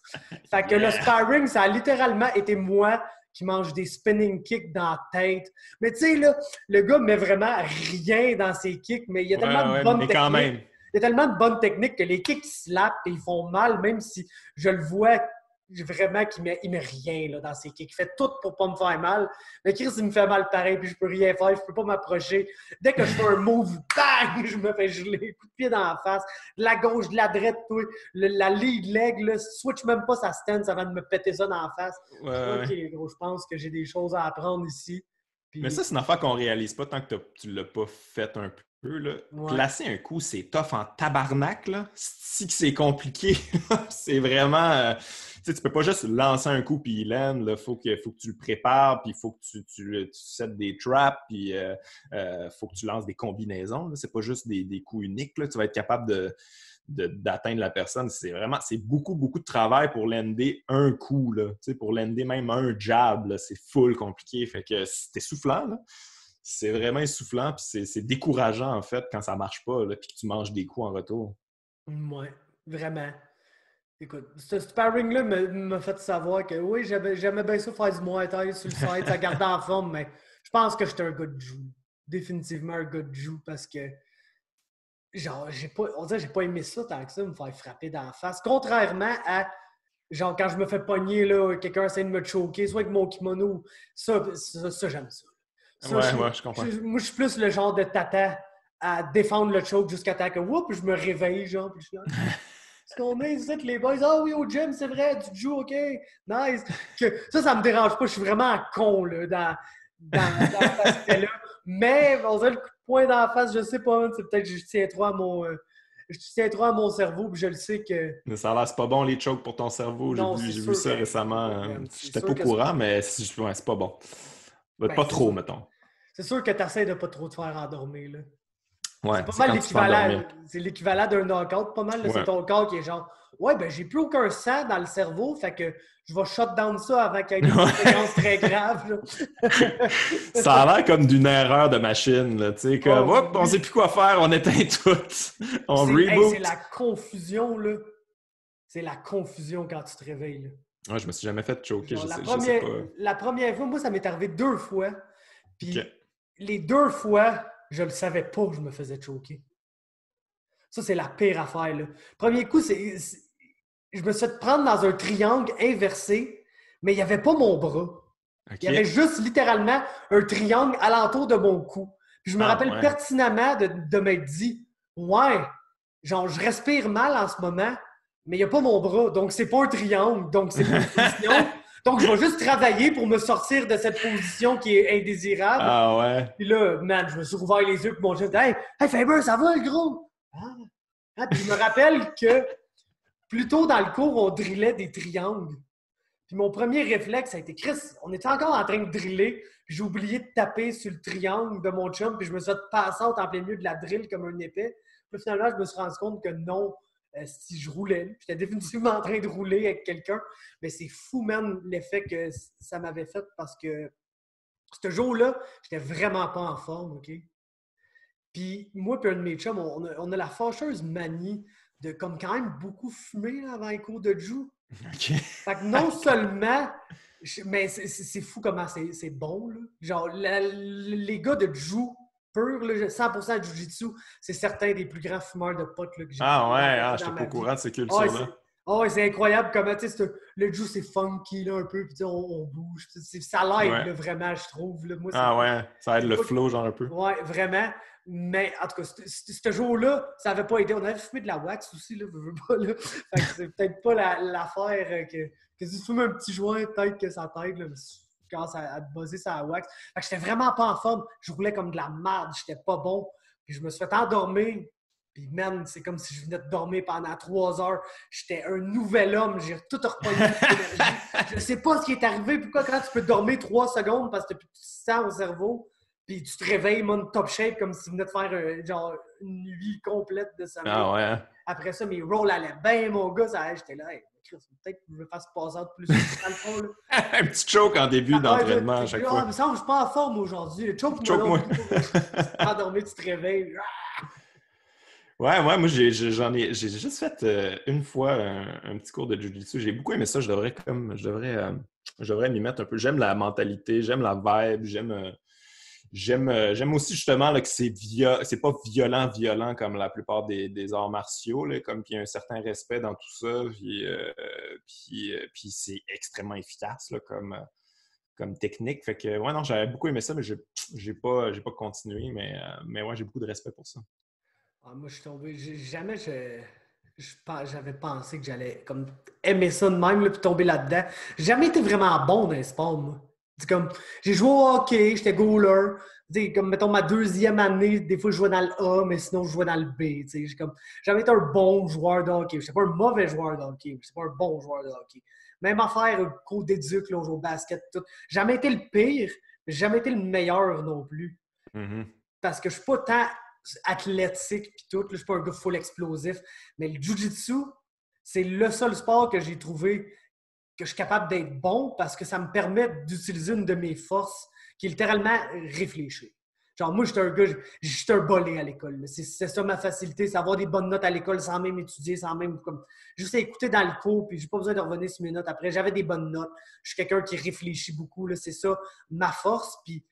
Fait que le sparring, ça a littéralement été moi qui mange des spinning kicks dans la tête. Mais tu sais, là, le gars met vraiment rien dans ses kicks, mais il y a tellement de bonnes techniques. Il y a tellement de bonnes techniques que les kicks slappent et ils font mal, même si je le vois vraiment qu'il met rien là, dans ses kicks. Il fait tout pour pas me faire mal. Mais Chris, il me fait mal pareil, puis je peux rien faire, je peux pas m'approcher. Dès que je fais un move, bang, je me fais geler, coup de pied dans la face, de la gauche, de la droite, la lead leg, là, switch même pas sa stance avant de me péter ça dans la face. OK, gros, je pense que j'ai des choses à apprendre ici. Puis... Mais ça, c'est une affaire qu'on réalise pas tant que tu l'as pas fait un peu. Là. Placer un coup, c'est tough en tabarnak. Là. Si c'est compliqué, c'est vraiment... tu peux pas juste lancer un coup puis il land. Il faut que tu le prépares, puis il faut que tu settes des traps, puis faut que tu lances des combinaisons. Là. C'est pas juste des coups uniques. Là. Tu vas être capable d'atteindre la personne. C'est beaucoup, beaucoup de travail pour lander un coup. Là. Pour lander même un jab, là, c'est full compliqué. Fait que c'est essoufflant, là. C'est vraiment essoufflant, puis c'est décourageant, en fait, quand ça marche pas, là, puis que tu manges des coups en retour. Oui, vraiment. Écoute, ce sparring-là m'a fait savoir que oui, j'aimais bien ça faire du Muay Thai sur le site, ça gardait en forme, mais je pense que j'étais un gars de jiu. Définitivement un gars de jiu, parce que genre, on dirait que j'ai pas aimé ça tant que ça, me faire frapper dans la face. Contrairement à, genre, quand je me fais pogner, là, quelqu'un essaie de me choquer, soit avec mon kimono, ça j'aime ça. Je comprends. Moi, je suis plus le genre de tata à défendre le choke jusqu'à temps que, whoop, je me réveille, genre, puis je suis là, ce qu'on est ici, les boys, ah oui, au gym, c'est vrai, du jiu, OK, nice. Ça me dérange pas, je suis vraiment un con, là, dans cet aspect-là. Mais, on dirait le coup de poing dans la face, je sais pas, c'est peut-être que je tiens trop à mon cerveau, puis je le sais que... Mais ça a l'air, c'est pas bon les chokes pour ton cerveau. J'ai vu ça récemment. J'étais pas au courant, mais c'est pas bon. Pas trop, mettons. C'est sûr que tu essaies de pas trop te faire endormir, là. Ouais, C'est pas c'est mal quand tu peux endormir. l'équivalent. C'est l'équivalent d'un knockout, pas mal. Là, c'est Ouais. ton corps qui est genre, ouais, ben j'ai plus aucun sang dans le cerveau, fait que je vais shut down ça avant qu'il y ait des conséquences très graves. Ça a l'air comme d'une erreur de machine, là, tu sais, comme, Oh hop, on sait oui. plus quoi faire, on éteint tout. On C'est reboot. la confusion, là. C'est la confusion quand tu te réveilles, là. Ouais, je me suis jamais fait choquer, Genre, je sais pas. la première fois, moi, ça m'est arrivé 2 fois. OK. Puis les 2 fois, je le savais pas que je me faisais choquer. Ça, c'est la pire affaire, là. Premier coup, je me suis fait prendre dans un triangle inversé, mais il n'y avait pas mon bras. Il y avait OK. juste littéralement un triangle alentour de mon cou. Puis je me Ah, rappelle ouais. pertinemment de m'être dit, ouais, genre, je respire mal en ce moment, mais il n'y a pas mon bras, donc c'est pas un triangle, donc c'est pas une position. Donc, je vais juste travailler pour me sortir de cette position qui est indésirable. Ah, ouais. Puis là, man, je me suis rouvert les yeux, puis mon chef dit, hey, Faber, ça va, le gros? Ah. Ah, puis je me rappelle que plus tôt dans le cours, on drillait des triangles. Puis mon premier réflexe, ça a été Chris, on était encore en train de driller, puis j'ai oublié de taper sur le triangle de mon chum, puis je me suis fait passer en plein milieu de la drill comme un épais. Puis finalement, je me suis rendu compte que non, si je roulais. J'étais définitivement en train de rouler avec quelqu'un. Mais c'est fou, man, l'effet que ça m'avait fait parce que ce jour-là, j'étais vraiment pas en forme, OK? Puis moi et un de mes chums, on a la fâcheuse manie de comme quand même beaucoup fumer là, avant les cours de jiu. OK. Fait que non seulement, mais c'est fou comment c'est bon. Là. Genre, les gars de jiu pur, là, 100% de jiu-jitsu, c'est certains des plus grands fumeurs de potes là, que j'ai Ah, ouais, rencontrés je dans n'étais ma pas au vie. courant de ces Ah, cultures-là. c'est incroyable comment, tu sais, le jiu, c'est funky là, un peu, puis on bouge. Ça l'aide Ouais. là, vraiment, je trouve. Là. Moi, Ah, ouais, ça aide c'est le pas flow, genre un peu. ouais, vraiment. Mais en tout cas, ce jour-là, ça n'avait pas aidé. On avait fumé de la wax aussi, là, veux pas, là. Fait que c'est peut-être pas l'affaire que si tu fumes un petit joint, peut-être que ça t'aide, là, mais si tu commences à te buzzer sur la wax. Fait que j'étais vraiment pas en forme. Je roulais comme de la merde, j'étais pas bon. Puis je me suis fait endormir. Puis man, c'est comme si je venais de dormir pendant 3 heures. J'étais un nouvel homme, j'ai tout repogné l'énergie. Je sais pas ce qui est arrivé. Pourquoi quand tu peux dormir 3 secondes parce que tu n'as plus de sang au cerveau, puis tu te réveilles, mon top shape, comme si tu venais de faire genre une nuit complète de sommeil. Ah, ouais. Après ça, mes rolls allaient bien, mon gars. J'étais là, hey, peut-être que je vais faire ce passage plus dans le fond. Là. Un petit choke en début d'entraînement à chaque Ah, fois. mais ça, je suis pas en forme aujourd'hui. Choke-moi Choke-moi. donc. Tu t'endormir, tu te réveilles. Ouais, moi, j'ai juste fait une fois un petit cours de Jiu-Jitsu. J'ai beaucoup aimé ça. Je devrais m'y mettre un peu. J'aime la mentalité, j'aime la vibe, j'aime aussi justement là, que c'est pas violent comme la plupart des arts martiaux, là, comme qu'il y a un certain respect dans tout ça. Puis c'est extrêmement efficace là, comme technique. Fait que, ouais, non, j'avais beaucoup aimé ça, mais j'ai pas continué. Mais ouais, j'ai beaucoup de respect pour ça. Ah, moi, je suis tombé. Jamais j'avais pensé que j'allais comme aimer ça de même, là, puis tomber là-dedans. J'ai jamais été vraiment bon dans les sports, moi. C'est comme, j'ai joué au hockey, j'étais goaler. Comme, mettons, ma deuxième année, des fois, je jouais dans le A, mais sinon, je jouais dans le B. J'ai jamais été un bon joueur de hockey. Je n'étais pas un mauvais joueur de hockey. Je n'étais pas un bon joueur de hockey. Même affaire, cours d'éduc, là, on joue au basket, tout. J'ai jamais été le pire, mais j'ai jamais été le meilleur non plus. Mm-hmm. Parce que je suis pas tant athlétique puis tout, là, je suis pas un gars full explosif, mais le jiu-jitsu, c'est le seul sport que j'ai trouvé que je suis capable d'être bon parce que ça me permet d'utiliser une de mes forces qui est littéralement réfléchir. Genre, moi, j'étais un gars, j'étais un bolé à l'école. C'est ça ma facilité, c'est avoir des bonnes notes à l'école sans même étudier, sans même comme juste écouter dans le cours, puis j'ai pas besoin de revenir sur mes notes après. J'avais des bonnes notes. Je suis quelqu'un qui réfléchit beaucoup, là, c'est ça ma force. Puis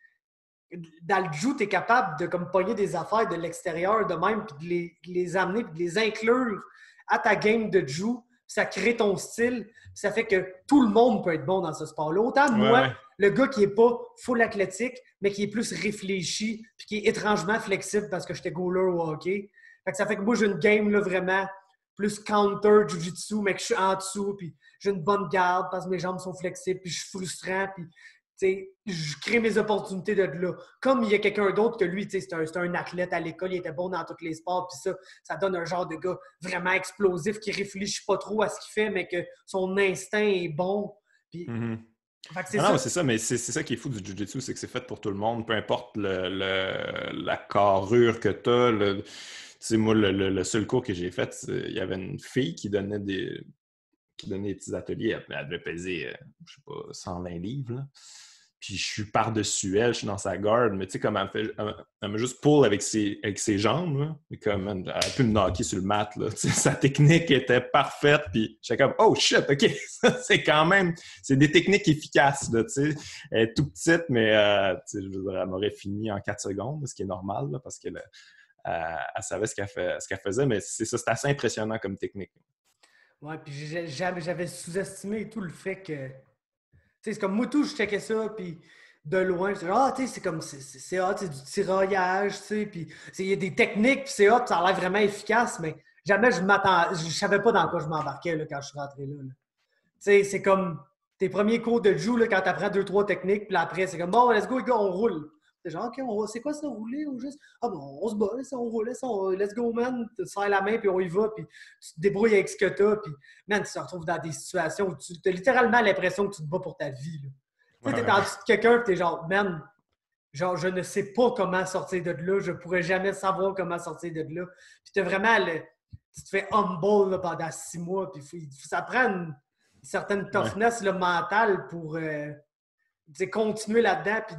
dans le jiu, tu es capable de comme pogner des affaires de l'extérieur de même, puis de les amener, puis de les inclure à ta game de jiu. Ça crée ton style. Ça fait que tout le monde peut être bon dans ce sport-là. Autant moi, Ouais. le gars qui n'est pas full athlétique, mais qui est plus réfléchi, puis qui est étrangement flexible parce que j'étais goaler au hockey. Fait que ça fait que moi, j'ai une game là, vraiment plus counter jiu-jitsu, mais que je suis en dessous, puis j'ai une bonne garde parce que mes jambes sont flexibles, puis je suis frustrant, puis je crée mes opportunités de là. Comme il y a quelqu'un d'autre que lui, c'est un athlète à l'école, il était bon dans tous les sports, puis ça donne un genre de gars vraiment explosif qui réfléchit pas trop à ce qu'il fait, mais que son instinct est bon. Puis Mm-hmm. Fait que c'est Non, ça. c'est ça, mais c'est ça qui est fou du Jiu-Jitsu, c'est que c'est fait pour tout le monde, peu importe la carrure que tu as. Tu sais, moi, le seul cours que j'ai fait, il y avait une fille qui donnait des petits ateliers. Elle devait peser, je sais pas, 120 livres. Là. Puis je suis par-dessus elle, je suis dans sa garde, mais tu sais, comme elle me juste pull avec ses jambes, là. Et comme, man, elle a pu me knocker sur le mat, là. Tu sais, sa technique était parfaite, puis j'étais comme, oh shit, ok, ça, c'est quand même, c'est des techniques efficaces, là, tu sais. Elle est tout petite, mais, tu sais, je veux dire, elle m'aurait fini en 4 secondes, ce qui est normal, là, parce qu'elle elle savait ce qu'elle faisait, mais c'est ça, c'est assez impressionnant comme technique. Ouais, puis j'avais sous-estimé tout le fait que. Tu sais, c'est comme moi, tout, je checkais ça, puis de loin, je disais, ah, tu sais, c'est comme, c'est hot, c'est du tiraillage, tu sais, puis il y a des techniques, puis c'est hot, ça a l'air vraiment efficace, mais jamais je savais pas dans quoi je m'embarquais là, quand je suis rentré là. Tu sais, c'est comme tes premiers cours de Jiu, là, quand tu apprends deux, trois techniques, puis après, c'est comme, bon, let's go, les gars, on roule. C'est genre, OK, c'est quoi ça, rouler ou juste, ah bon, on se bat, ça, on roule, ça, let's go, man, tu te serres la main, puis on y va, puis tu te débrouilles avec ce que t'as, puis, man, tu te retrouves dans des situations où tu as littéralement l'impression que tu te bats pour ta vie, là. Tu Ouais, sais, ouais, t'es en ouais. dessous de quelqu'un, puis t'es genre, man, genre, je ne sais pas comment sortir de là, je pourrais jamais savoir comment sortir de là. Puis t'as vraiment tu te fais humble là, pendant 6 mois, puis ça prend une certaine Ouais. toughness là, mentale pour continuer là-dedans, puis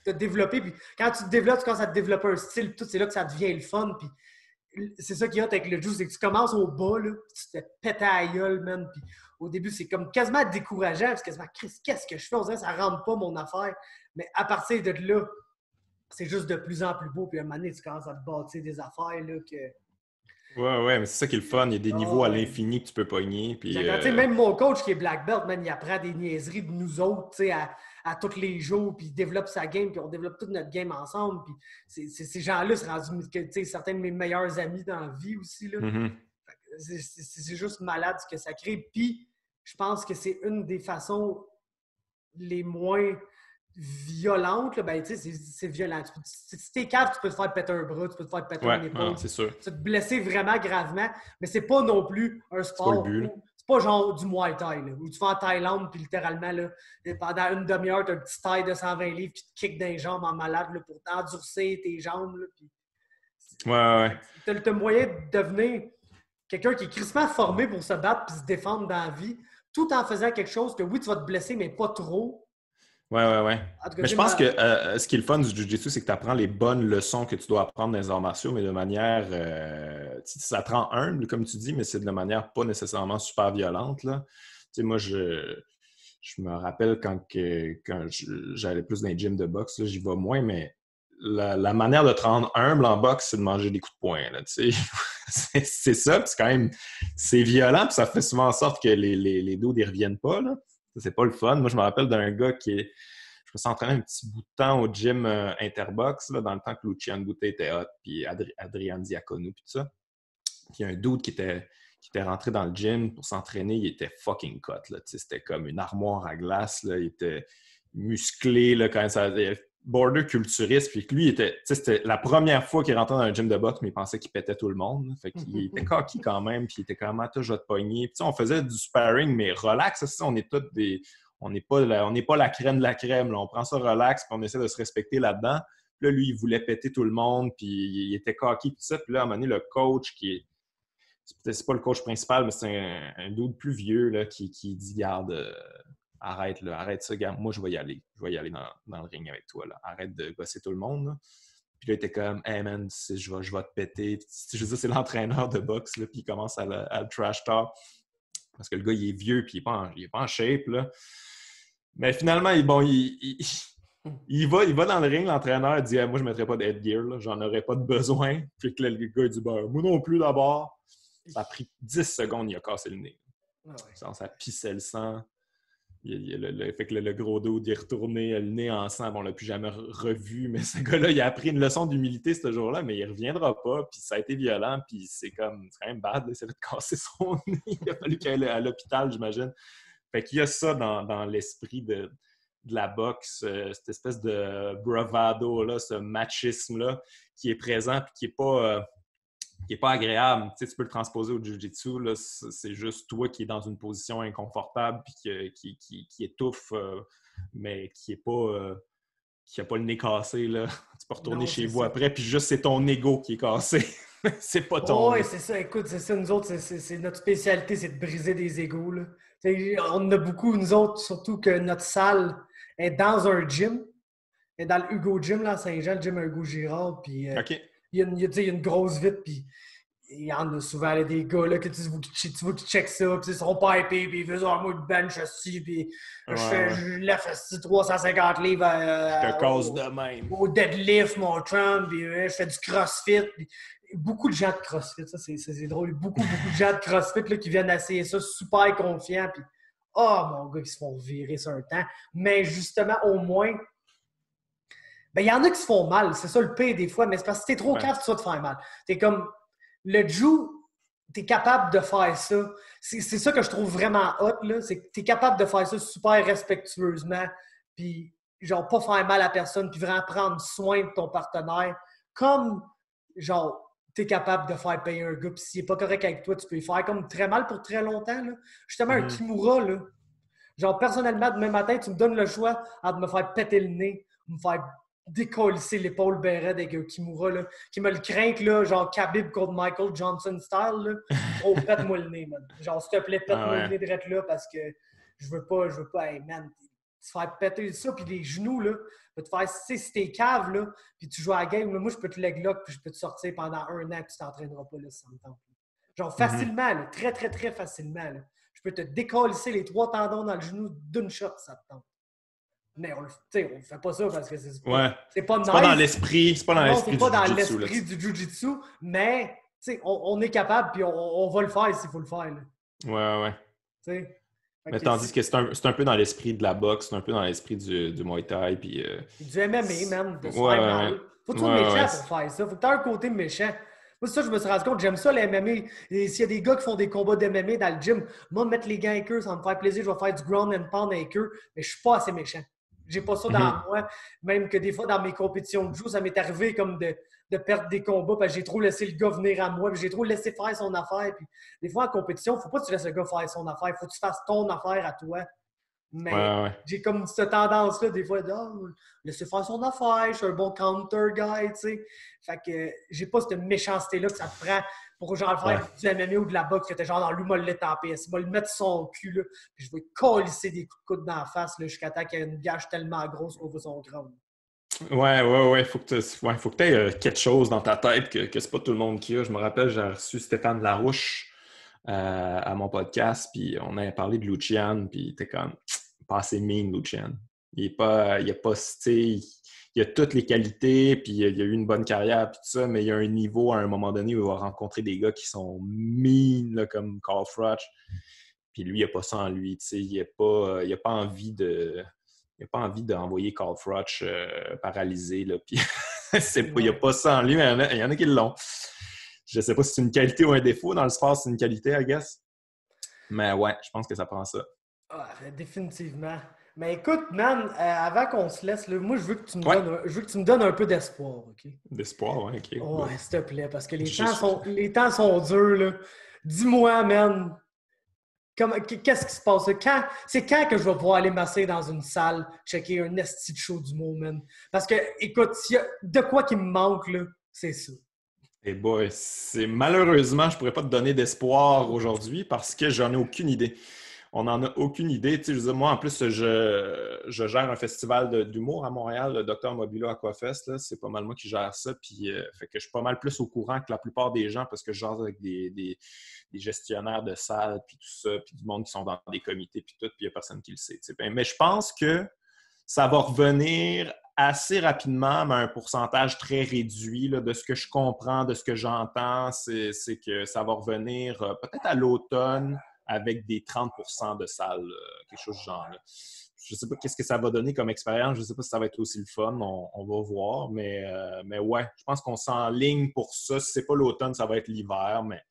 te développer. Puis quand tu te développes, tu commences à te développer un style, tout, c'est là que ça devient le fun. Puis c'est ça qui est hot avec le juice, c'est que tu commences au bas, là, puis tu te fais péter à la gueule, man. Puis au début, c'est comme quasiment décourageant, parce que quasiment, Chris, qu'est-ce que je fais? On dirait que ça rentre pas mon affaire. Mais à partir de là, c'est juste de plus en plus beau. Puis à un moment donné, tu commences à te bâtir des affaires là, que. Ouais, ouais, mais c'est ça qui est le fun. Il y a des niveaux Oh, à ouais. l'infini que tu peux pogner. Puis, Exactement. Tu sais, même mon coach qui est black belt, man, il apprend des niaiseries de nous autres, tu sais, à tous les jours, puis il développe sa game, puis on développe toute notre game ensemble. Puis ces gens-là, c'est rendu, tu sais, certains de mes meilleurs amis dans la vie aussi, là. mhm. C'est juste malade ce que ça crée. Puis, je pense que c'est une des façons les moins violentes. Là. Ben, tu sais, c'est violent. Si t'es cave, tu peux te faire péter un bras, tu peux te faire péter Ouais, une non, épaule, c'est sûr. tu peux te blesser vraiment gravement, mais c'est pas non plus un C'est pas le sport but, là. où c'est pas genre du Muay Thai, là, où tu vas en Thaïlande, puis littéralement, là, pendant une demi-heure, tu as un petit taille de 120 livres qui te kick dans les jambes en malade là, pour t'endurcir tes jambes. Là, puis Ouais, ouais, tu as le moyen de devenir quelqu'un qui est crissement formé pour se battre et se défendre dans la vie, tout en faisant quelque chose que oui, tu vas te blesser, mais pas trop. ouais, ouais, ouais. En tout cas, Mais tu je sais, pense que ce qui est le fun du Jiu-Jitsu, c'est que tu apprends les bonnes leçons que tu dois apprendre dans les arts martiaux, mais de manière. Ça te rend humble, comme tu dis, mais c'est de manière pas nécessairement super violente, là. Tu sais, moi, je me rappelle quand j'allais plus dans les gyms de boxe, là, j'y vais moins, mais la manière de te rendre humble en boxe, c'est de manger des coups de poing, là, tu sais. C'est ça, puis c'est quand même. C'est violent, puis ça fait souvent en sorte que les dos ne reviennent pas, là. Ça, c'est pas le fun. Moi, je me rappelle d'un gars je me suis entraîné un petit bout de temps au gym Interbox, là, dans le temps que Lucian Boutet était hot, puis Adrian Diacono, puis tout ça. Puis il y a un dude qui était rentré dans le gym pour s'entraîner, il était fucking cut, là. C'était comme une armoire à glace, là. Il était musclé, là, quand ça... Border culturiste, puis que lui, c'était la première fois qu'il rentrait dans un gym de boxe, mais il pensait qu'il pétait tout le monde. Là. Fait qu'il était cocky quand même, puis il était comme, ah, je vais te pogner. Puis, on faisait du sparring, mais relax, ça, on est tous des... On n'est pas la crème de la crème. Là. On prend ça relax, puis on essaie de se respecter là-dedans. Puis là, lui, il voulait péter tout le monde, puis il était cocky, tout ça. Puis là, à un moment donné, le coach c'est pas le coach principal, mais c'est un dude plus vieux là, qui dit, garde, arrête, là, arrête ça, gars. Moi, je vais y aller. Je vais y aller dans le ring avec toi. Là. Arrête de gosser tout le monde. Là. Puis là, il était comme, hey man, je vais te péter. Puis, je veux dire, c'est l'entraîneur de boxe, là, puis il commence à le trash talk. Parce que le gars, il est vieux, puis il est pas en shape. Là. Mais finalement, il va dans le ring, l'entraîneur dit, moi, je ne mettrais pas d'headgear, là, j'en aurais pas de besoin. Puis que là, le gars, il dit, moi non plus d'abord. Ça a pris 10 secondes, il a cassé le nez. Ah ouais. Ça pissait le sang. Fait que le gros dos, il est retourné le nez en sang. Bon, on ne l'a plus jamais revu, mais ce gars-là, il a appris une leçon d'humilité ce jour-là, mais il ne reviendra pas. Puis ça a été violent, puis c'est quand même bad. Là, il s'est fait casser son nez. Il a fallu qu'il aille à l'hôpital, j'imagine. Fait qu'il y a ça dans l'esprit de la boxe, cette espèce de bravado, là, ce machisme-là qui est présent, puis qui n'est pas... qui n'est pas agréable. Tu sais, tu peux le transposer au jiu-jitsu, là, c'est juste toi qui es dans une position inconfortable puis qui étouffe, mais qui n'a pas le nez cassé. Là. Tu peux retourner Non, chez c'est vous ça. après, puis juste c'est ton ego qui est cassé. C'est pas Oh, ton ouais, nez. c'est ça. Écoute, c'est ça. Nous autres, c'est notre spécialité, c'est de briser des égos, là. On en a beaucoup, nous autres, surtout que notre salle est dans un gym. Elle est dans le Hugo Gym, là, à Saint-Jean, le gym Hugo Girard. Puis OK. il y a une grosse vitre, puis il y en a souvent là, des gars là, que tu vois qui check ça, puis ils sont pas épais, puis ils font moi de bench aussi, puis Ouais, ouais. je lève 350 livres Je te cause de même. au deadlift, mon chum, puis je fais du crossfit. Puis, beaucoup de gens de crossfit, ça c'est drôle. Beaucoup de gens de crossfit là, qui viennent essayer ça super confiants, puis oh mon gars, qui se font virer sur un temps. Mais justement, au moins, ben, il y en a qui se font mal, c'est ça le pire des fois, mais c'est parce que t'es trop cave, tu vas te faire mal. T'es comme, le Jiu, t'es capable de faire ça. C'est ça que je trouve vraiment hot, là, c'est que t'es capable de faire ça super respectueusement, puis genre pas faire mal à personne, puis vraiment prendre soin de ton partenaire, comme genre t'es capable de faire payer un gars, puis s'il est pas correct avec toi, tu peux y faire comme très mal pour très longtemps, là. Justement, un Kimura, là, genre personnellement, demain matin, tu me donnes le choix entre me faire péter le nez, me faire décollisser l'épaule béret avec un Kimura, là, qui me le craint, là, genre Khabib contre Michael Johnson style, là. Oh, pète-moi le nez, man. Genre, s'il te plaît, Ah pète-moi le ouais. nez direct là, parce que je veux pas, hey, man, se faire péter ça, puis les genoux, là, peut te faire, tu sais, si t'es cave, là, puis tu joues à la game, là, moi, je peux te leg lock, puis je peux te sortir pendant 1 an, puis tu t'entraîneras pas, là, si ça me tente. Genre, facilement, là, très, très, très facilement, là. Je peux te décollisser les 3 tendons dans le genou d'une shot, ça te tente. Mais on le fait pas ça parce que Ouais. c'est pas C'est pas dans nice. l'esprit, c'est pas dans Non, c'est l'esprit du pas dans jiu-jitsu, là. l'esprit du Jiu-Jitsu, mais on est capable puis on va le faire s'il faut le faire. Là. Ouais. Fait Mais que tandis que c'est un peu dans l'esprit de la boxe, c'est un peu dans l'esprit du Muay Thai, puis... du MMA, man, de se faire ouais. mal. Faut que tu sois Ouais. méchant pour faire ça. Faut que tu aies un côté méchant. Moi, c'est ça, je me suis rendu compte, j'aime ça, les MMA. Et s'il y a des gars qui font des combats d'MMA dans le gym, moi, mettre les gants avec eux, ça va me faire plaisir. Je vais faire du ground and pound avec eux, mais je suis pas assez méchant. J'ai pas ça dans moi. Même que des fois, dans mes compétitions de jiu, ça m'est arrivé comme de perdre des combats parce que j'ai trop laissé le gars venir à moi, puis j'ai trop laissé faire son affaire. Puis des fois, en compétition, faut pas que tu laisses le gars faire son affaire. Faut que tu fasses ton affaire à toi. Mais Ouais. j'ai comme cette tendance-là, des fois, de laisser faire son affaire, je suis un bon counter guy, tu sais. Fait que j'ai pas cette méchanceté-là que ça te prend pour genre Ouais. faire du MMA ou de la boxe, que t'es genre dans lui, m'a le tapé. Il va le mettre sur son cul, là, puis je vais colisser des coups de coude dans la face, là, jusqu'à temps qu'il y ait une gage tellement grosse qu'on voit son crâne. Ouais. Faut que tu aies quelque chose dans ta tête que c'est pas tout le monde qui a. Je me rappelle, j'ai reçu Stéphane Larouche à mon podcast, puis on avait parlé de Lucian, puis t'es comme pas assez mean, Lucian. Il a pas, tu sais, il a toutes les qualités, puis il a eu une bonne carrière, puis tout ça, mais il y a un niveau à un moment donné où il va rencontrer des gars qui sont mean, là, comme Carl Froch, puis lui, il n'a pas ça en lui, tu sais, il n'a pas envie de... Il n'a pas envie d'envoyer Carl Froch paralysé, là, puis il n'y a pas ça en lui, mais il y en a qui l'ont. Je ne sais pas si c'est une qualité ou un défaut. Dans le sport, c'est une qualité, I guess. Mais ouais, je pense que ça prend ça. Ah, définitivement. Mais écoute, man, avant qu'on se laisse, là, moi, Ouais, je veux que tu me donnes un peu d'espoir, OK? d'espoir, ouais, OK. Ouais, s'il te plaît, parce que Je- les temps sont durs, là. Dis-moi, man, qu'est-ce qui se passe? C'est quand que je vais pouvoir aller masser dans une salle, checker un esti de show du mot, man? Parce que, écoute, s'il y a de quoi qui me manque, là, c'est ça. Eh boy, malheureusement, je pourrais pas te donner d'espoir aujourd'hui parce que j'en ai aucune idée. On n'en a aucune idée. Tu sais, je veux dire, moi, en plus, je gère un festival d'humour à Montréal, le Dr Mobilo Aquafest. Là. C'est pas mal moi qui gère ça. Puis, fait que je suis pas mal plus au courant que la plupart des gens parce que je gère avec des gestionnaires de salles, puis tout ça, puis du monde qui sont dans des comités, puis tout, puis il n'y a personne qui le sait. Tu sais. Mais je pense que ça va revenir assez rapidement, mais à un pourcentage très réduit. Là, de ce que je comprends, de ce que j'entends, c'est que ça va revenir peut-être à l'automne avec des 30% de salles, quelque chose du genre. Là. Je ne sais pas qu'est-ce que ça va donner comme expérience. Je ne sais pas si ça va être aussi le fun. On va voir. Mais ouais, je pense qu'on s'enligne pour ça. Si ce n'est pas l'automne, ça va être l'hiver. Mais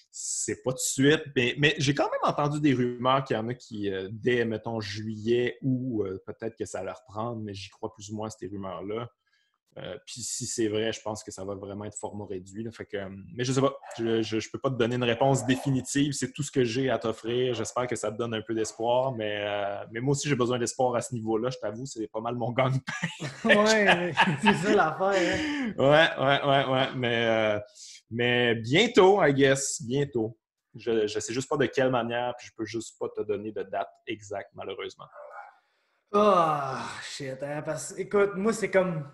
c'est pas tout de suite. Mais j'ai quand même entendu des rumeurs qu'il y en a qui, dès, mettons, juillet ou peut-être que ça va leur prendre, mais j'y crois plus ou moins à ces rumeurs-là. Puis si c'est vrai, je pense que ça va vraiment être format réduit. Là. Fait que, mais je sais pas, je peux pas te donner une réponse définitive. C'est tout ce que j'ai à t'offrir. J'espère que ça te donne un peu d'espoir. Mais moi aussi, j'ai besoin d'espoir à ce niveau-là. Je t'avoue, c'est pas mal mon gagne-pain. Ouais, c'est ça l'affaire. Hein? Ouais. Mais bientôt, I guess. Bientôt. Je sais juste pas de quelle manière, puis je peux juste pas te donner de date exacte, malheureusement. Ah, shit. Hein? Parce que, écoute, moi, c'est comme.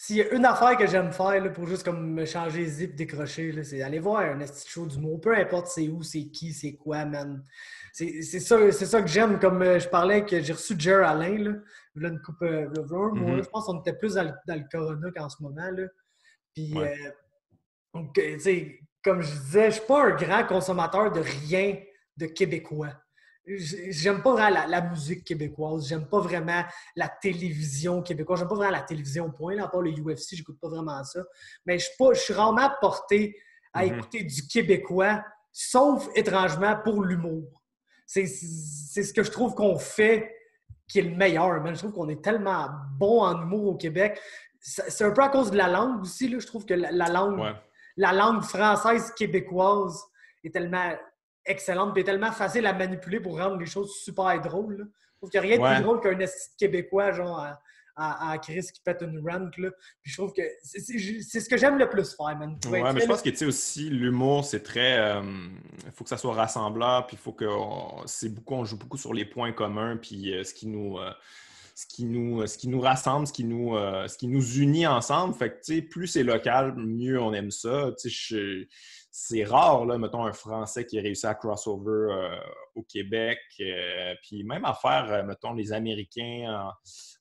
S'il y a une affaire que j'aime faire là, pour juste comme me changer les zip, décrocher, là, c'est aller voir un petit show d'humour. Peu importe c'est où, c'est qui, c'est quoi, man. C'est ça que j'aime. Comme je parlais que j'ai reçu Jer Alain, là, là une coupe, là, un mois, là, je pense qu'on était plus dans le Corona qu'en ce moment. Là. Puis, Ouais. donc, tu sais, comme je disais, je suis pas un grand consommateur de rien de québécois. J'aime pas vraiment la musique québécoise, j'aime pas vraiment la télévision québécoise, j'aime pas vraiment la télévision, point. Là, à part le UFC, j'écoute pas vraiment ça. Mais je suis rarement porté à écouter du québécois, sauf étrangement pour l'humour. C'est ce que je trouve qu'on fait qui est le meilleur. Man. Je trouve qu'on est tellement bon en humour au Québec. C'est un peu à cause de la langue aussi. Là. Je trouve que Ouais. la langue française québécoise est tellement excellente et tellement facile à manipuler pour rendre les choses super drôles. Là. Je trouve qu'il n'y a rien de plus Ouais. drôle qu'un esti québécois, genre à Chris qui pète une rant. Là. Puis je trouve que c'est ce que j'aime le plus faire, man. Ouais, mais je pense que, tu sais, aussi, l'humour, c'est très... Il faut que ça soit rassembleur, puis il faut que... on joue beaucoup sur les points communs, puis ce qui nous rassemble, ce qui nous unit ensemble. Fait que, tu sais, plus c'est local, mieux on aime ça. Tu sais, c'est rare, là, mettons, un Français qui a réussi à crossover au Québec. Puis même à faire, mettons, les Américains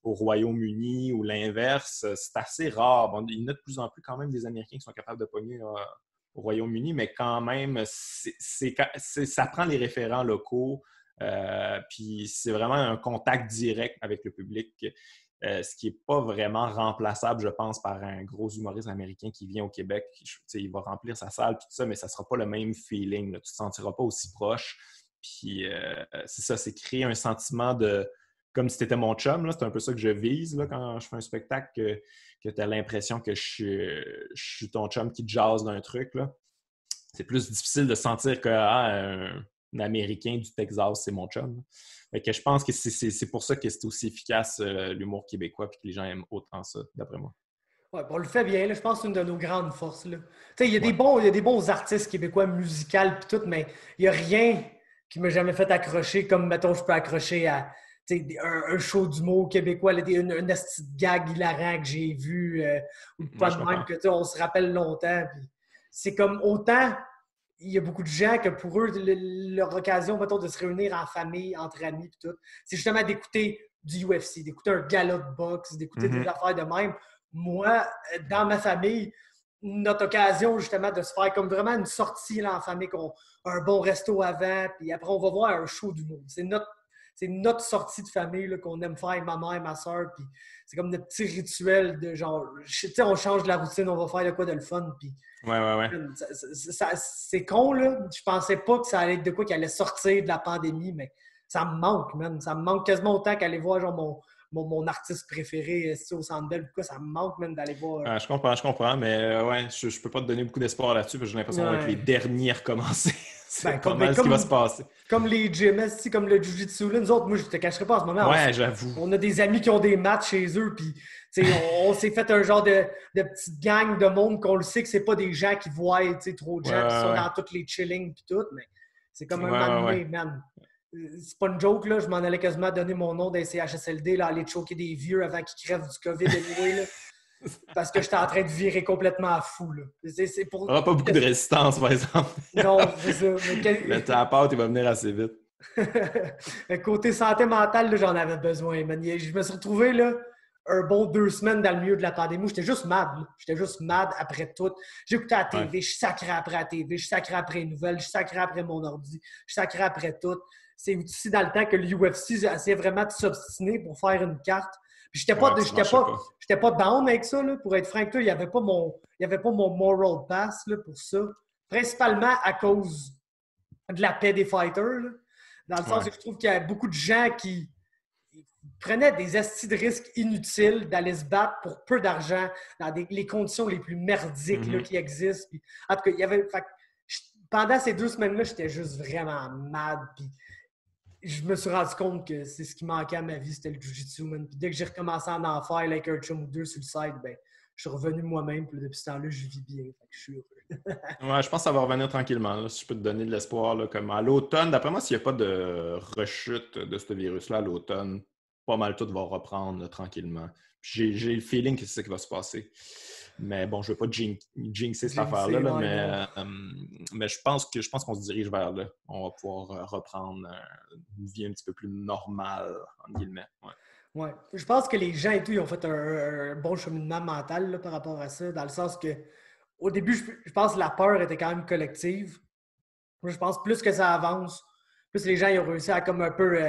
au Royaume-Uni ou l'inverse, c'est assez rare. Bon, il y en a de plus en plus quand même des Américains qui sont capables de pogner au Royaume-Uni, mais quand même, ça prend les référents locaux. Puis c'est vraiment un contact direct avec le public, ce qui n'est pas vraiment remplaçable, je pense, par un gros humoriste américain qui vient au Québec. Il va remplir sa salle, tout ça, mais ça ne sera pas le même feeling. Là. Tu ne te sentiras pas aussi proche. Puis c'est ça, c'est créer un sentiment de... Comme si tu étais mon chum, là, c'est un peu ça que je vise là, quand je fais un spectacle, que tu as l'impression que je suis ton chum qui te jase d'un truc. Là. C'est plus difficile de sentir que un Américain du Texas, c'est mon chum. Fait que je pense que c'est pour ça que c'est aussi efficace l'humour québécois et que les gens aiment autant ça, d'après moi. Ouais, on le fait bien, là. Je pense que c'est une de nos grandes forces. Là. Il y a Ouais. il y a des bons artistes québécois musicaux et tout, mais il n'y a rien qui m'a jamais fait accrocher comme, mettons, je peux accrocher à un show d'humour québécois, là, une petite gag hilarant que j'ai vu, ou pas de même que on se rappelle longtemps. C'est comme autant, il y a beaucoup de gens que pour eux, leur occasion, mettons, de se réunir en famille, entre amis et tout, c'est justement d'écouter du UFC, d'écouter un gala de boxe, d'écouter des affaires de même. Moi, dans ma famille, notre occasion justement de se faire comme vraiment une sortie là, en famille, un bon resto avant, puis après on va voir un show d'humour. C'est notre sortie de famille là, qu'on aime faire, ma mère, ma soeur, puis c'est comme notre petit rituel de genre, tu sais, on change de la routine, on va faire de quoi de le fun, puis Ouais. c'est con, là. Je pensais pas que ça allait être de quoi qui allait sortir de la pandémie, mais ça me manque, man. Ça me manque quasiment autant qu'aller voir genre mon artiste préféré au Centre Bell. Ça me manque même d'aller voir. Je comprends, mais ouais, je peux pas te donner beaucoup d'espoir là-dessus parce que j'ai l'impression qu'on va être les derniers à recommencer. C'est pas mal ce qui va se passer. Comme les gyms, comme le Jiu-Jitsu, là, nous autres, moi, je te cacherai pas en ce moment. Ouais, j'avoue. On a des amis qui ont des matchs chez eux, puis on s'est fait un genre de petite gang de monde qu'on le sait que c'est pas des gens qui voient trop de gens qui sont dans toutes les chillings puis tout, mais c'est comme un moment donné, man. C'est pas une joke, là. Je m'en allais quasiment donner mon nom d'un CHSLD, là, aller choquer des vieux avant qu'ils crèvent du COVID anyway, là. Parce que j'étais en train de virer complètement fou, là. On n'aura pas beaucoup de résistance, par exemple. Non, c'est ça. Le tapate, il va venir assez vite. Côté santé mentale, là, j'en avais besoin, man. Je me suis retrouvé, là, un bon 2 semaines dans le milieu de la pandémie. J'étais juste mad. J'étais juste mad après tout. J'écoutais la TV, je sacrais après la TV, je sacrais après les nouvelles, je sacrais après mon ordi, je sacrais après tout. C'est aussi dans le temps que l'UFC essayait vraiment de s'obstiner pour faire une carte. Puis j'étais pas down avec ça, là, pour être franc avec toi. Il n'y avait pas mon moral pass là, pour ça. Principalement à cause de la paix des fighters. Là. Dans le sens que je trouve qu'il y a beaucoup de gens qui prenaient des estis de risques inutiles d'aller se battre pour peu d'argent dans les conditions les plus merdiques là, qui existent. Puis, en tout cas, il y avait... pendant ces 2 semaines-là, j'étais juste vraiment mad. Puis je me suis rendu compte que c'est ce qui manquait à ma vie, c'était le jiu-jitsu, man. Puis dès que j'ai recommencé à en faire avec un chum ou 2 sur le side, ben, je suis revenu moi-même. Puis depuis ce temps-là, je vis bien. Fait que je suis heureux. Ouais, je pense que ça va revenir tranquillement. Là, si je peux te donner de l'espoir, là, comme à l'automne, d'après moi, s'il n'y a pas de rechute de ce virus-là à l'automne, pas mal tout va reprendre là, tranquillement. J'ai le feeling que c'est ça qui va se passer. Mais bon, je ne veux pas jinxer cette affaire-là, là, mais je pense qu'on se dirige vers là. On va pouvoir reprendre une vie un petit peu plus normale, entre guillemets. Ouais. Ouais. Je pense que les gens et tout, ils ont fait un bon cheminement mental là, par rapport à ça, dans le sens que au début, je pense que la peur était quand même collective. Moi, je pense plus que ça avance, plus les gens ils ont réussi à comme un peu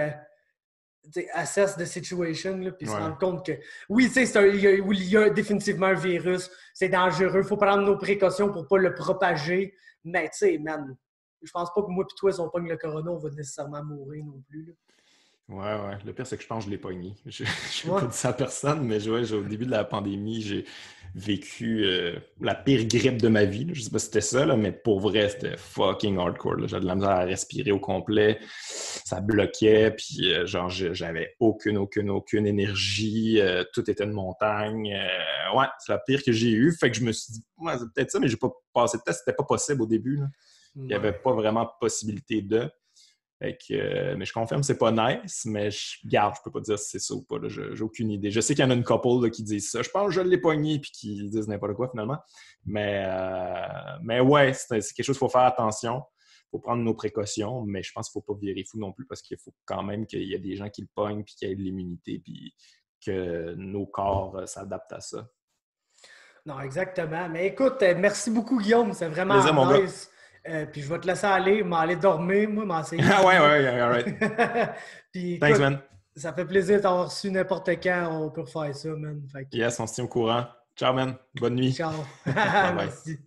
assess the situation, là, puis se rendre compte que oui, il y a définitivement un virus, c'est dangereux, il faut prendre nos précautions pour ne pas le propager, mais tu sais, man, je pense pas que moi et toi, si on pogne le corona, on va nécessairement mourir non plus. Là. Ouais. Le pire, c'est que je pense que je l'ai pogné. Je n'ai pas dit ça à personne, mais au début de la pandémie, j'ai vécu la pire grippe de ma vie. Là. Je sais pas si c'était ça, là, mais pour vrai, c'était fucking hardcore. Là. J'avais de la misère à respirer au complet. Ça bloquait, puis genre, j'avais aucune énergie. Tout était une montagne. Ouais, c'est la pire que j'ai eue. Fait que je me suis dit, ouais, c'est peut-être ça, mais j'ai pas passé de test. C'était pas possible au début. Là. Il n'y avait pas vraiment possibilité de. Mais je confirme, c'est pas nice, mais je peux pas dire si c'est ça ou pas. Là, j'ai aucune idée. Je sais qu'il y en a une couple là, qui disent ça. Je pense que je l'ai pogné puis qui disent n'importe quoi finalement. Mais ouais, c'est quelque chose qu'il faut faire attention. Il faut prendre nos précautions, mais je pense qu'il ne faut pas virer fou non plus parce qu'il faut quand même qu'il y ait des gens qui le pognent puis qu'il y ait de l'immunité puis que nos corps s'adaptent à ça. Non, exactement. Mais écoute, merci beaucoup, Guillaume. C'est vraiment Plaisir, mon gars. nice. Puis je vais te laisser aller, m'aller dormir, moi, m'essayer. Ah ouais, all right. Puis écoute, Thanks, man. ça fait plaisir d'avoir reçu n'importe quand. On peut refaire ça, man. Yes, on se tient au courant. Ciao, man. Bonne nuit. Ciao. Bye bye. Merci.